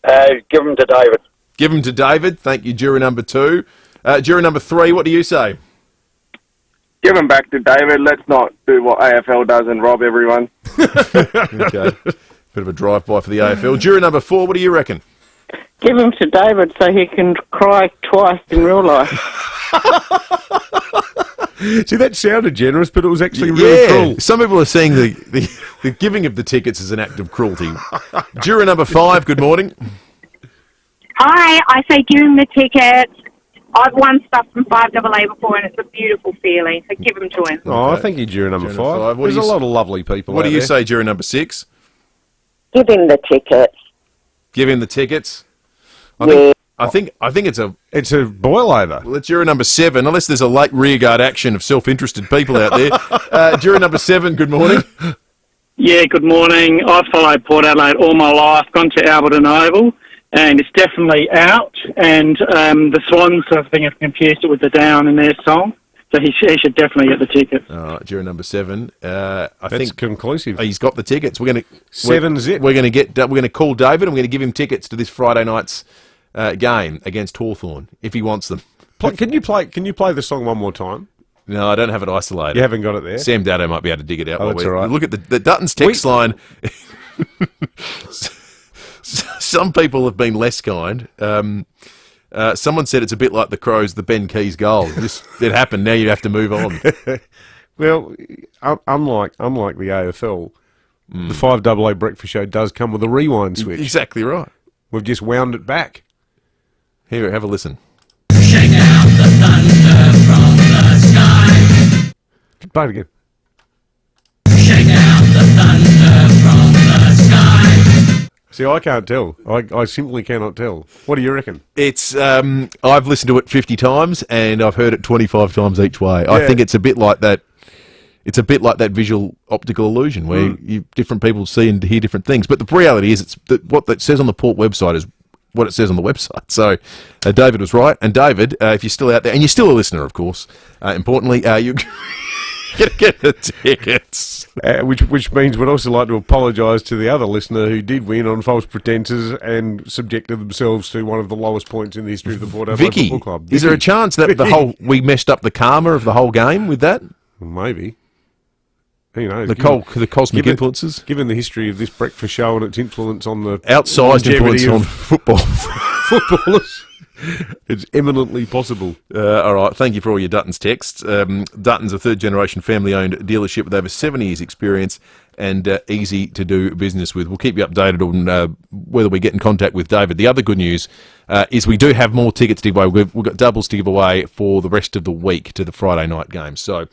Give them to David. Give them to David. Thank you, jury number two. Jury number three, what do you say? Give them back to David. Let's not do what AFL does and rob everyone. Okay. Bit of a drive-by for the AFL. Jury number four, what do you reckon? Give him to David so he can cry twice in real life. See, that sounded generous, but it was actually really cruel. Some people are seeing the giving of the tickets as an act of cruelty. Juror number 5, good morning. Hi, I say give him the tickets. I've won stuff from FIVEAA before, and it's a beautiful feeling, so give them to him. Oh, thank you, juror number 5. There's a lot of lovely people What out do you there. say, juror number 6? Give him the tickets. Give him the tickets? Yeah. I think it's a boil over. Well, it's juror number 7, unless there's a late rearguard action of self-interested people out there. Juror number 7, good morning. Yeah, good morning. I've followed Port Adelaide all my life, gone to Alberton Oval, and it's definitely out. And the Swans, I think, have confused it with the Down in their song. So he should definitely get the ticket. All right, juror number 7. I That's think conclusive. He's got the tickets. We're going to 7-zip. We're going to call David, and we're going to give him tickets to this Friday night's game against Hawthorn if he wants them. Can you play the song one more time? No, I don't have it isolated. You haven't got it there? Sam Dado might be able to dig it out. Oh, that's all right. Look at the Dutton's text line. Some people have been less kind. Someone said it's a bit like the Crows, the Ben Keys goal. It happened. Now you have to move on. Well, unlike the AFL, the 5AA breakfast show does come with a rewind switch. Exactly right. We've just wound it back. Here, have a listen. Shake out the thunder from the sky. Play it again. Shake out the thunder from the sky. See, I can't tell. I simply cannot tell. What do you reckon? It's I've listened to it 50 times and I've heard it 25 times each way. Yeah. I think it's a bit like that. It's a bit like that visual optical illusion where different people see and hear different things. But the reality is, what that says on the Port website is what it says on the website. So David was right. And David, if you're still out there, and you're still a listener, of course, importantly, you get the tickets. Which means we'd also like to apologise to the other listener who did win on false pretences and subjected themselves to one of the lowest points in the history of the Port Adelaide Vicky, Football Club. is there a chance that we messed up the karma of the whole game with that? Maybe. Who knows? The cosmic influences? Given the history of this breakfast show and its influence on the outsized influence on footballers, it's eminently possible. All right, thank you for all your Dutton's texts. Dutton's a third-generation family-owned dealership with over 7 years' experience and easy to do business with. We'll keep you updated on whether we get in contact with David. The other good news is we do have more tickets to give away. We've got doubles to give away for the rest of the week to the Friday night game. So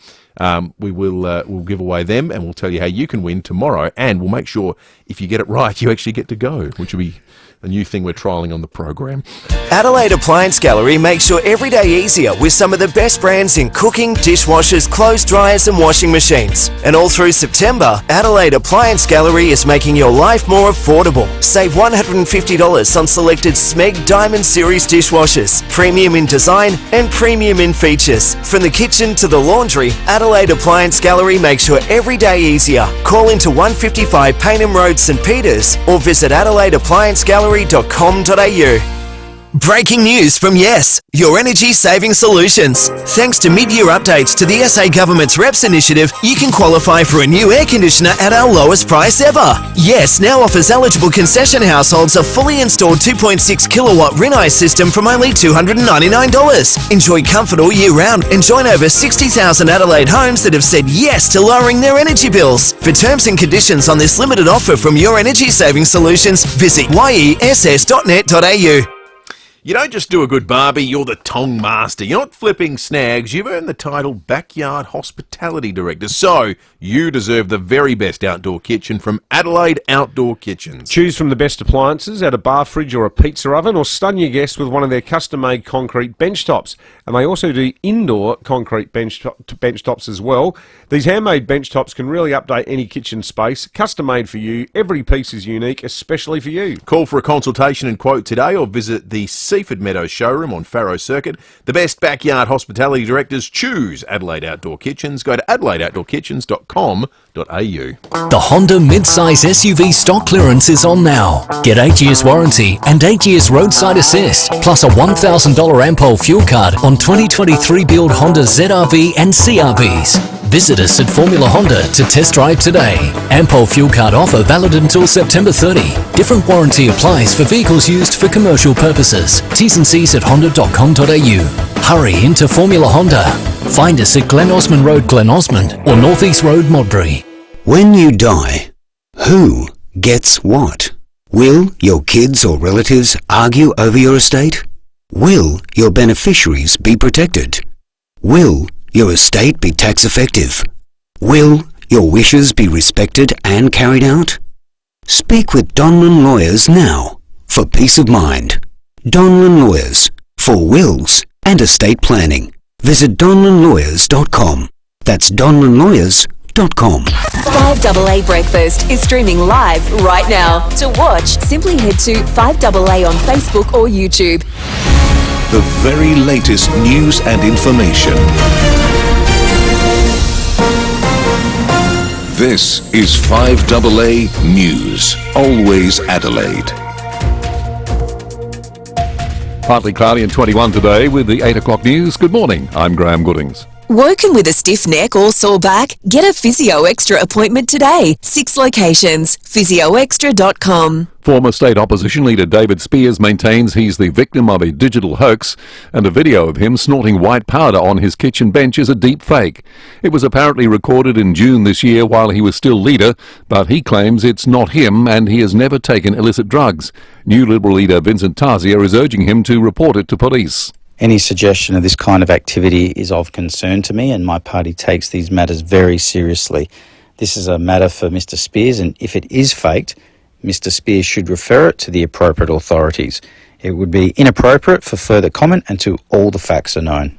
we'll give away them and we'll tell you how you can win tomorrow. And we'll make sure if you get it right, you actually get to go, which will be a new thing we're trialling on the program. Adelaide Appliance Gallery makes your everyday easier with some of the best brands in cooking, dishwashers, clothes dryers and washing machines. And all through September, Adelaide Appliance Gallery is making your life more affordable. Save $150 on selected Smeg Diamond Series dishwashers, premium in design and premium in features. From the kitchen to the laundry, Adelaide Appliance Gallery makes your everyday easier. Call into 155 Paynham Road, St Peters or visit adelaideappliancegallery.com.au. Breaking news from Yes, your energy saving solutions. Thanks to mid-year updates to the SA Government's REPS initiative, you can qualify for a new air conditioner at our lowest price ever. Yes now offers eligible concession households a fully installed 2.6 kilowatt Rinnai system from only $299. Enjoy comfort all year round and join over 60,000 Adelaide homes that have said yes to lowering their energy bills. For terms and conditions on this limited offer from your energy saving solutions, visit yess.net.au. You don't just do a good barbie, you're the tong master. You're not flipping snags, you've earned the title Backyard Hospitality Director. So, you deserve the very best outdoor kitchen from Adelaide Outdoor Kitchens. Choose from the best appliances, add a bar fridge or a pizza oven, or stun your guests with one of their custom-made concrete bench tops. And they also do indoor concrete bench tops as well. These handmade bench tops can really update any kitchen space, custom-made for you. Every piece is unique, especially for you. Call for a consultation and quote today or visit the Seaford Meadows showroom on Farrow Circuit. The best backyard hospitality directors choose Adelaide Outdoor Kitchens. Go to adelaideoutdoorkitchens.com.au. The Honda mid-size SUV stock clearance is on now. Get 8 years warranty and 8 years roadside assist, plus a $1,000 Ampol fuel card on 2023 build Honda ZR-V and CR-Vs. Visit us at Formula Honda to test drive today. Ampol fuel card offer valid until September 30. Different warranty applies for vehicles used for commercial purposes. T's and C's at honda.com.au. Hurry into Formula Honda. Find us at Glen Osmond Road, Glen Osmond, or North East Road, Modbury. When you die, who gets what? Will your kids or relatives argue over your estate? Will your beneficiaries be protected? Will your estate be tax effective? Will your wishes be respected and carried out? Speak with Donlan Lawyers now for peace of mind. Donlan Lawyers for wills and estate planning. Visit donlanlawyers.com. That's donlanlawyers.com. 5AA Breakfast is streaming live right now. To watch, simply head to 5AA on Facebook or YouTube. The very latest news and information. This is 5AA News, always Adelaide. Partly cloudy and 21 today with the 8 o'clock news. Good morning, I'm Graham Goodings. Woken with a stiff neck or sore back? Get a Physio Extra appointment today. 6 locations. PhysioExtra.com. Former state opposition leader David Speirs maintains he's the victim of a digital hoax, and a video of him snorting white powder on his kitchen bench is a deep fake. It was apparently recorded in June this year while he was still leader, but he claims it's not him and he has never taken illicit drugs. New Liberal leader Vincent Tarzia is urging him to report it to police. Any suggestion of this kind of activity is of concern to me, and my party takes these matters very seriously. This is a matter for Mr. Speirs, and if it is faked, Mr. Speirs should refer it to the appropriate authorities. It would be inappropriate for further comment until all the facts are known.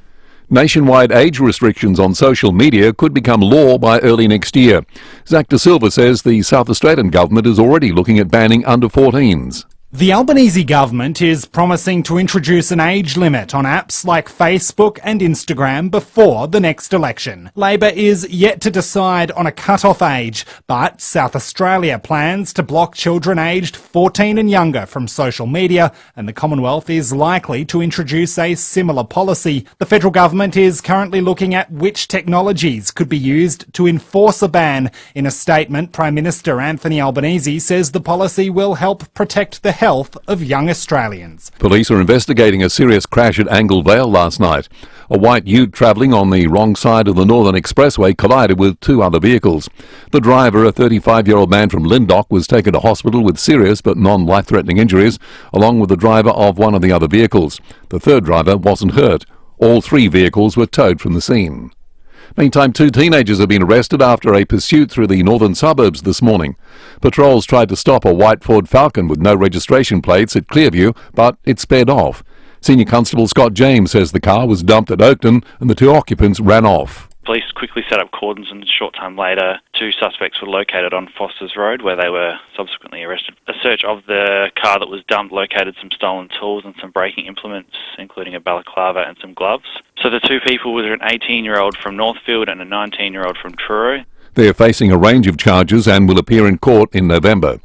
Nationwide age restrictions on social media could become law by early next year. Zach De Silva says the South Australian government is already looking at banning under 14s. The Albanese government is promising to introduce an age limit on apps like Facebook and Instagram before the next election. Labor is yet to decide on a cut-off age, but South Australia plans to block children aged 14 and younger from social media, and the Commonwealth is likely to introduce a similar policy. The federal government is currently looking at which technologies could be used to enforce a ban. In a statement, Prime Minister Anthony Albanese says the policy will help protect the health of young Australians. Police are investigating a serious crash at Angle Vale last night. A white ute travelling on the wrong side of the Northern Expressway collided with 2 other vehicles. The driver, a 35-year-old man from Lyndoch, was taken to hospital with serious but non-life-threatening injuries, along with the driver of one of the other vehicles. The third driver wasn't hurt. All 3 vehicles were towed from the scene. Meantime, 2 teenagers have been arrested after a pursuit through the northern suburbs this morning. Patrols tried to stop a white Ford Falcon with no registration plates at Clearview, but it sped off. Senior Constable Scott James says the car was dumped at Oakton and the 2 occupants ran off. Police quickly set up cordons, and a short time later 2 suspects were located on Foster's Road, where they were subsequently arrested. A search of the car that was dumped located some stolen tools and some braking implements, including a balaclava and some gloves. So the 2 people were an 18-year-old from Northfield and a 19-year-old from Truro. They are facing a range of charges and will appear in court in November.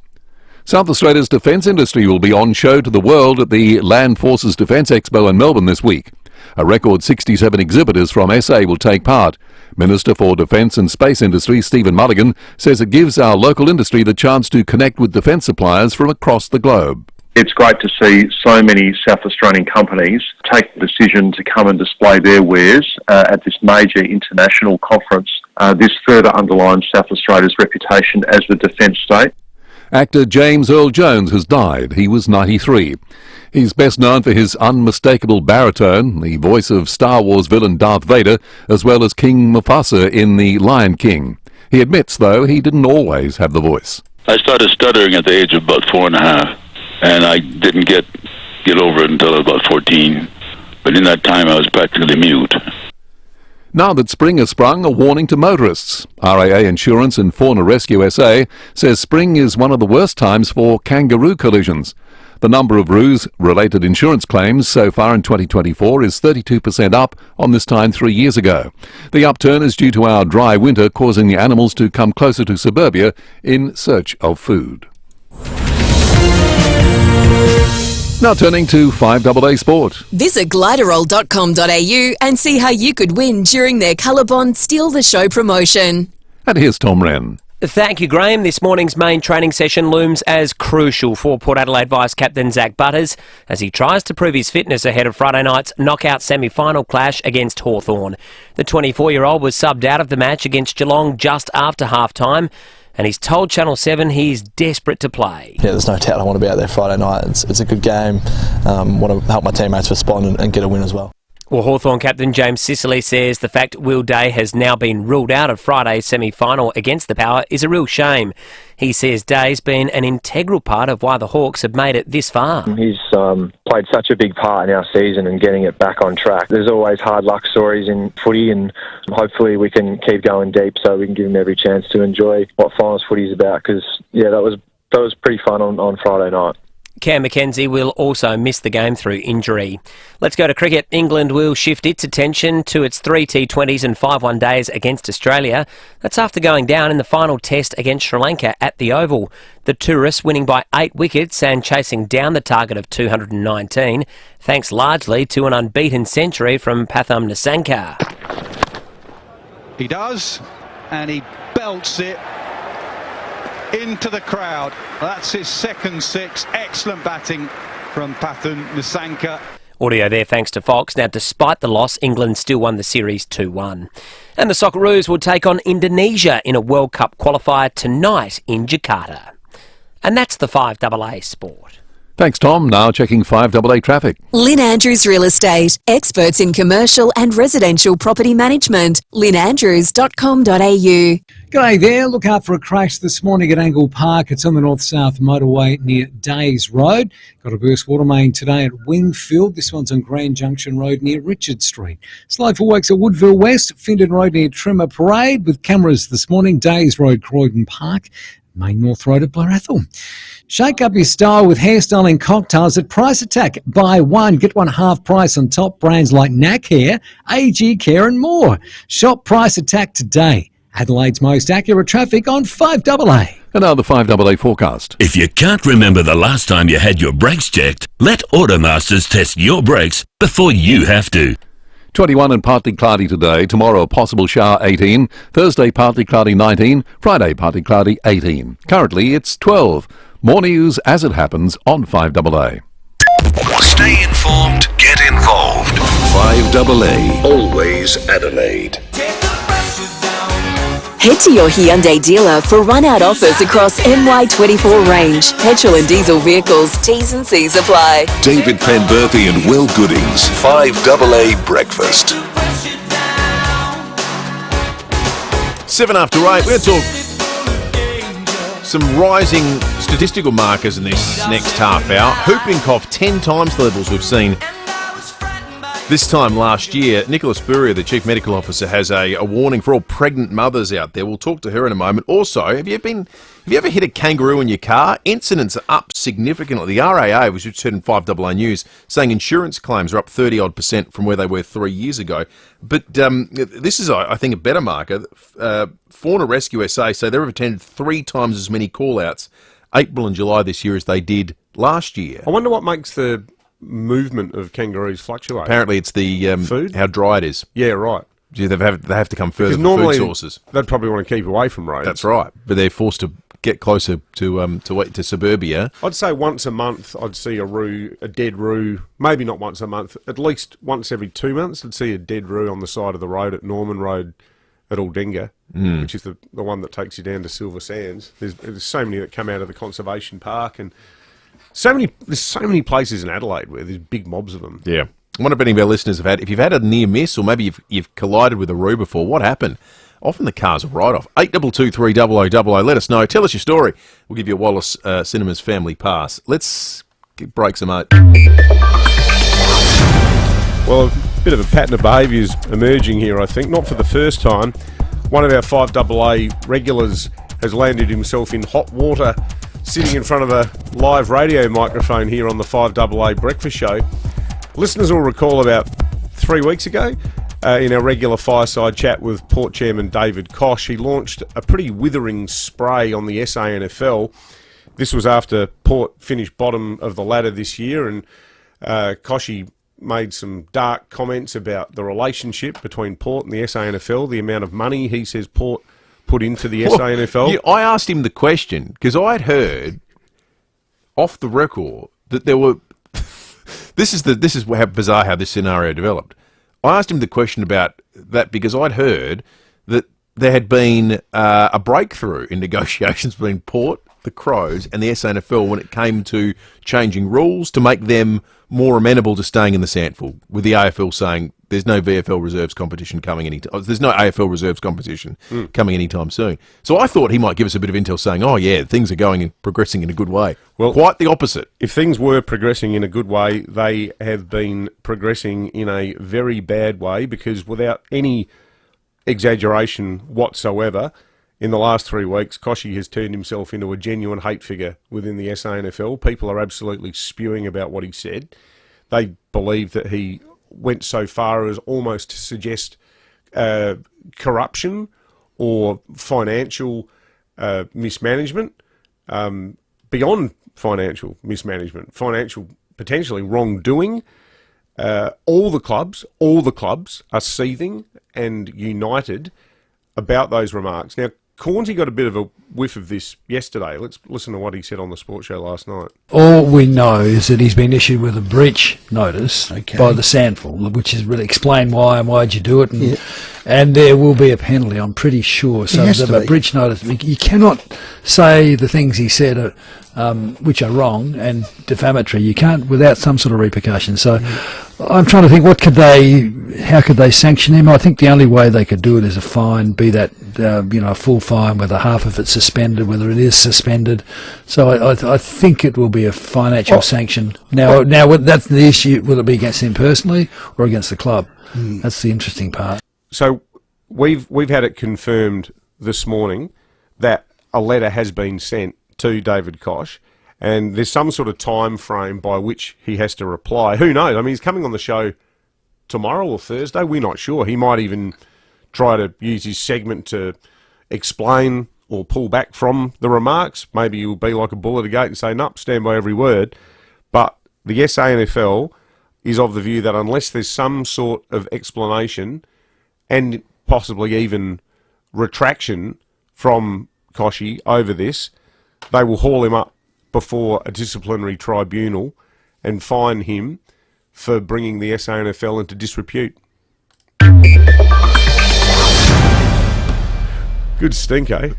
South Australia's defence industry will be on show to the world at the Land Forces Defence Expo in Melbourne this week. A record 67 exhibitors from SA will take part. Minister for Defence and Space Industry Stephen Mulligan says it gives our local industry the chance to connect with defence suppliers from across the globe. It's great to see so many South Australian companies take the decision to come and display their wares at this major international conference. This further underlines South Australia's reputation as the defence state. Actor James Earl Jones has died. He was 93. He's best known for his unmistakable baritone, the voice of Star Wars villain Darth Vader, as well as King Mufasa in The Lion King. He admits, though, he didn't always have the voice. I started stuttering at the age of about 4.5, and I didn't get over it until I was about 14. But in that time, I was practically mute. Now that spring has sprung, a warning to motorists. RAA Insurance and Fauna Rescue SA says spring is one of the worst times for kangaroo collisions. The number of roos-related insurance claims so far in 2024 is 32% up on this time 3 years ago. The upturn is due to our dry winter causing the animals to come closer to suburbia in search of food. Now turning to 5AA Sport. Visit gliderol.com.au and see how you could win during their Colorbond Steal the Show promotion. And here's Tom Wren. Thank you, Graham. This morning's main training session looms as crucial for Port Adelaide Vice-Captain Zach Butters as he tries to prove his fitness ahead of Friday night's knockout semi-final clash against Hawthorn. The 24-year-old was subbed out of the match against Geelong just after half-time, and he's told Channel 7 he's desperate to play. Yeah, there's no doubt I want to be out there Friday night. It's a good game. Want to help my teammates respond and get a win as well. Well, Hawthorn captain James Sicily says the fact Will Day has now been ruled out of Friday's semi-final against the Power is a real shame. He says Day's been an integral part of why the Hawks have made it this far. He's played such a big part in our season and getting it back on track. There's always hard luck stories in footy, and hopefully we can keep going deep so we can give him every chance to enjoy what finals footy is about, because, yeah, that was pretty fun on Friday night. Cam McKenzie will also miss the game through injury. Let's go to cricket. England will shift its attention to its 3 T20s and 5 one-days against Australia. That's after going down in the final test against Sri Lanka at the Oval. The tourists winning by 8 wickets and chasing down the target of 219, thanks largely to an unbeaten century from Pathum Nissanka. He does, and he belts it into the crowd. That's his second 6. Excellent batting from Pathum Nissanka. Audio there thanks to Fox. Now, despite the loss, England still won the series 2-1. And the Socceroos will take on Indonesia in a World Cup qualifier tonight in Jakarta. And that's the 5AA Sport. Thanks, Tom. Now checking 5AA traffic. Lynn Andrews Real Estate, experts in commercial and residential property management. lynnandrews.com.au. G'day there. Look out for a crash this morning at Angle Park. It's on the north-south motorway near Days Road. Got a burst water main today at Wingfield. This one's on Grand Junction Road near Richard Street. Slow for works at Woodville West, Findon Road near Trimmer Parade, with cameras this morning. Days Road, Croydon Park. Main North Road at Blair Athol. Shake up your style with hairstyling cocktails at Price Attack. Buy one, get one half price on top brands like NAC Hair, AG Care and more. Shop Price Attack today. Adelaide's most accurate traffic on 5AA. And now the 5AA forecast. If you can't remember the last time you had your brakes checked, let Automasters test your brakes before you have to. 21 and partly cloudy today. Tomorrow a possible shower 18. Thursday partly cloudy 19. Friday partly cloudy 18. Currently it's 12. More news as it happens on 5AA. Stay informed, get involved. 5AA, always Adelaide. Head to your Hyundai dealer for run-out offers across MY24 range. Petrol and diesel vehicles. T's and C's apply. David Penberthy and Will Goodings, 5AA Breakfast. 7 after 8, we're going to talk some rising statistical markers in this next half hour. Whooping cough, 10 times the levels we've seen this time last year. Nicola Speirs, the Chief Medical Officer, has a warning for all pregnant mothers out there. We'll talk to her in a moment. Also, have you ever hit a kangaroo in your car? Incidents are up significantly. The RAA, which we've said in 5AA News, saying insurance claims are up 30-odd% from where they were 3 years ago. But this is, I think, a better marker. Fauna Rescue SA say they've attended 3 times as many call-outs April and July this year as they did last year. I wonder what makes the movement of kangaroos fluctuate. Apparently it's the food, how dry it is. Yeah, right. They have to come further Because for normally food sources. They'd probably want to keep away from roads. That's right, but they're forced to get closer to suburbia. I'd say once a month I'd see a dead roo. Maybe not once a month, at least once every 2 months I'd see a dead roo on the side of the road at Norman Road at Aldinga, which is the one that takes you down to Silver Sands. There's so many that come out of the conservation park, and There's so many places in Adelaide where there's big mobs of them. Yeah. I wonder if any of our listeners have had, if you've had a near miss, or maybe you've collided with a roo before, what happened? Often the car's a write-off. 8223 let us know. Tell us your story. We'll give you a Wallace Cinemas family pass. Let's break some out. Well, a bit of a pattern of behaviour is emerging here, I think. Not for the first time. One of our 5AA regulars has landed himself in hot water, sitting in front of a live radio microphone here on the 5AA Breakfast Show. Listeners will recall about 3 weeks ago, in our regular fireside chat with Port Chairman David Koch, he launched a pretty withering spray on the SANFL. This was after Port finished bottom of the ladder this year, and Kochie made some dark comments about the relationship between Port and the SANFL, the amount of money he says Port put into the SANFL. Yeah, I asked him the question, because I had heard off the record that there were... This is how bizarre how this scenario developed. I asked him the question about that because I'd heard that there had been a breakthrough in negotiations between Port, the Crows, and the SANFL when it came to changing rules to make them more amenable to staying in the SANFL, with the AFL saying there's no VFL reserves competition coming there's no AFL reserves competition coming anytime soon. So I thought he might give us a bit of intel saying, oh yeah, things are going and progressing in a good way. Well, quite the opposite. If things were progressing in a good way, they have been progressing in a very bad way, because without any exaggeration whatsoever, in the last 3 weeks, Kochie has turned himself into a genuine hate figure within the SANFL. People are absolutely spewing about what he said. They believe that he went so far as almost to suggest corruption or financial mismanagement, beyond financial mismanagement, financial potentially wrongdoing. All the clubs are seething and united about those remarks. Now, Cornsey got a bit of a whiff of this yesterday. Let's listen to what he said on the sports show last night. All we know is that he's been issued with a breach notice by the SANFL, which is really explain why and why'd you do it, and there will be a penalty, I'm pretty sure. So the breach notice, you cannot say the things he said which are wrong and defamatory. You can't without some sort of repercussion. So I'm trying to think, how could they sanction him? I think the only way they could do it is a fine, be that a full fine, whether half of it's suspended, whether it is suspended. So I think it will be a financial sanction. Now that's the issue. Will it be against him personally or against the club? That's the interesting part. So we've had it confirmed this morning that a letter has been sent to David Koch, and there's some sort of time frame by which he has to reply. Who knows? I mean, he's coming on the show tomorrow or Thursday. We're not sure. He might even try to use his segment to explain or pull back from the remarks. Maybe he'll be like a bull at a gate and say, nope, stand by every word. But the SANFL is of the view that unless there's some sort of explanation and possibly even retraction from Kochie over this, they will haul him up before a disciplinary tribunal and fine him for bringing the SANFL into disrepute. Good stink, eh?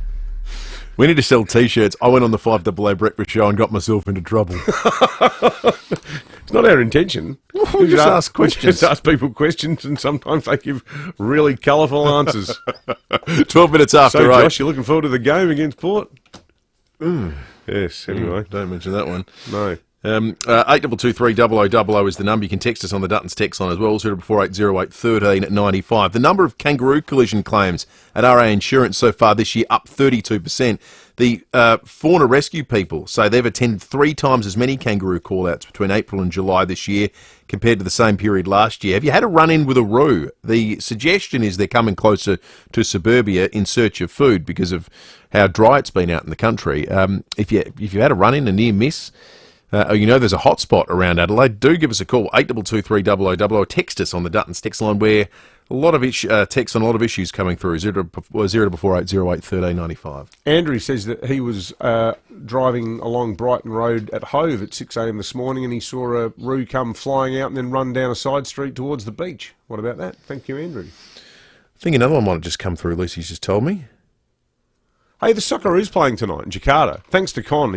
We need to sell T-shirts. I went on the 5AA Breakfast Show and got myself into trouble. It's not our intention. We just ask questions. We just ask people questions, and sometimes they give really colourful answers. 12 minutes after 8. So, Josh, you looking forward to the game against Port? Yes, anyway. Don't mention that one. No. 8223 is the number. You can text us on the Duttons text line as well, 0480 13 at 95. The number of kangaroo collision claims at RA Insurance so far this year up 32%. The fauna rescue people say they've attended 3 times as many kangaroo call-outs between April and July this year compared to the same period last year. Have you had a run-in with a roo? The suggestion is they're coming closer to suburbia in search of food because of how dry it's been out in the country. If you had a run-in, a near miss, there's a hot spot around Adelaide, do give us a call, 8223 or text us on the Duttons text line, where a lot of text on a lot of issues coming through, 0480 13 95. Andrew says that he was driving along Brighton Road at Hove at 6 a.m. this morning, and he saw a roo come flying out and then run down a side street towards the beach. What about that? Thank you, Andrew. I think another one might have just come through, Lucy's just told me. Hey, the Socceroos playing tonight in Jakarta. Thanks to Con.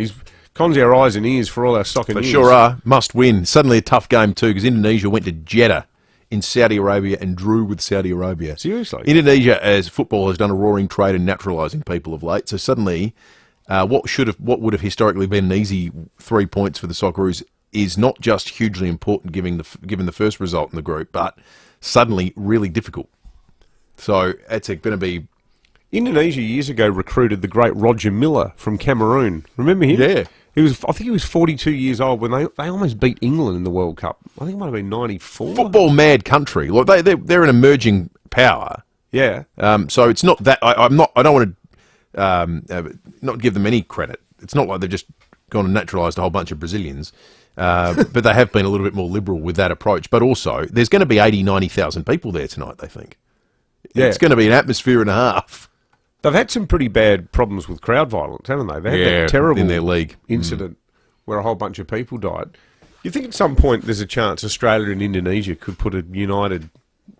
Cons our eyes and ears for all our soccer They news. sure are. Must win. Suddenly a tough game too, because Indonesia went to Jeddah in Saudi Arabia and drew with Saudi Arabia. Seriously? Indonesia, as football, has done a roaring trade in naturalising people of late. So suddenly, what would have historically been an easy 3 points for the Socceroos is not just hugely important given the first result in the group, but suddenly really difficult. So it's going to be... Indonesia years ago recruited the great Roger Miller from Cameroon. Remember him? Yeah. I think he was 42 years old when they almost beat England in the World Cup. I think it might have been 94. Football mad country. Like they're an emerging power. Yeah. So it's not that I don't want to not give them any credit. It's not like they've just gone and naturalised a whole bunch of Brazilians. But they have been a little bit more liberal with that approach. But also, there's going to be 90,000 people there tonight, they think. Yeah. It's going to be an atmosphere and a half. They've had some pretty bad problems with crowd violence, haven't they? They had that terrible in their league incident where a whole bunch of people died. You think at some point there's a chance Australia and Indonesia could put a united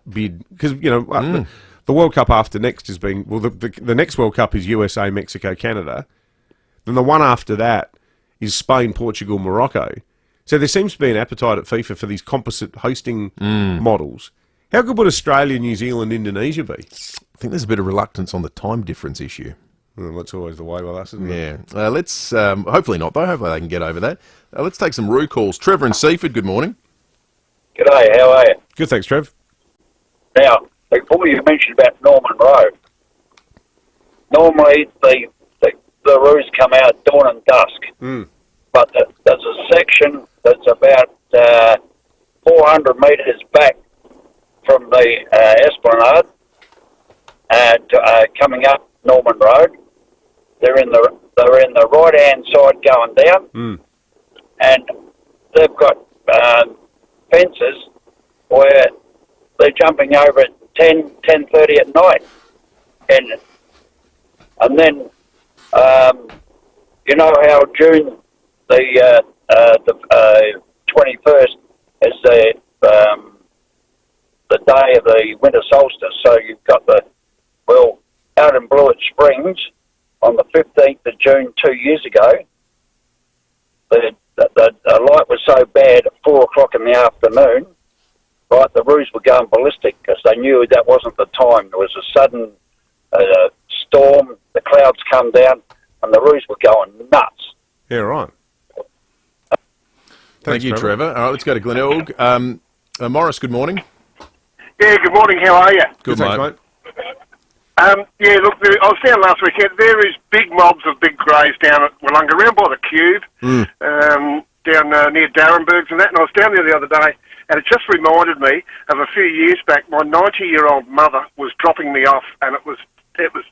bid? Because, the World Cup after next has been... Well, the next World Cup is USA, Mexico, Canada. Then the one after that is Spain, Portugal, Morocco. So there seems to be an appetite at FIFA for these composite hosting models. How good would Australia, New Zealand, Indonesia be? I think there's a bit of reluctance on the time difference issue. Well, that's always the way with us, isn't it? Yeah. Let's, hopefully not, though. Hopefully they can get over that. Let's take some Roo calls. Trevor in Seaford, good morning. G'day, how are you? Good, thanks, Trev. Now, before you mentioned about Norman Road, normally the roos come out dawn and dusk, but there's a section that's about 400 metres back from the Esplanade and coming up Norman Road. They're in the right hand side going down, and they've got fences where they're jumping over at 10:30 at night, and then you know how June the 21st is the day of the winter solstice. So you've got out in Blewett Springs on the 15th of June 2 years ago, the light was so bad at 4 o'clock in the afternoon, right, the roos were going ballistic because they knew that wasn't the time. There was a sudden storm, the clouds come down, and the roos were going nuts. Yeah, right. Thank you, Trevor. All right, let's go to Glenelg. Morris, good morning. Yeah, good morning. How are you? Good, mate. Yeah, look, I was down last weekend. There is big mobs of big greys down at Wollonga, around by the Cube, down near Darrenbergs and that. And I was down there the other day, and it just reminded me of a few years back. My 90-year-old mother was dropping me off, and it was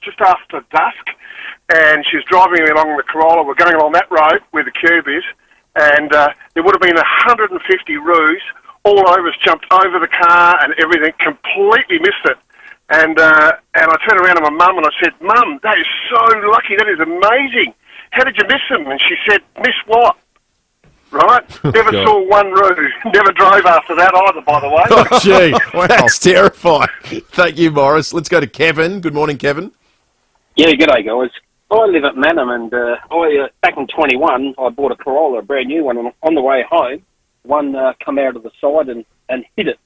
just after dusk, and she was driving me along the Corolla. We're going along that road where the Cube is, and there would have been 150 roos. All over us, jumped over the car and everything, completely missed it. And I turned around to my mum and I said, "Mum, that is so lucky. That is amazing. How did you miss them?" And she said, "Miss what?" Right? Never saw one roo. Never drove after that either, by the way. Oh, gee. Wow. That's terrifying. Thank you, Morris. Let's go to Kevin. Good morning, Kevin. Yeah, g'day, guys. I live at Manham, and back in 21, I bought a Corolla, a brand new one, on the way home. One come out of the side and hit it.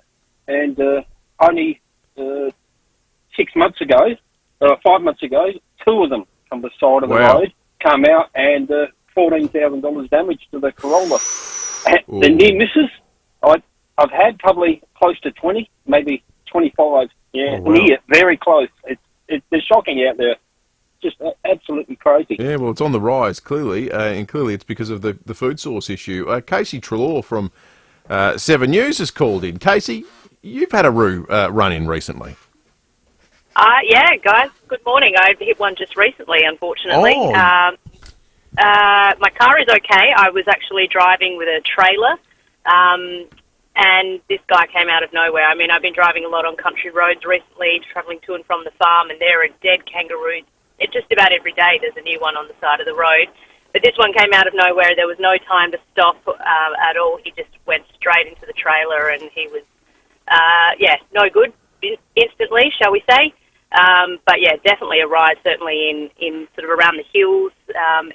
And only 6 months ago, 5 months ago, two of them from the side of the road come out and $14,000 damage to the Corolla. The near misses, I've had probably close to 20, maybe 25. Yeah, near, very close. It's shocking out there. Just absolutely crazy. Yeah, well, it's on the rise, clearly, and clearly it's because of the food source issue. Casey Trelaw from 7 News has called in. Casey, you've had a roo run in recently. Yeah, guys, good morning. I hit one just recently, unfortunately. Oh. My car is okay. I was actually driving with a trailer, and this guy came out of nowhere. I mean, I've been driving a lot on country roads recently, travelling to and from the farm, and there are dead kangaroos. Just about every day there's a new one on the side of the road. But this one came out of nowhere. There was no time to stop at all. He just went straight into the trailer, and he was, no good instantly, shall we say. But yeah, definitely a rise, certainly in sort of around the hills.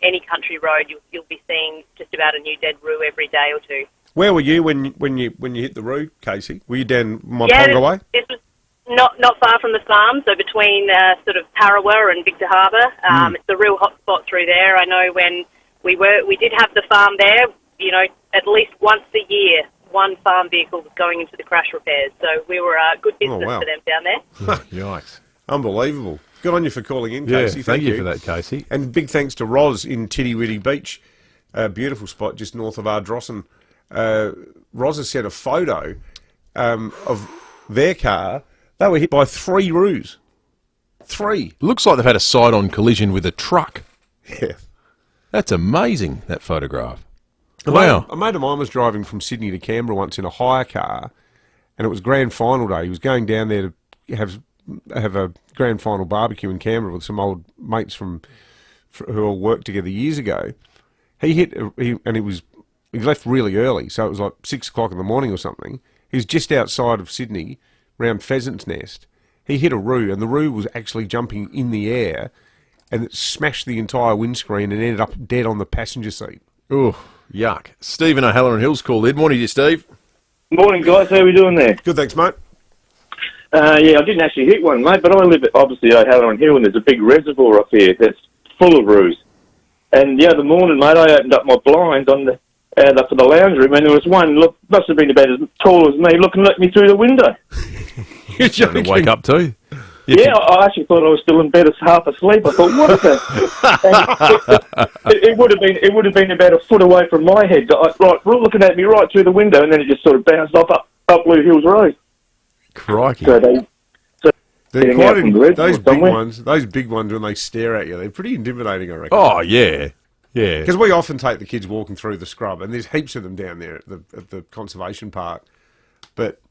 Any country road, you'll be seeing just about a new dead roo every day or two. Where were you when you hit the roo, Casey? Were you down Montonga way? This was not far from the farm, so between sort of Parawa and Victor Harbour. It's a real hot spot through there. I know when we did have the farm there, you know, at least once a year, one farm vehicle was going into the crash repairs. So we were good business for them down there. Yikes. Unbelievable. Good on you for calling in, Casey. Yeah, thank you for that, Casey. And big thanks to Roz in Tiddy-Widdy Beach, a beautiful spot just north of Ardrossan. Roz has sent a photo of their car. They were hit by 3 roos. 3. Looks like they've had a side-on collision with a truck. Yeah. That's amazing, that photograph. Wow. A mate of mine was driving from Sydney to Canberra once in a hire car, and it was grand final day. He was going down there to have a grand final barbecue in Canberra with some old mates who all worked together years ago. He left really early, so it was like 6 o'clock in the morning or something. He was just outside of Sydney, round Pheasant's Nest. He hit a roo, and the roo was actually jumping in the air, and it smashed the entire windscreen and ended up dead on the passenger seat. Oh, yuck. Stephen O'Halloran Hills called in. Morning to you, Steve. Morning, guys. How are we doing there? Good, thanks, mate. Yeah, I didn't actually hit one, mate, but I live at, obviously, O'Halloran Hill, and there's a big reservoir up here that's full of roos. And the other morning, mate, I opened up my blinds on the for the lounge room, and there was one, must have been about as tall as me, looking at me through the window. You're trying to wake up too? Yeah, I actually thought I was still in bed, half asleep. I thought, what is that? It would have been about a foot away from my head, looking at me right through the window, and then it just sort of bounced off up Blue Hills Road. Crikey. So they're quite those big ones when they stare at you, they're pretty intimidating, I reckon. Oh, yeah. Yeah. Because we often take the kids walking through the scrub, and there's heaps of them down there at the conservation park. But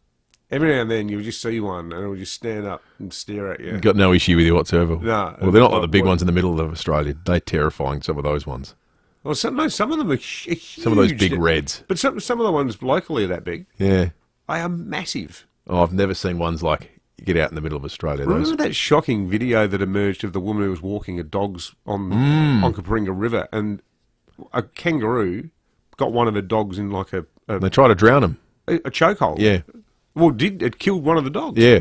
every now and then you'll just see one, and it'll just stand up and stare at you. Got no issue with you whatsoever. No. Well, they're not like the big ones in the middle of Australia. They're terrifying, some of those ones. Well, some of them are huge. Some of those big reds. But some of the ones locally are that big. Yeah. They are massive. Oh, I've never seen ones like you get out in the middle of Australia. Remember that shocking video that emerged of the woman who was walking her dogs on Cooperinga River, and a kangaroo got one of the dogs in like a they tried to drown him. A chokehold. Yeah. Well, it killed one of the dogs. Yeah.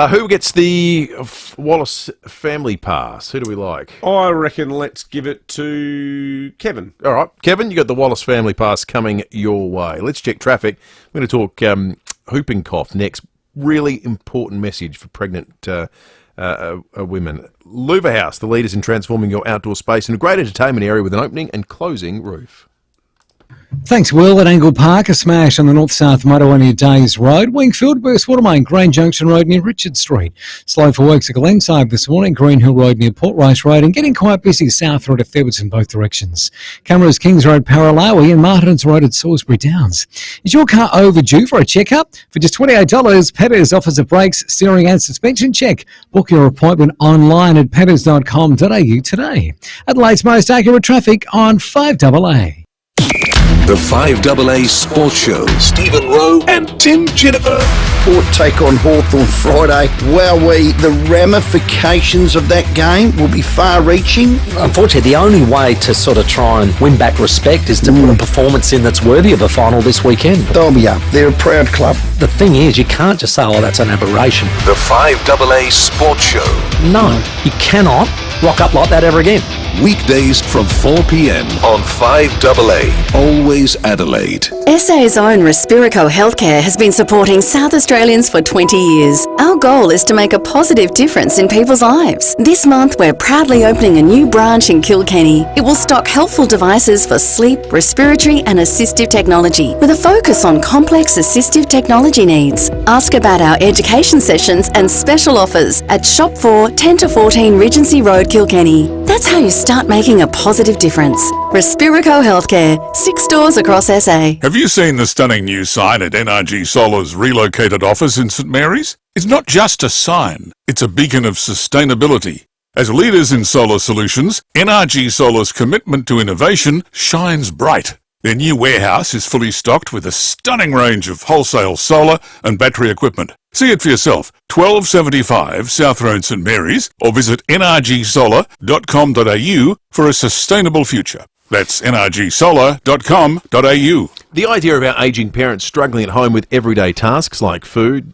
Who gets the Wallace family pass? Who do we like? I reckon let's give it to Kevin. All right. Kevin, you got the Wallace family pass coming your way. Let's check traffic. We're going to talk whooping cough next. Really important message for pregnant women. Louver House, the leaders in transforming your outdoor space into a great entertainment area with an opening and closing roof. Thanks, Will. At Angle Park, a smash on the north-south motorway near Days Road. Wingfield, Burst Watermain, Green Junction Road near Richard Street. Slow for works at Glenside this morning, Green Hill Road near Port Rice Road, and getting quite busy south road at Theberts in both directions. Cameras, Kings Road, Paralawi, and Martins Road at Salisbury Downs. Is your car overdue for a checkup? For just $28, Petters offers a brakes, steering and suspension check. Book your appointment online at petters.com.au today. Adelaide's most accurate traffic on 5AA. The 5AA Sports Show. Stephen Rowe and Tim Jennifer. Port take on Hawthorn Friday. Wowee, the ramifications of that game will be far-reaching. Unfortunately, the only way to sort of try and win back respect is to put a performance in that's worthy of a final this weekend. They'll be up. They're a proud club. The thing is, you can't just say, oh, that's an aberration. The 5AA Sports Show. No, you cannot rock up like that ever again. Weekdays from 4 p.m. on 5AA. Always Adelaide. SA's own Respirico Healthcare has been supporting South Australians for 20 years. Our goal is to make a positive difference in people's lives. This month, we're proudly opening a new branch in Kilkenny. It will stock helpful devices for sleep, respiratory and assistive technology, with a focus on complex assistive technology needs. Ask about our education sessions and special offers at Shop 4, 10 to 14 Regency Road, Kilkenny. That's how you start making a positive difference. Respirico Healthcare, 6 stores across SA. Have you seen the stunning new sign at NRG Solar's relocated office in St Mary's? It's not just a sign, it's a beacon of sustainability. As leaders in solar solutions, NRG Solar's commitment to innovation shines bright. Their new warehouse is fully stocked with a stunning range of wholesale solar and battery equipment. See it for yourself, 1275 South Road, St Mary's, or visit nrgsolar.com.au for a sustainable future. That's nrgsolar.com.au. The idea about ageing parents struggling at home with everyday tasks like food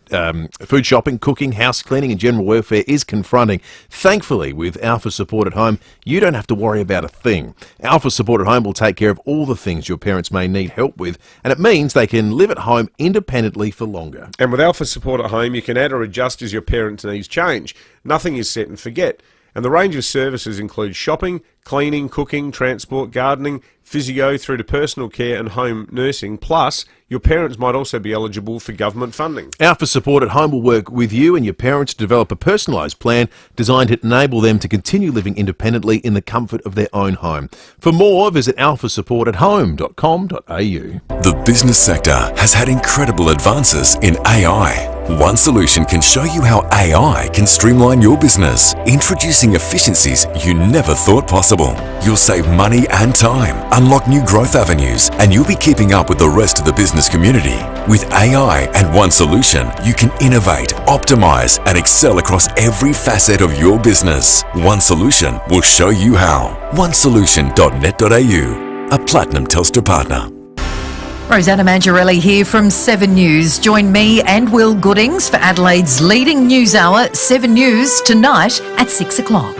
shopping, cooking, house cleaning and general welfare is confronting. Thankfully, with Alpha Support at Home, you don't have to worry about a thing. Alpha Support at Home will take care of all the things your parents may need help with, and it means they can live at home independently for longer. And with Alpha Support at Home, you can add or adjust as your parents' needs change. Nothing is set and forget. And the range of services includes shopping, cleaning, cooking, transport, gardening, physio through to personal care and home nursing. Plus, your parents might also be eligible for government funding. Alpha Support at Home will work with you and your parents to develop a personalised plan designed to enable them to continue living independently in the comfort of their own home. For more, visit alphasupportathome.com.au. The business sector has had incredible advances in AI. One solution can show you how AI can streamline your business, introducing efficiencies you never thought possible. You'll save money and time, unlock new growth avenues, and you'll be keeping up with the rest of the business community. With AI and One Solution, you can innovate, optimize, and excel across every facet of your business. One Solution will show you how. onesolution.net.au, a Platinum Telstra partner. Rosanna Mangiarelli here from 7 News. Join me and Will Goodings for Adelaide's leading news hour, 7 News, tonight at 6 o'clock.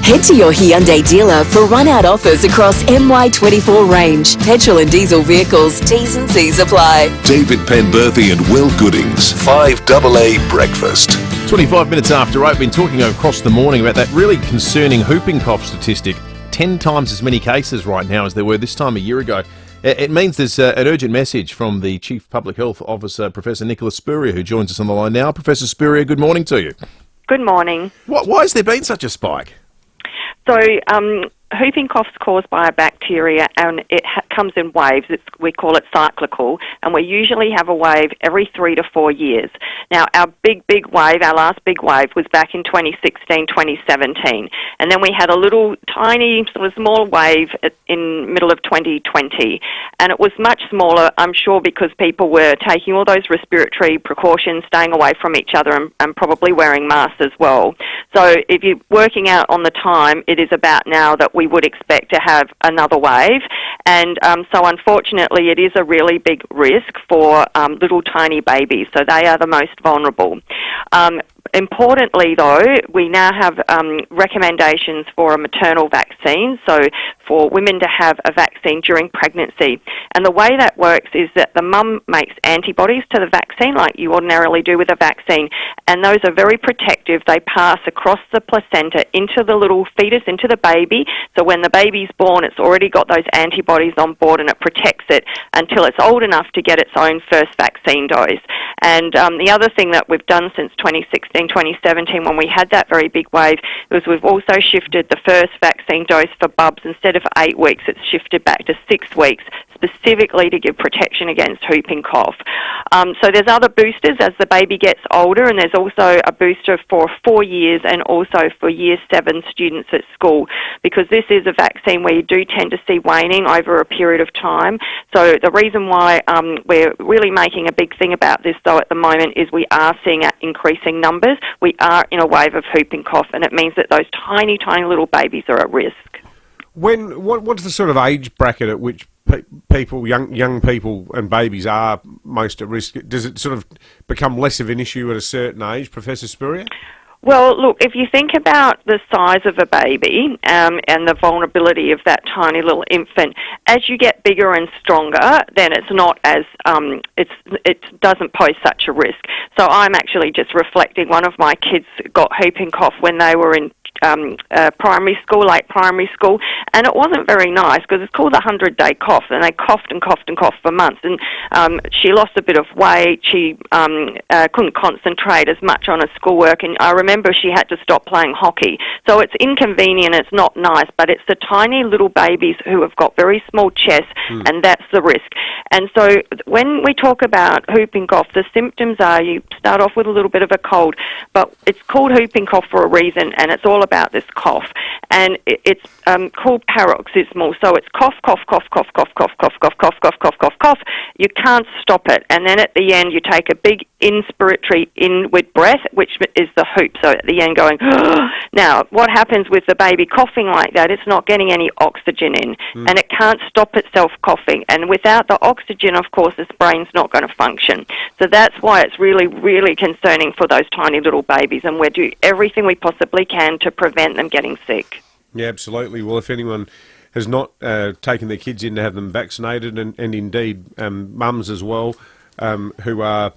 Head to your Hyundai dealer for run-out offers across MY24 range. Petrol and diesel vehicles, T's and C's apply. David Penberthy and Will Goodings, 5AA Breakfast. 25 minutes after 8, we've been talking across the morning about that really concerning whooping cough statistic. 10 times as many cases right now as there were this time a year ago. It means there's an urgent message from the Chief Public Health Officer, Professor Nicholas Speirs, who joins us on the line now. Professor Speirs, good morning to you. Good morning. Why has there been such a spike? So, whooping cough's caused by a bacteria, and it comes in waves. We call it cyclical, and we usually have a wave every 3 to 4 years. Now, our last big wave was back in 2016, 2017, and then we had a little tiny, sort of small wave in middle of 2020, and it was much smaller, I'm sure, because people were taking all those respiratory precautions, staying away from each other, and probably wearing masks as well. So, if you're working out on the time, it is about now that we would expect to have another wave, and so unfortunately it is a really big risk for little tiny babies, so they are the most vulnerable. Importantly, though, we now have recommendations for a maternal vaccine, so for women to have a vaccine during pregnancy. And the way that works is that the mum makes antibodies to the vaccine, like you ordinarily do with a vaccine, and those are very protective. They pass across the placenta into the little fetus, into the baby, so when the baby's born, it's already got those antibodies on board, and it protects it until it's old enough to get its own first vaccine dose. And the other thing that we've done since 2016, 2017, when we had that very big wave, was we've also shifted the first vaccine dose for bubs. Instead of 8 weeks, it's shifted back to 6 weeks, specifically to give protection against whooping cough. So there's other boosters as the baby gets older, and there's also a booster for 4 years and also for Year 7 students at school, because this is a vaccine where you do tend to see waning over a period of time. So the reason why we're really making a big thing about this, though, at the moment is we are seeing increasing numbers. We are in a wave of whooping cough, and it means that those tiny, tiny little babies are at risk. What's the sort of age bracket at which people, young people and babies are most at risk? Does it sort of become less of an issue at a certain age, Professor Speirs? Well, look, if you think about the size of a baby and the vulnerability of that tiny little infant, as you get bigger and stronger, then it's not as it doesn't pose such a risk. So I'm actually just reflecting. One of my kids got whooping cough when they were in primary school, late primary school, and it wasn't very nice because it's called the 100-day cough, and they coughed and coughed and coughed for months, and she lost a bit of weight. She couldn't concentrate as much on her schoolwork, and I remember she had to stop playing hockey. So it's inconvenient, it's not nice, but it's the tiny little babies who have got very small chests, and that's the risk. And so when we talk about whooping cough, the symptoms are you start off with a little bit of a cold, but it's called whooping cough for a reason, and it's all about this cough. and it's called paroxysmal. So it's cough, cough, cough, cough, cough, cough, cough, cough, cough, cough, cough, cough, cough. You can't stop it, and then at the end you take a big inspiratory inward breath, which is the hoop. So at the end going, now what happens with the baby coughing like that? It's not getting any oxygen in, and it can't stop itself coughing. And without the oxygen, of course, the brain's not going to function. So that's why it's really, really concerning for those tiny little babies, and we do everything we possibly can to prevent them getting sick. Yeah, absolutely. Well, if anyone has not taken their kids in to have them vaccinated, and indeed mums as well, who are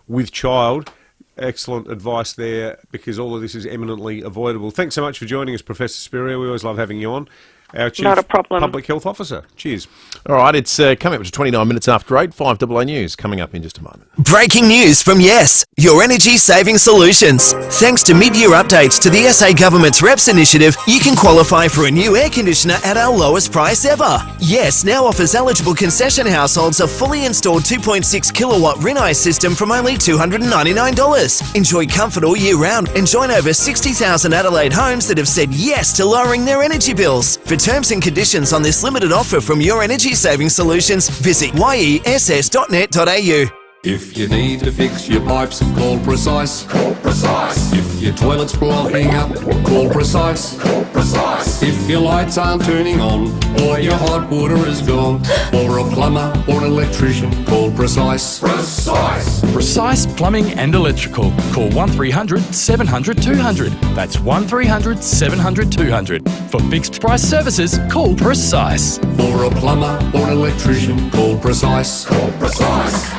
with child, excellent advice there, because all of this is eminently avoidable. Thanks so much for joining us, Professor Speirs. We always love having you on. Our Chief Not a problem. Public Health Officer. Cheers. All right, it's coming up to 29 minutes after 8. 5AA News coming up in just a moment. Breaking news from Yes, your energy saving solutions. Thanks to mid-year updates to the SA Government's REPS initiative, you can qualify for a new air conditioner at our lowest price ever. Yes now offers eligible concession households a fully installed 2.6 kilowatt Rinnai system from only $299. Enjoy comfort all year round and join over 60,000 Adelaide homes that have said yes to lowering their energy bills. For terms and conditions on this limited offer from Your Energy Saving Solutions, visit yess.net.au. If you need to fix your pipes, call Precise. Call Precise. If your toilet's blocking up, call Precise. Call Precise. If your lights aren't turning on, or your hot water is gone, or a plumber or an electrician, call Precise. Precise. Precise Plumbing and Electrical. Call 1300 700 200. That's 1300 700 200. For fixed price services, call Precise. For a plumber or an electrician, call Precise. Call Precise.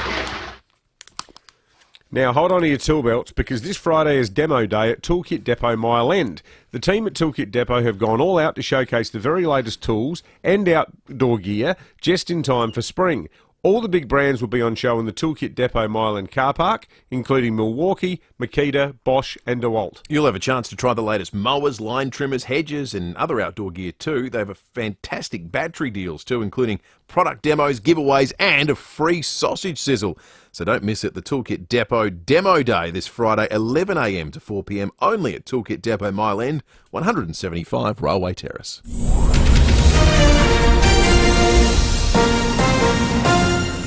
Now, hold on to your tool belts, because this Friday is demo day at Toolkit Depot Mile End. The team at Toolkit Depot have gone all out to showcase the very latest tools and outdoor gear just in time for spring. All the big brands will be on show in the Toolkit Depot Mile End car park, including Milwaukee, Makita, Bosch and DeWalt. You'll have a chance to try the latest mowers, line trimmers, hedges and other outdoor gear too. They have fantastic battery deals too, including product demos, giveaways and a free sausage sizzle. So don't miss it. The Toolkit Depot Demo Day this Friday, 11 a.m. to 4 p.m. only at Toolkit Depot Mile End, 175 Railway Terrace.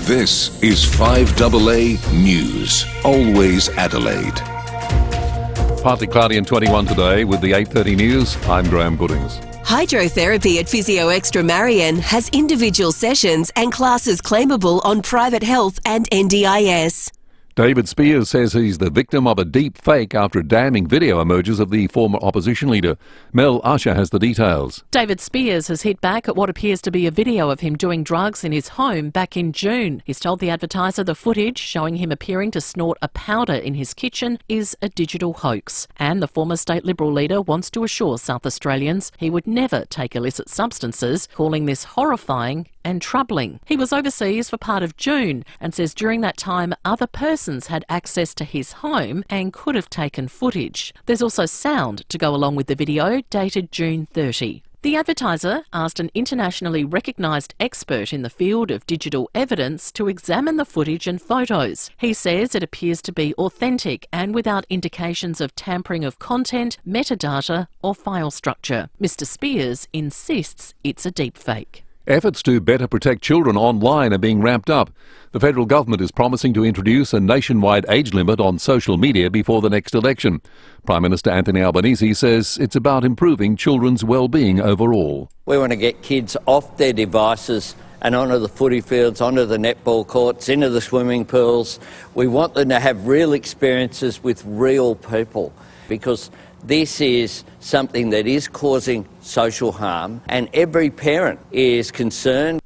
This is 5AA News, always Adelaide. Partly cloudy and 21 today with the 8:30 news. I'm Graham Goodings. Hydrotherapy at Physio Extra Marion has individual sessions and classes claimable on private health and NDIS. David Speirs says he's the victim of a deep fake after a damning video emerges of the former opposition leader. Mel Usher has the details. David Speirs has hit back at what appears to be a video of him doing drugs in his home back in June. He's told the Advertiser the footage showing him appearing to snort a powder in his kitchen is a digital hoax. And the former state Liberal leader wants to assure South Australians he would never take illicit substances, calling this horrifying and troubling. He was overseas for part of June and says during that time other persons had access to his home and could have taken footage. There's also sound to go along with the video dated June 30. The Advertiser asked an internationally recognised expert in the field of digital evidence to examine the footage and photos. He says it appears to be authentic and without indications of tampering of content, metadata or file structure. Mr. Speirs insists it's a deepfake. Efforts to better protect children online are being ramped up. The federal government is promising to introduce a nationwide age limit on social media before the next election. Prime Minister Anthony Albanese says it's about improving children's well-being overall. We want to get kids off their devices and onto the footy fields, onto the netball courts, into the swimming pools. We want them to have real experiences with real people, because this is something that is causing social harm and every parent is concerned.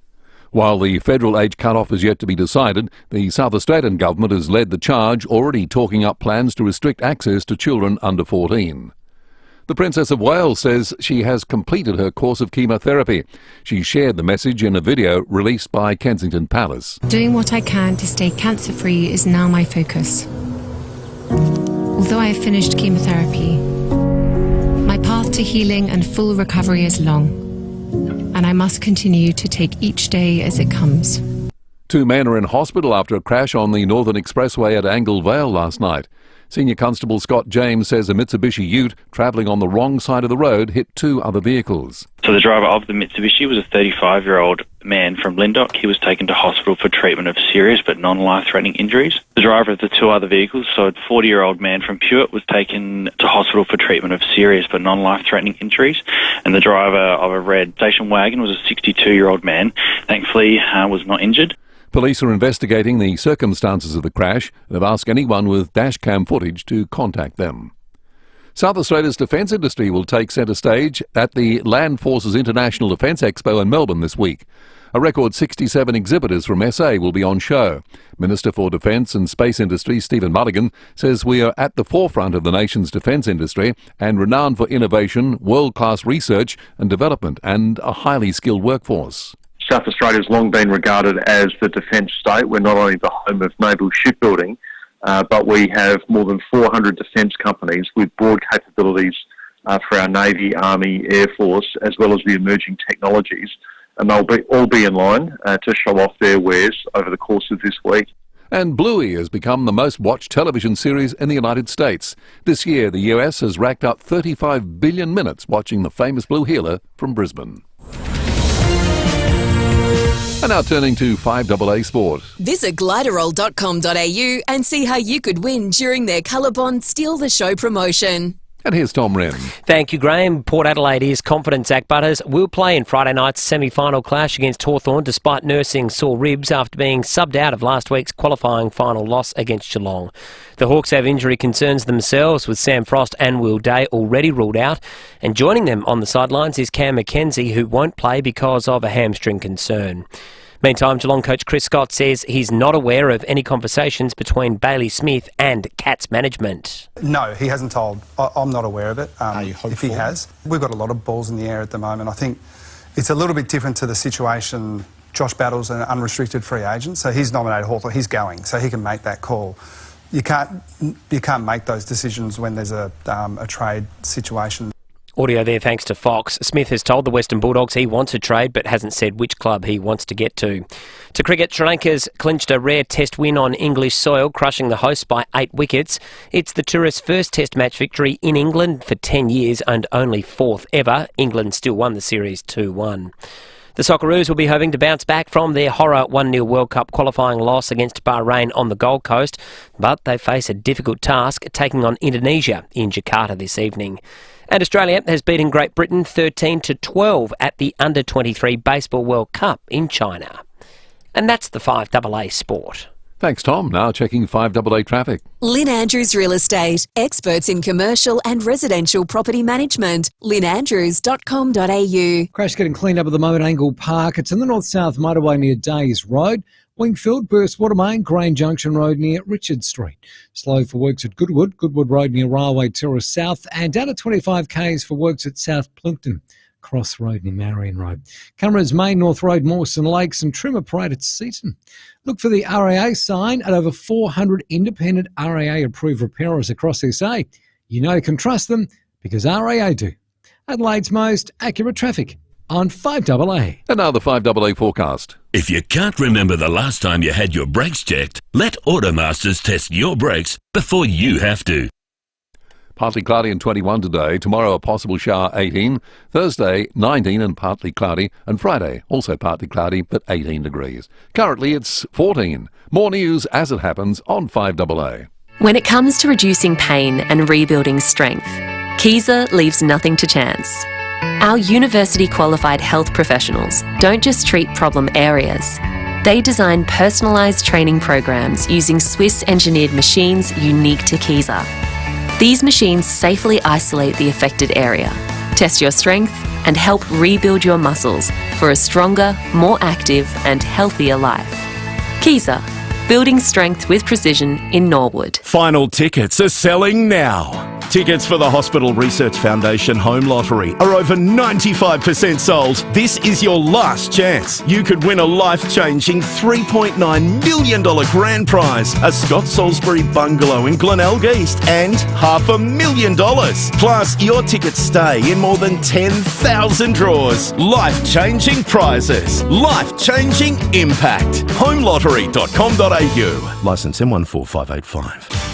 While the federal age cut-off is yet to be decided, the South Australian government has led the charge, already talking up plans to restrict access to children under 14. The Princess of Wales says she has completed her course of chemotherapy. She shared the message in a video released by Kensington Palace. Doing what I can to stay cancer-free is now my focus. Although I have finished chemotherapy, my path to healing and full recovery is long, and I must continue to take each day as it comes. 2 men are in hospital after a crash on the Northern Expressway at Angle Vale last night. Senior Constable Scott James says a Mitsubishi Ute travelling on the wrong side of the road hit two other vehicles. So the driver of the Mitsubishi was a 35-year-old man from Lindok. He was taken to hospital for treatment of serious but non-life-threatening injuries. The driver of the two other vehicles, so a 40-year-old man from Pewit, was taken to hospital for treatment of serious but non-life-threatening injuries. And the driver of a red station wagon was a 62-year-old man. Thankfully, was not injured. Police are investigating the circumstances of the crash and have asked anyone with dashcam footage to contact them. South Australia's defence industry will take centre stage at the Land Forces International Defence Expo in Melbourne this week. A record 67 exhibitors from SA will be on show. Minister for Defence and Space Industry Stephen Mulligan says we are at the forefront of the nation's defence industry and renowned for innovation, world-class research and development and a highly skilled workforce. South Australia has long been regarded as the defence state. We're not only the home of naval shipbuilding, but we have more than 400 defence companies with broad capabilities for our Navy, Army, Air Force, as well as the emerging technologies. And they'll all be in line to show off their wares over the course of this week. And Bluey has become the most watched television series in the United States. This year, the US has racked up 35 billion minutes watching the famous blue heeler from Brisbane. And now turning to 5AA Sport. Visit gliderroll.com.au and see how you could win during their Colorbond Steal the Show promotion. And here's Tom Wren. Thank you, Graham. Port Adelaide is confident Zach Butters will play in Friday night's semi-final clash against Hawthorn despite nursing sore ribs after being subbed out of last week's qualifying final loss against Geelong. The Hawks have injury concerns themselves with Sam Frost and Will Day already ruled out. And joining them on the sidelines is Cam McKenzie, who won't play because of a hamstring concern. Meantime, Geelong coach Chris Scott says he's not aware of any conversations between Bailey Smith and Cats management. No, he hasn't told. I'm not aware of it. Are you hopeful? If he has. We've got a lot of balls in the air at the moment. I think it's a little bit different to the situation. Josh Battle's an unrestricted free agent, so he's nominated Hawthorn. He's going, so he can make that call. You can't make those decisions when there's a trade situation. Audio there thanks to Fox. Smith has told the Western Bulldogs he wants a trade but hasn't said which club he wants to get to. To cricket, Sri Lanka's clinched a rare test win on English soil, crushing the hosts by 8 wickets. It's the tourists' first test match victory in England for 10 years and only 4th ever. England still won the series 2-1. The Socceroos will be hoping to bounce back from their horror 1-0 World Cup qualifying loss against Bahrain on the Gold Coast, but they face a difficult task taking on Indonesia in Jakarta this evening. And Australia has beaten Great Britain 13-12 at the Under-23 Baseball World Cup in China. And that's the 5AA Sport. Thanks, Tom. Now checking 5AA traffic. Lynn Andrews Real Estate, experts in commercial and residential property management. lynnandrews.com.au. Crash getting cleaned up at the moment, Angle Park. It's in the north-south motorway near Days Road. Wingfield, Burst Watermain, Grain Junction Road near Richard Street. Slow for works at Goodwood Road near Railway Terrace South, and down at 25 k's for works at South Plimpton, Cross Road near Marion Road. Cameras Main North Road, Mawson Lakes, and Trimmer Parade at Seaton. Look for the RAA sign at over 400 independent RAA-approved repairers across SA. You know you can trust them because RAA do. Adelaide's most accurate traffic on 5AA. And now the 5AA forecast. If you can't remember the last time you had your brakes checked, let Automasters test your brakes before you have to. Partly cloudy and 21 today. Tomorrow a possible shower 18. Thursday 19 and partly cloudy. And Friday also partly cloudy but 18 degrees. Currently it's 14. More news as it happens on 5AA. When it comes to reducing pain and rebuilding strength, Kiesa leaves nothing to chance. Our university-qualified health professionals don't just treat problem areas. They design personalised training programs using Swiss-engineered machines unique to Kiesa. These machines safely isolate the affected area, test your strength, and help rebuild your muscles for a stronger, more active and healthier life. Kiesa, building strength with precision in Norwood. Final tickets are selling now. Tickets for the Hospital Research Foundation Home Lottery are over 95% sold. This is your last chance. You could win a life-changing $3.9 million grand prize, a Scott Salisbury bungalow in Glenelg East, and $500,000. Plus, your tickets stay in more than 10,000 draws. Life-changing prizes. Life-changing impact. HomeLottery.com.au. Licence M14585.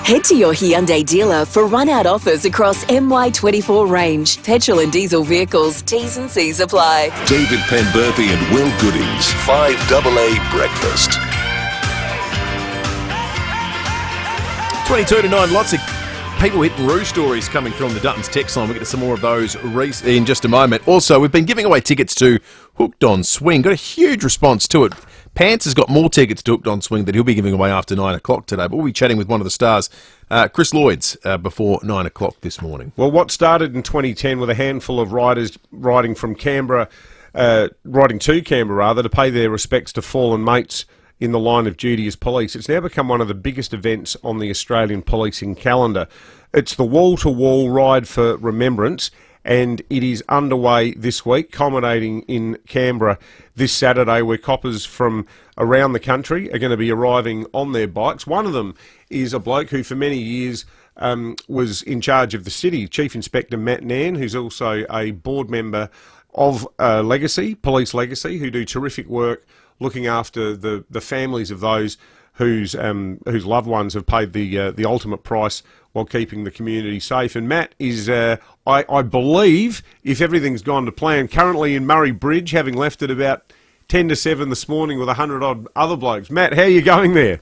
Head to your Hyundai dealer for run-out offers across MY24 range. Petrol and diesel vehicles. T's and C's apply. David Penberthy and Will Goodings. 5AA Breakfast. 22 to 9, lots of people hitting Roo stories coming through on the Duttons text line. We'll get to some more of those in just a moment. Also, we've been giving away tickets to Hooked on Swing. Got a huge response to it. Pants has got more tickets to Hooked on Swing that he'll be giving away after 9 o'clock today. But we'll be chatting with one of the stars, Chris Lloyd's, before 9 o'clock this morning. Well, what started in 2010 with a handful of riders riding to Canberra to pay their respects to fallen mates in the line of duty as police, it's now become one of the biggest events on the Australian policing calendar. It's the wall-to-wall ride for remembrance, and it is underway this week, culminating in Canberra this Saturday, where coppers from around the country are going to be arriving on their bikes. One of them is a bloke who for many years was in charge of the city, Chief Inspector Matt Nairn, who's also a board member of Police Legacy, who do terrific work looking after the families of those whose loved ones have paid the ultimate price while keeping the community safe. And Matt is, I believe, if everything's gone to plan, currently in Murray Bridge, having left at about 10 to 7 this morning with 100-odd other blokes. Matt, how are you going there?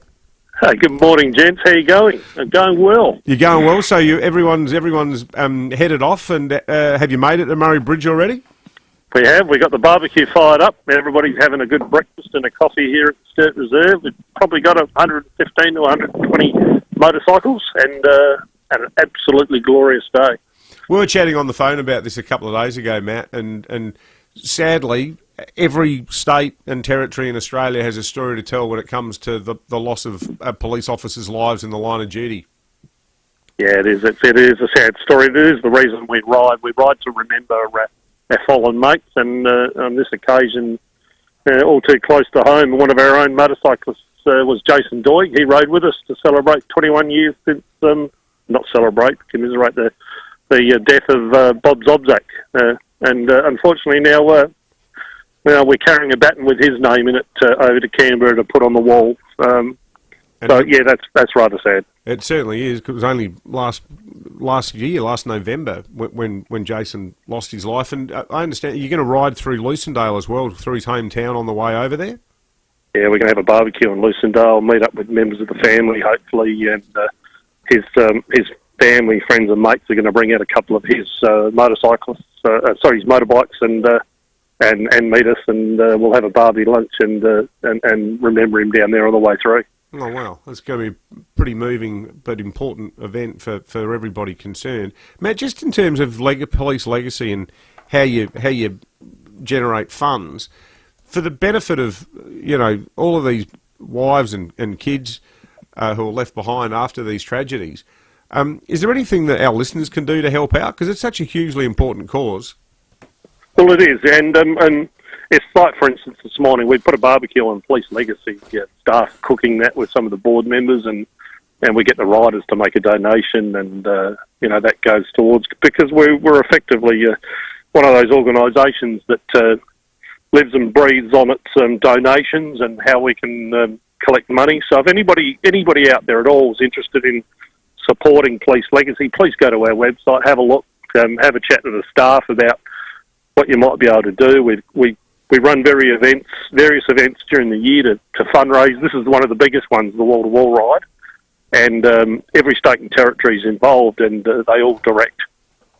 Hey, good morning, gents. How you going? I'm going well. You're going well, so everyone's headed off, and have you made it to Murray Bridge already? We have. We got the barbecue fired up. Everybody's having a good breakfast and a coffee here at the Sturt Reserve. We've probably got 115 to 120 motorcycles and an absolutely glorious day. We were chatting on the phone about this a couple of days ago, Matt, and sadly, every state and territory in Australia has a story to tell when it comes to the loss of police officers' lives in the line of duty. Yeah, it is. It is a sad story. It is the reason we ride. We ride to remember our fallen mates, and on this occasion, all too close to home, one of our own motorcyclists was Jason Doig. He rode with us to celebrate 21 years since, commiserate the death of Bob Zobzak. And unfortunately now we're carrying a baton with his name in it over to Canberra to put on the wall. That's rather sad. It certainly is. It was only last November, when Jason lost his life. And I understand you're going to ride through Lucindale as well, through his hometown on the way over there? Yeah, we're going to have a barbecue in Lucindale, meet up with members of the family, hopefully, and his family, friends and mates are going to bring out a couple of his his motorbikes and meet us, and we'll have a barbie lunch and remember him down there on the way through. Oh, wow. That's going to be a pretty moving but important event for everybody concerned. Matt, just in terms of police legacy and how you generate funds, for the benefit of, all of these wives and kids who are left behind after these tragedies, is there anything that our listeners can do to help out? Because it's such a hugely important cause. Well, it is, and it's like, for instance, this morning we put a barbecue on Police Legacy, staff cooking that with some of the board members, and we get the riders to make a donation, and that goes towards, because we're effectively one of those organisations that lives and breathes on its donations and how we can collect money. So if anybody out there at all is interested in supporting Police Legacy, please go to our website, have a look, have a chat to the staff about what you might be able to do. We run various events during the year to fundraise. This is one of the biggest ones, the wall-to-wall ride, and every state and territory is involved, and they all direct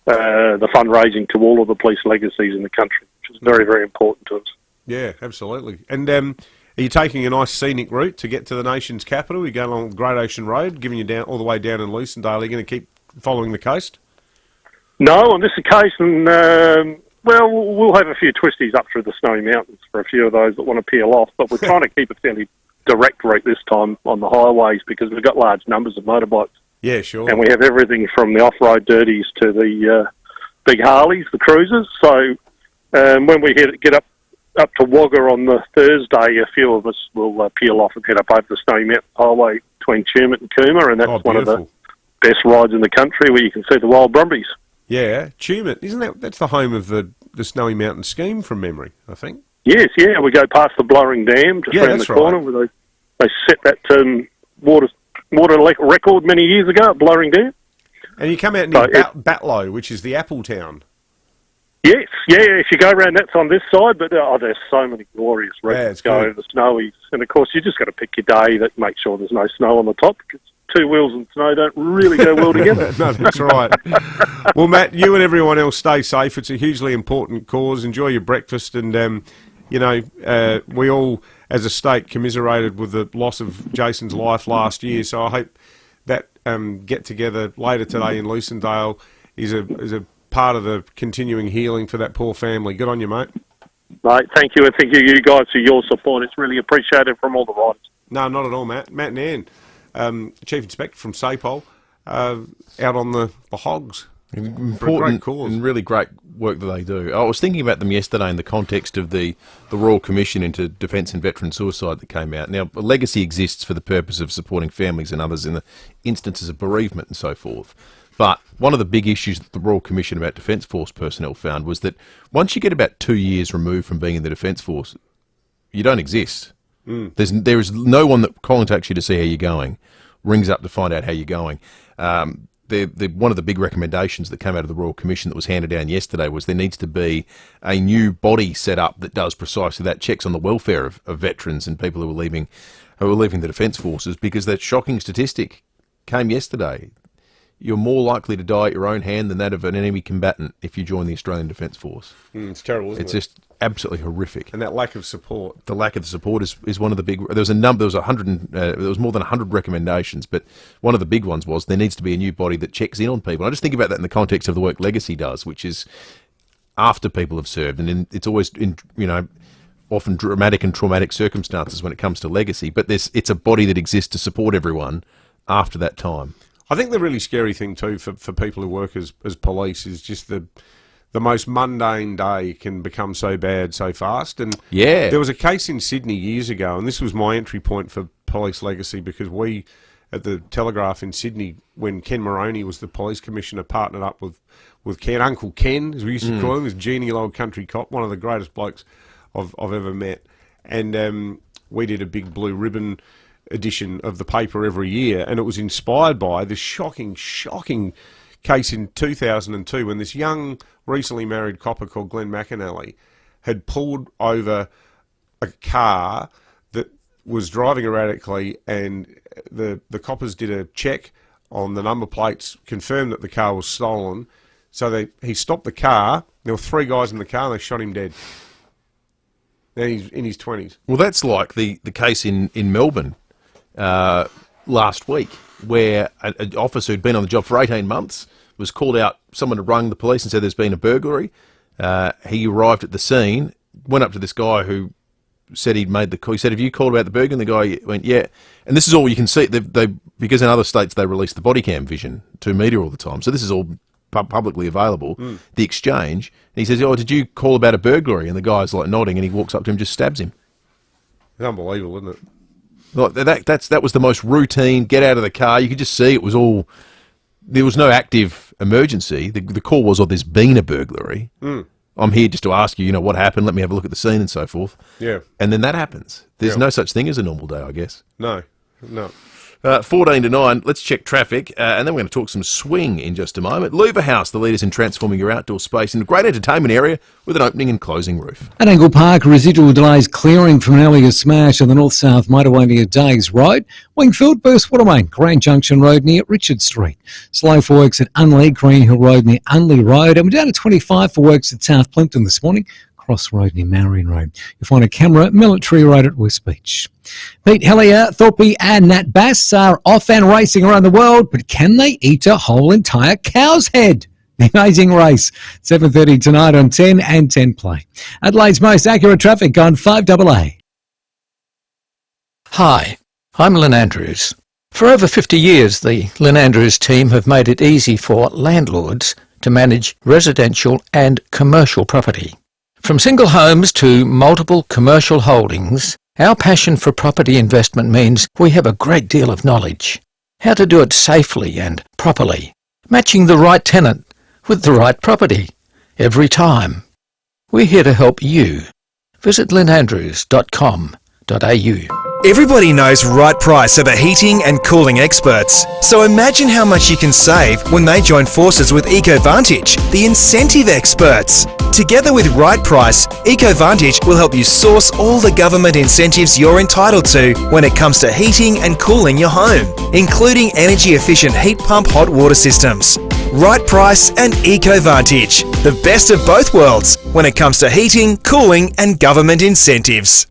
the fundraising to all of the police legacies in the country, which is very, very important to us. Yeah, absolutely. And are you taking a nice scenic route to get to the nation's capital? You're going along Great Ocean Road, giving you down all the way down in Lucindale. Are you going to keep following the coast? No, on this occasion, we'll have a few twisties up through the Snowy Mountains for a few of those that want to peel off, but we're trying to keep a fairly direct route this time on the highways because we've got large numbers of motorbikes. Yeah, sure. And we have everything from the off-road dirties to the big Harleys, the cruisers. So when we get up to Wagga on the Thursday, a few of us will peel off and head up over the Snowy Mountain Highway between Tumut and Cooma, and that's one of the best rides in the country where you can see the wild brumbies. Yeah, Tumut, that's the home of the Snowy Mountain scheme from memory, I think. Yes, yeah, we go past the Blowering Dam just around the corner where they set that water record many years ago at Blowing Down. And you come out near Batlow, which is the apple town. Yes, yeah, if you go around, that's on this side, but there's so many glorious routes going to the snowies. And, of course, you just got to pick your day that make sure there's no snow on the top, because two wheels and snow don't really go well together. No, that's right. Well, Matt, you and everyone else stay safe. It's a hugely important cause. Enjoy your breakfast. And, we all, as a state, commiserated with the loss of Jason's life last year. So I hope that get-together later today in Lucendale is a part of the continuing healing for that poor family. Good on you, mate. Mate, thank you, and thank you guys for your support. It's really appreciated from all the riders. No, not at all, Matt. Matt Nan, Chief Inspector from SAPOL, out on the hogs. Important cause. And really great work that they do. I was thinking about them yesterday in the context of the Royal Commission into Defence and Veteran Suicide that came out. Now, legacy exists for the purpose of supporting families and others in the instances of bereavement and so forth. But one of the big issues that the Royal Commission about Defence Force personnel found was that once you get about 2 years removed from being in the Defence Force, you don't exist. There is no one that contacts you to see how you're going, rings up to find out how you're going. One of the big recommendations that came out of the Royal Commission that was handed down yesterday was there needs to be a new body set up that does precisely that, checks on the welfare of veterans and people who are leaving the Defence Forces, because that shocking statistic came yesterday. You're more likely to die at your own hand than that of an enemy combatant if you join the Australian Defence Force. It's terrible, isn't it? It's just absolutely horrific. And that lack of support. The lack of support is one of the big... There was more than 100 recommendations, but one of the big ones was there needs to be a new body that checks in on people. I just think about that in the context of the work Legacy does, which is after people have served, and it's always often dramatic and traumatic circumstances when it comes to Legacy, but it's a body that exists to support everyone after that time. I think the really scary thing too for people who work as police is just the most mundane day can become so bad so fast. And there was a case in Sydney years ago, and this was my entry point for police legacy, because we at the Telegraph in Sydney, when Ken Moroney was the police commissioner, partnered up with Ken, Uncle Ken, as we used to call him, this genial old country cop, one of the greatest blokes I've ever met. And we did a big blue ribbon edition of the paper every year, and it was inspired by this shocking case in 2002 when this young, recently married copper called Glenn McAnally had pulled over a car that was driving erratically, and the coppers did a check on the number plates, confirmed that the car was stolen, so he stopped the car. There were 3 guys in the car, and they shot him dead. Now he's in his 20s. Well, that's like the case in Melbourne last week, where an officer who'd been on the job for 18 months was called out. Someone had rung the police and said there's been a burglary. He arrived at the scene, went up to this guy who said he'd made the call. He said, "Have you called about the burglary?" And the guy went, "Yeah." And this is all you can see. Because in other states they release the body cam vision to media all the time, so this is all publicly available. The exchange. And he says, "Oh, did you call about a burglary?" And the guy's like nodding, and he walks up to him, just stabs him. It's unbelievable, isn't it? Like that was the most routine, get out of the car. You could just see it was all... There was no active emergency. The call was, "Oh, there's been a burglary. I'm here just to ask you, what happened. Let me have a look at the scene," and so forth. Yeah. And then that happens. There's no such thing as a normal day, I guess. No. 14 to 9, let's check traffic, and then we're going to talk some swing in just a moment. Lever House, the leaders in transforming your outdoor space into a great entertainment area with an opening and closing roof. At Angle Park, residual delays clearing from an earlier smash on the north-south motorway near Days Road. Wingfield, burst water main, Grand Junction Road near Richard Street. Slow for works at Unley, Green Hill Road near Unley Road. And we're down to 25 for works at South Plimpton this morning. Cross Road near Marion Road. You'll find a camera at Military Road at West Beach. Pete Hellier, Thorpe and Nat Bass are off and racing around the world, but can they eat a whole entire cow's head? The Amazing Race, 7:30 tonight on 10 and 10 Play. Adelaide's most accurate traffic on 5AA. Hi, I'm Lynn Andrews. For over 50 years, the Lynn Andrews team have made it easy for landlords to manage residential and commercial property. From single homes to multiple commercial holdings, our passion for property investment means we have a great deal of knowledge. How to do it safely and properly, matching the right tenant with the right property every time. We're here to help you. Visit lynnandrews.com.au. Everybody knows Right Price are the heating and cooling experts. So imagine how much you can save when they join forces with EcoVantage, the incentive experts. Together with Right Price, EcoVantage will help you source all the government incentives you're entitled to when it comes to heating and cooling your home, including energy-efficient heat pump hot water systems. Right Price and EcoVantage, the best of both worlds when it comes to heating, cooling and government incentives.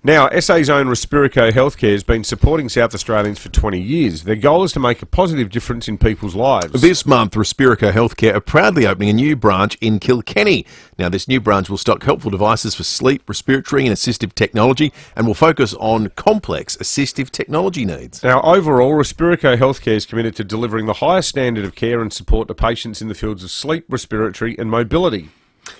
Now, SA's own Respirico Healthcare has been supporting South Australians for 20 years. Their goal is to make a positive difference in people's lives. This month, Respirico Healthcare are proudly opening a new branch in Kilkenny. Now, this new branch will stock helpful devices for sleep, respiratory and assistive technology and will focus on complex assistive technology needs. Now, overall, Respirico Healthcare is committed to delivering the highest standard of care and support to patients in the fields of sleep, respiratory and mobility.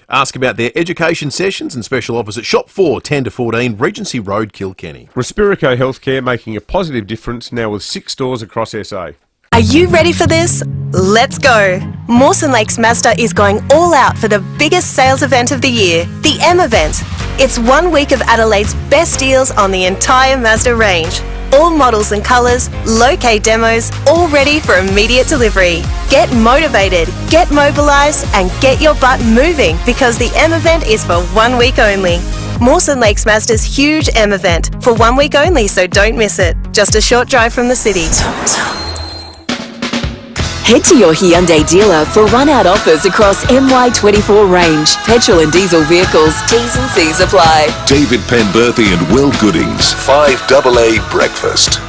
Ask about their education sessions and special offers at Shop 4, 10 to 14, Regency Road, Kilkenny. Respirico Healthcare making a positive difference now with 6 stores across SA. Are you ready for this? Let's go! Mawson Lakes Mazda is going all out for the biggest sales event of the year, the M Event. It's 1 week of Adelaide's best deals on the entire Mazda range. All models and colours, low-K demos, all ready for immediate delivery. Get motivated, get mobilised and get your butt moving because the M Event is for 1 week only. Mawson Lakes Mazda's huge M Event for 1 week only, so don't miss it. Just a short drive from the city. Head to your Hyundai dealer for run-out offers across MY24 range, petrol and diesel vehicles. T's and C's apply. David Penberthy and Will Goodings, 5AA Breakfast.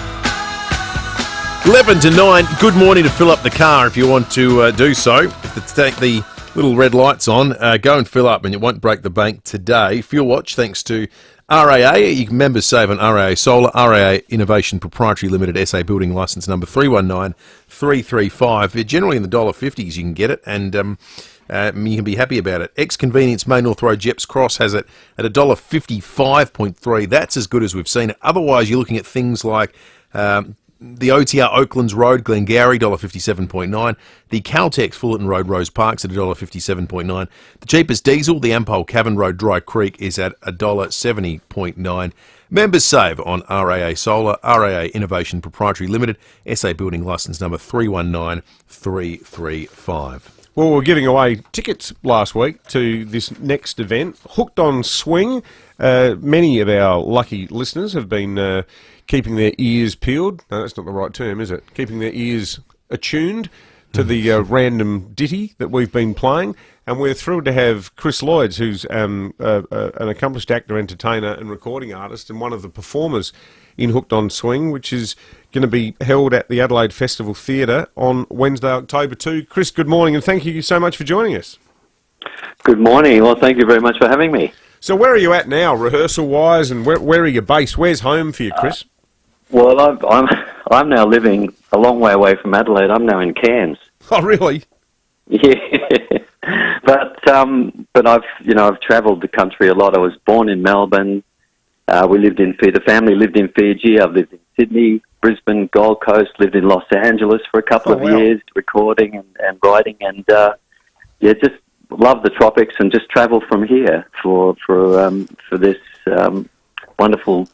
11 to 9, good morning to fill up the car if you want to do so. If take the little red lights on, go and fill up and it won't break the bank today. Fuel Watch, thanks to RAA. Members save on RAA Solar, RAA Innovation Proprietary Limited, SA Building Licence number 319335. Generally in the $1.50s you can get it, and you can be happy about it. Ex-Convenience Main North Road, Jeps Cross has it at $1.55.3. That's as good as we've seen it. Otherwise, you're looking at things like the OTR Oaklands Road, Glengarry, $1.57.9. The Caltex Fullerton Road, Rose Park's at $1.57.9. The cheapest diesel, the Ampole Cavern Road, Dry Creek, is at $1.70.9. Members save on RAA Solar, RAA Innovation Proprietary Limited, SA Building Licence number 319335. Well, we're giving away tickets last week to this next event, Hooked on Swing. Many of our lucky listeners have been keeping their ears peeled. No, that's not the right term, is it? Keeping their ears attuned to the random ditty that we've been playing. And we're thrilled to have Chris Lloyds, who's an accomplished actor, entertainer and recording artist and one of the performers in Hooked on Swing, which is going to be held at the Adelaide Festival Theatre on Wednesday, October 2. Chris, good morning and thank you so much for joining us. Good morning. Well, thank you very much for having me. So where are you at now, rehearsal-wise, and where are you based? Where's home for you, Chris? Well, I'm now living a long way away from Adelaide. I'm now in Cairns. Oh, really? Yeah, but I've travelled the country a lot. I was born in Melbourne. The family lived in Fiji. I've lived in Sydney, Brisbane, Gold Coast. Lived in Los Angeles for a couple of years, recording and writing, and just love the tropics and just travel from here for this wonderful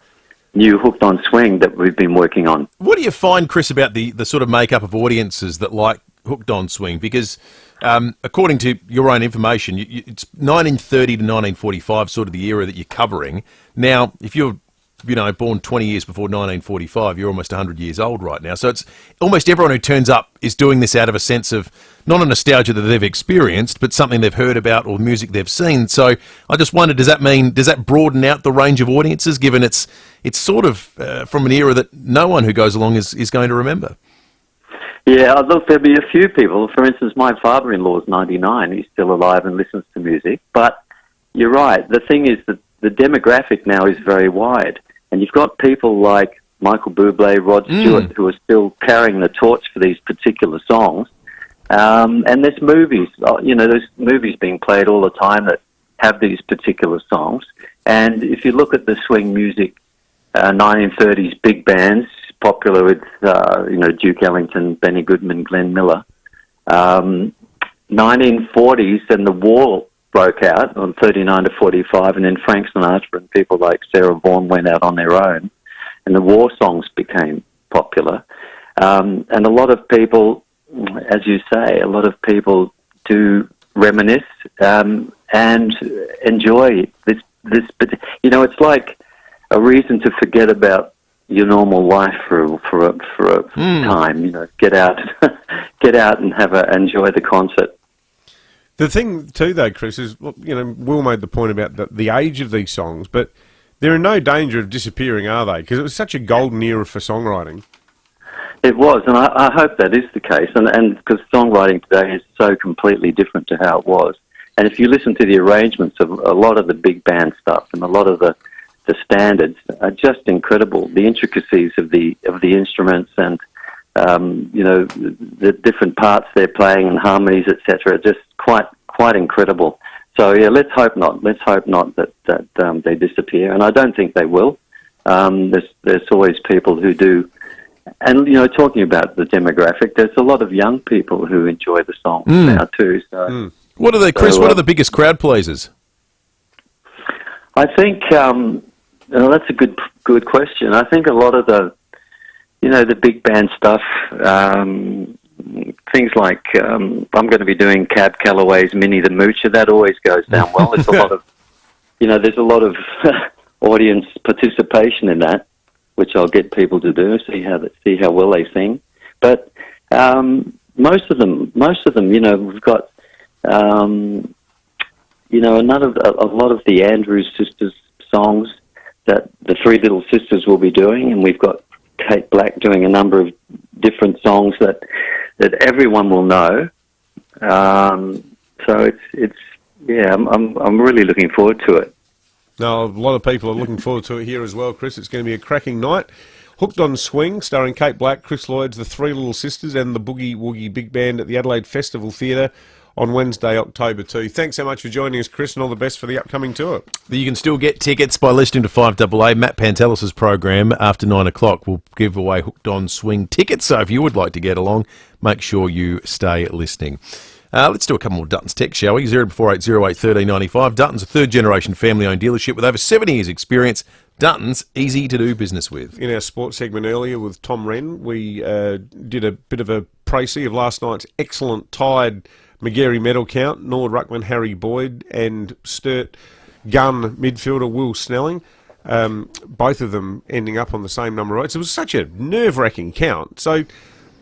new Hooked on Swing that we've been working on. What do you find, Chris, about the sort of makeup of audiences that like Hooked on Swing? Because according to your own information, it's 1930 to 1945 sort of the era that you're covering. Now, if you're born 20 years before 1945, you're almost 100 years old right now. So it's almost everyone who turns up is doing this out of a sense of not a nostalgia that they've experienced, but something they've heard about or music they've seen. So I just wondered, does that broaden out the range of audiences, given it's sort of from an era that no one who goes along is going to remember? Yeah, look, there'll be a few people. For instance, my father-in-law is 99. He's still alive and listens to music. But you're right. The thing is that the demographic now is very wide. And you've got people like Michael Bublé, Rod Stewart, who are still carrying the torch for these particular songs. And there's movies, there's movies being played all the time that have these particular songs. And if you look at the swing music, 1930s big bands, popular with, Duke Ellington, Benny Goodman, Glenn Miller. 1940s and the war broke out on 39 to 45, and then Frank Sinatra and people like Sarah Vaughan went out on their own, and the war songs became popular. And a lot of people, as you say, a lot of people do reminisce and enjoy this. You know, it's like a reason to forget about your normal life for a time. You know, get out and enjoy the concert. The thing too, though, Chris, is Will made the point about the age of these songs, but they're in no danger of disappearing, are they? Because it was such a golden era for songwriting. It was, and I hope that is the case, and because songwriting today is so completely different to how it was. And if you listen to the arrangements of a lot of the big band stuff and a lot of the standards are just incredible. The intricacies of the instruments and the different parts they're playing and harmonies, etc., are just quite incredible. So yeah, let's hope not. Let's hope not that they disappear, and I don't think they will. There's always people who do. And, talking about the demographic, there's a lot of young people who enjoy the songs now too. So, What are they, Chris? What are the biggest crowd pleasers? I think that's a good question. I think a lot of the big band stuff, things like I'm going to be doing Cab Calloway's Minnie the Moocher. That always goes down well. There's a lot of, there's a lot of audience participation in that, which I'll get people to do, see how well they sing. But most of them, we've got, a lot of the Andrews Sisters songs that the Three Little Sisters will be doing, and we've got Kate Black doing a number of different songs that everyone will know. So I'm really looking forward to it. No, a lot of people are looking forward to it here as well, Chris. It's going to be a cracking night. Hooked on Swing, starring Kate Black, Chris Lloyd's The Three Little Sisters and the Boogie Woogie Big Band at the Adelaide Festival Theatre on Wednesday, October 2. Thanks so much for joining us, Chris, and all the best for the upcoming tour. You can still get tickets by listening to 5AA. Matt Pantelis' program after 9 o'clock will give away Hooked on Swing tickets. So if you would like to get along, make sure you stay listening. Let's do a couple more Dutton's text, shall we? 0480081395. Dutton's a third-generation family-owned dealership with over 70 years' experience. Dutton's, easy to do business with. In our sports segment earlier with Tom Wren, we did a bit of a précis of last night's excellent tied McGarry medal count. Nord Ruckman, Harry Boyd and Sturt gun midfielder Will Snelling. Both of them ending up on the same number of votes. It was such a nerve-wracking count. So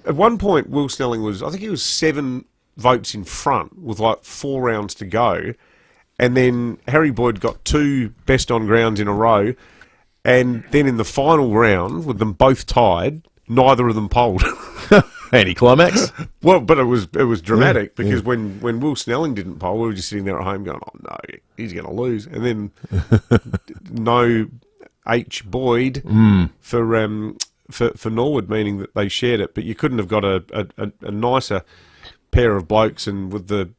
at one point, Will Snelling was 7 votes in front with 4 rounds to go, and then Harry Boyd got 2 best on grounds in a row, and then in the final round with them both tied, neither of them polled. Anticlimax. Well, but it was dramatic because when Will Snelling didn't poll, we were just sitting there at home going, "Oh no, he's going to lose," and then no H Boyd for Norwood, meaning that they shared it, but you couldn't have got a nicer pair of blokes. And with the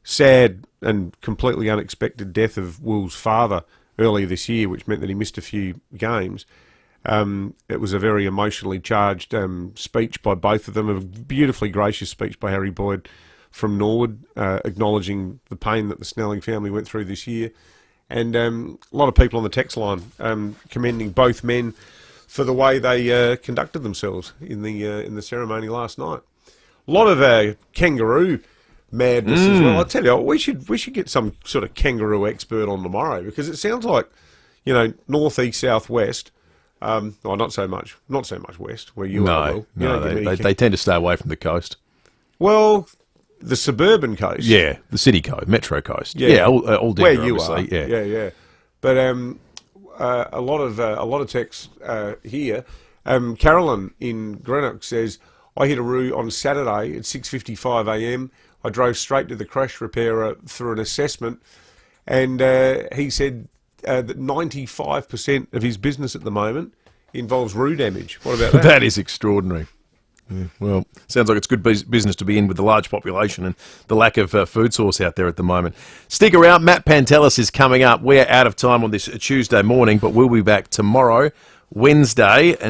sad and completely unexpected death of Will's father earlier this year, which meant that he missed a few games, it was a very emotionally charged speech by both of them, a beautifully gracious speech by Harry Boyd from Norwood, acknowledging the pain that the Snelling family went through this year, and a lot of people on the text line commending both men for the way they conducted themselves in the ceremony last night. A lot of kangaroo madness as well. I tell you what, we should get some sort of kangaroo expert on tomorrow, because it sounds like, north, east, south, west. Not so much west where you are. Will. No, they tend to stay away from the coast. Well, the suburban coast. Yeah, the city coast, metro coast. Yeah, all where Denver, you obviously. are. Yeah. But a lot of text here. Carolyn in Greenock says, I hit a roo on Saturday at 6:55 a.m. I drove straight to the crash repairer for an assessment, and he said that 95% of his business at the moment involves roo damage. What about that? That is extraordinary. Yeah, well, sounds like it's good business to be in with the large population and the lack of food source out there at the moment. Stick around. Matt Pantelis is coming up. We're out of time on this Tuesday morning, but we'll be back tomorrow, Wednesday. And